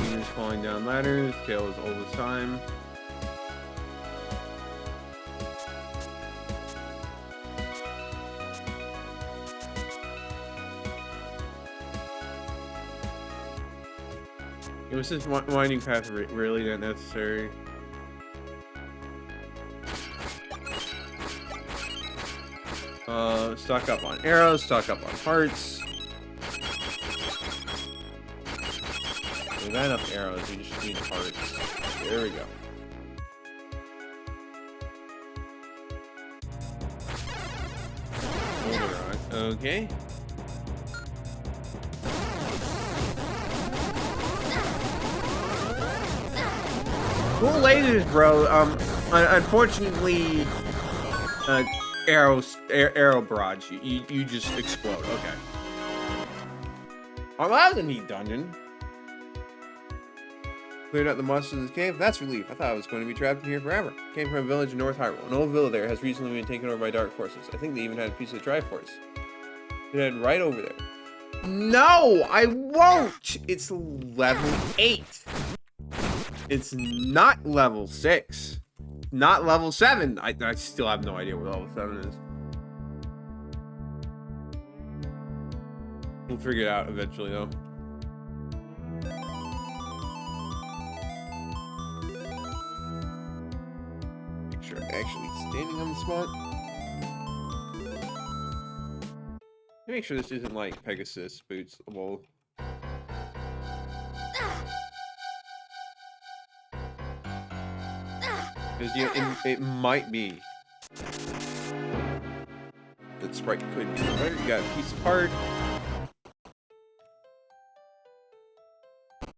Fingers falling down ladders, tail is old as time. Was this winding path really that necessary? Stock up on arrows, stock up on hearts. We've got enough arrows, we just need hearts. There we go. Okay. Cool lasers, bro. Unfortunately, arrow barrage. You just explode. Okay. Oh, that was a neat dungeon. Cleared out the monsters of the cave. That's relief. I thought I was going to be trapped in here forever. Came from a village in North Hyrule. An old villa there has recently been taken over by dark forces. I think they even had a piece of the Triforce. It head right over there. No, I won't. It's level 8. It's not level 6. Not level 7. I still have no idea what level 7 is. We'll figure it out eventually, though. Make sure I'm actually standing on the spot. Make sure this isn't like Pegasus boots. Well, because you know, it might be that Sprite could be better. You got a piece of heart.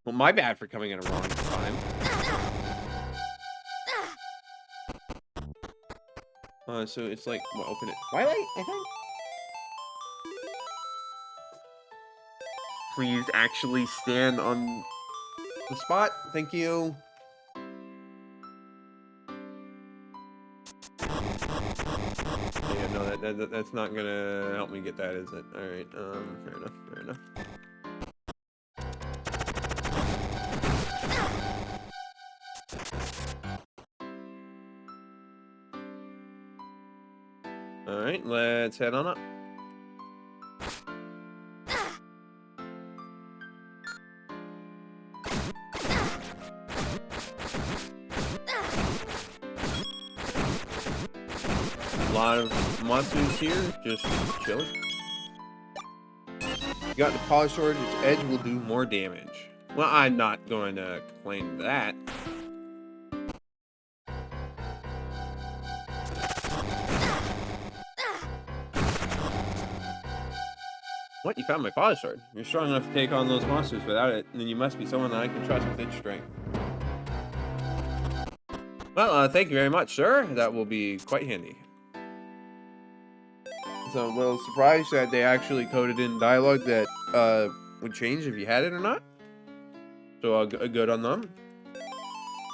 Well, my bad for coming at a wrong time. So it's like, well, open it. Twilight, I think. Please actually stand on the spot. Thank you. Yeah, no, that's not gonna help me get that, is it? All right. Fair enough. Fair enough. All right, let's head on up. lot of monsters here, just chilling. You got the polished sword, its edge will do more damage. Well, I'm not going to complain to that. What? You found my polished sword? You're strong enough to take on those monsters without it, then you must be someone that I can trust with its strength. Well, thank you very much, sir. That will be quite handy. So I'm a little surprised that they actually coded in dialogue that would change if you had it or not. So good on them.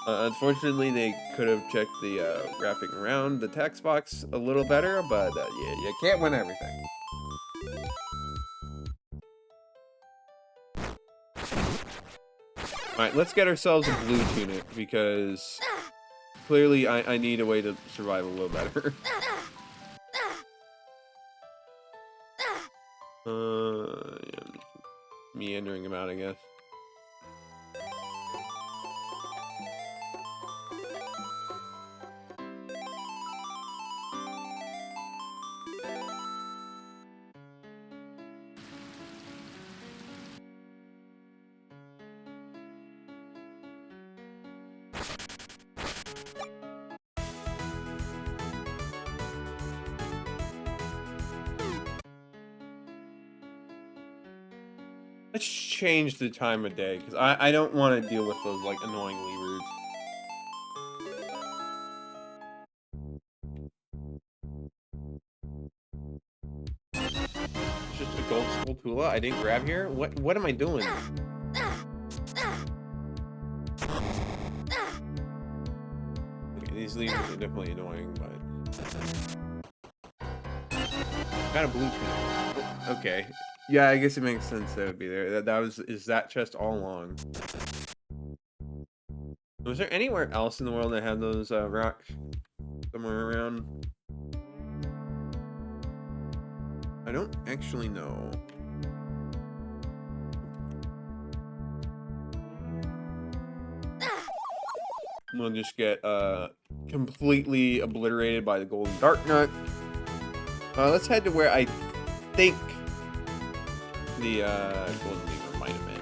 Unfortunately, they could have checked the wrapping around the text box a little better, but yeah, you can't win everything. Alright, let's get ourselves a blue tunic, because clearly I need a way to survive a little better. Yeah, meandering about, I guess. Let's change the time of day, because I don't want to deal with those, like, annoying levers. It's just a gold Skulltula I didn't grab here? What am I doing? Okay, these levers are definitely annoying, but... Got a blue tunic. Okay. Yeah, I guess it makes sense that it would be there. Is that chest all along? Was there anywhere else in the world that had those rocks somewhere around? I don't actually know. We'll just get completely obliterated by the golden dark nut. Let's head to where I think the golden lever might have been.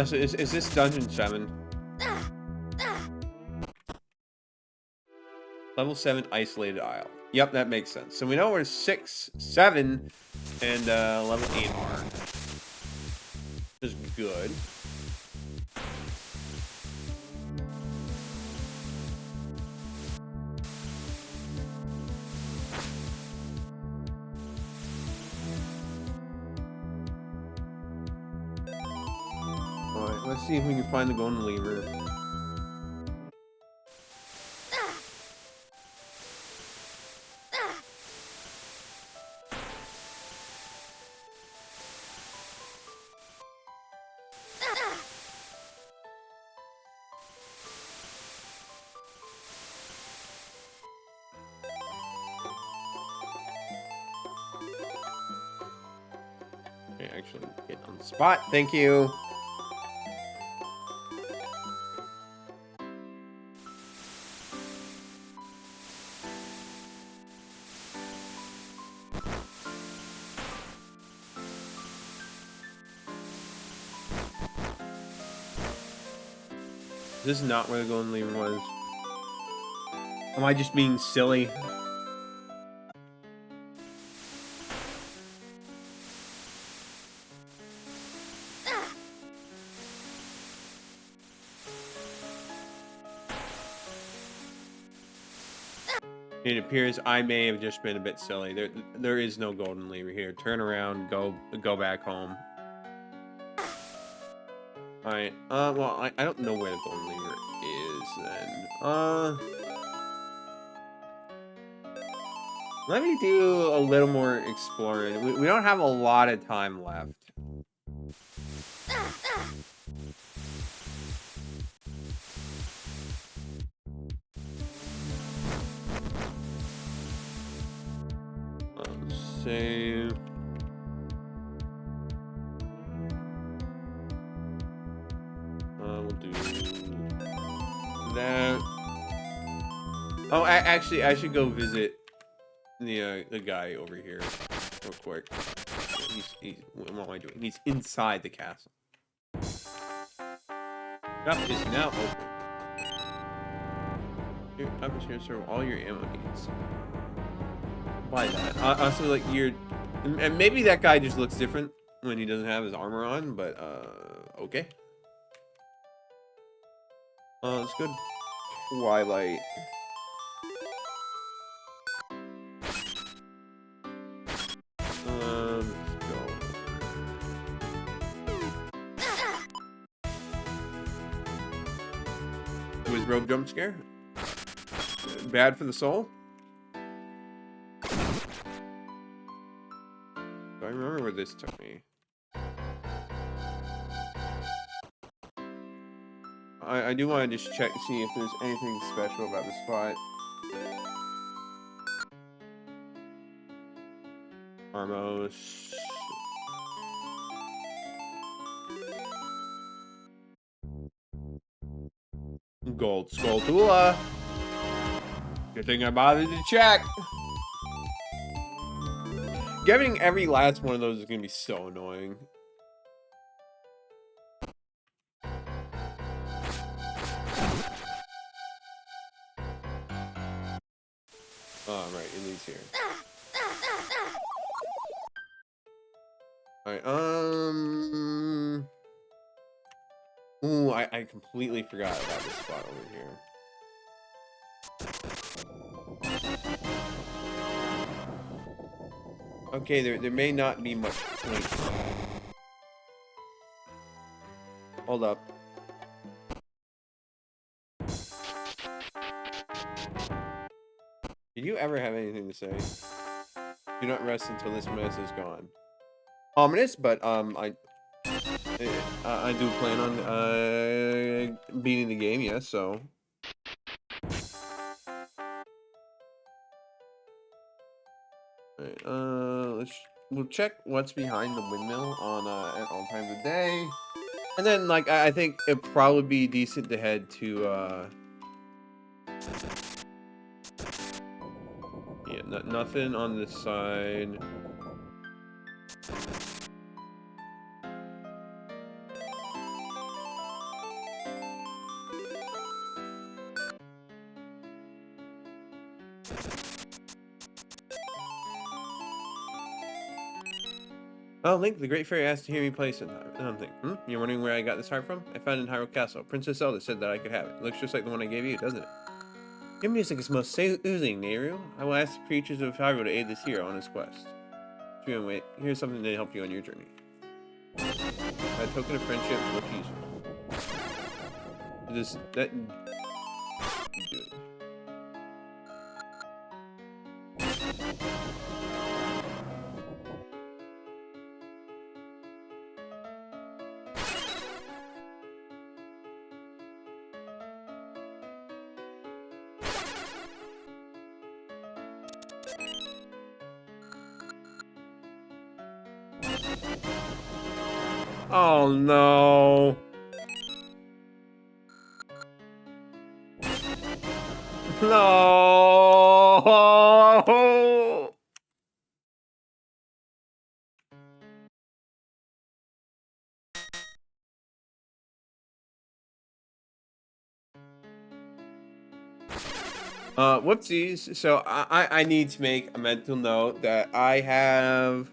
So is this dungeon 7? Level 7 isolated isle. Yep, that makes sense. So we know where 6, 7, and level 8 are. Which is good. Alright, let's see if we can find the golden lever. Okay, actually get on the spot. Thank you. This is not where the golden lever was. Am I just being silly? It appears I may have just been a bit silly. There is no golden lever here. Turn around, go back home. Alright, well, I don't know where the golden lever is, then. Let me do a little more exploring. We don't have a lot of time left. Save. We'll do that. Oh, actually, I should go visit the guy over here real quick. What am I doing? He's inside the castle. Shop is now open. Your shop is here to serve all your ammo needs. Buy that. Also, like, and maybe that guy just looks different when he doesn't have his armor on, but okay. It's good. Twilight. Let's go. Was rogue jump scare? Bad for the soul? Do I remember where this took me? I do want to just check to see if there's anything special about the spot. Armos. Gold Skulltula. Good thing I bothered to check. Getting every last one of those is going to be so annoying. Oh, right, it leads here. Alright, ooh, I completely forgot about this spot over here. Okay, there may not be much point. Hold up. Did you ever have anything to say? Do not rest until this mess is gone. Ominous, but I do plan on beating the game, yes, so. Alright, we'll check what's behind the windmill on at all times of day. And then, like, I think it'd probably be decent to head to yeah, nothing on this side. Oh, Link, the Great Fairy asked to hear me play something. You're wondering where I got this harp from? I found it in Hyrule Castle. Princess Zelda said that I could have it. Looks just like the one I gave you, doesn't it? Your music is most soothing, Nehru. I will ask the creatures of Hyrule to aid this hero on his quest. Wait, here's something to help you on your journey. A token of friendship looks useful. Do it. Oh no. No. Whoopsies. So I need to make a mental note that I have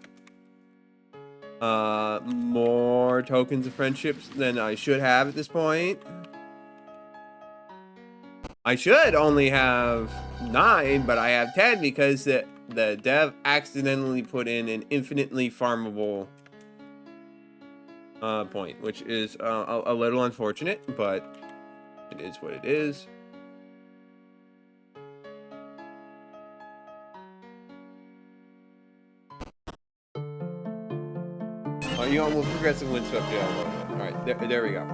more tokens of friendships than I should have at this point. I should only have 9, but I have 10 because the dev accidentally put in an infinitely farmable point, which is a little unfortunate, but it is what it is. Oh, you almost progressive wind swept the elbow. All right, there we go.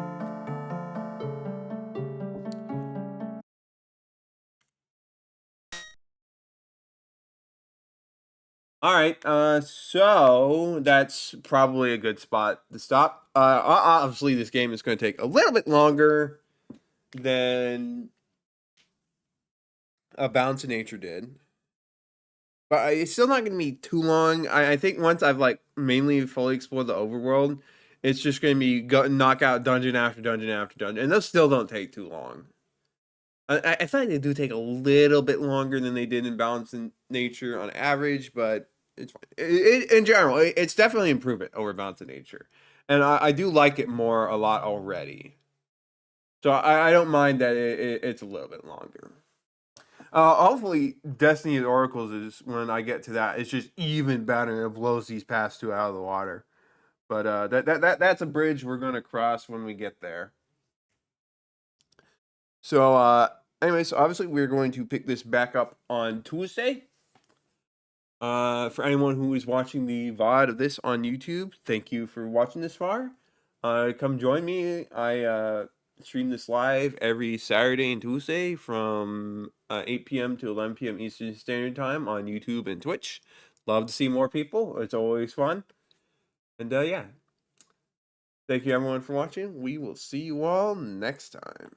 All right, so that's probably a good spot to stop. Obviously, this game is going to take a little bit longer than a Balance of Nature did, but it's still not going to be too long. I think once I've like mainly fully explored the overworld, it's just going to be knock out dungeon after dungeon after dungeon, and those still don't take too long. I feel like they do take a little bit longer than they did in Balance in Nature on average, but it's fine. In general, it's definitely an improvement over Balance in Nature, and I do like it more a lot already. So I don't mind that it's a little bit longer. Hopefully, Destiny's Oracles is when I get to that. It's just even better. It blows these past two out of the water. But that's a bridge we're gonna cross when we get there. So anyways, obviously we're going to pick this back up on Tuesday. For anyone who is watching the VOD of this on YouTube, thank you for watching this far. Come join me. I stream this live every Saturday and Tuesday from 8 p.m. to 11 p.m. Eastern Standard Time on YouTube and Twitch. Love to see more people. It's always fun. And yeah. Thank you everyone for watching. We will see you all next time.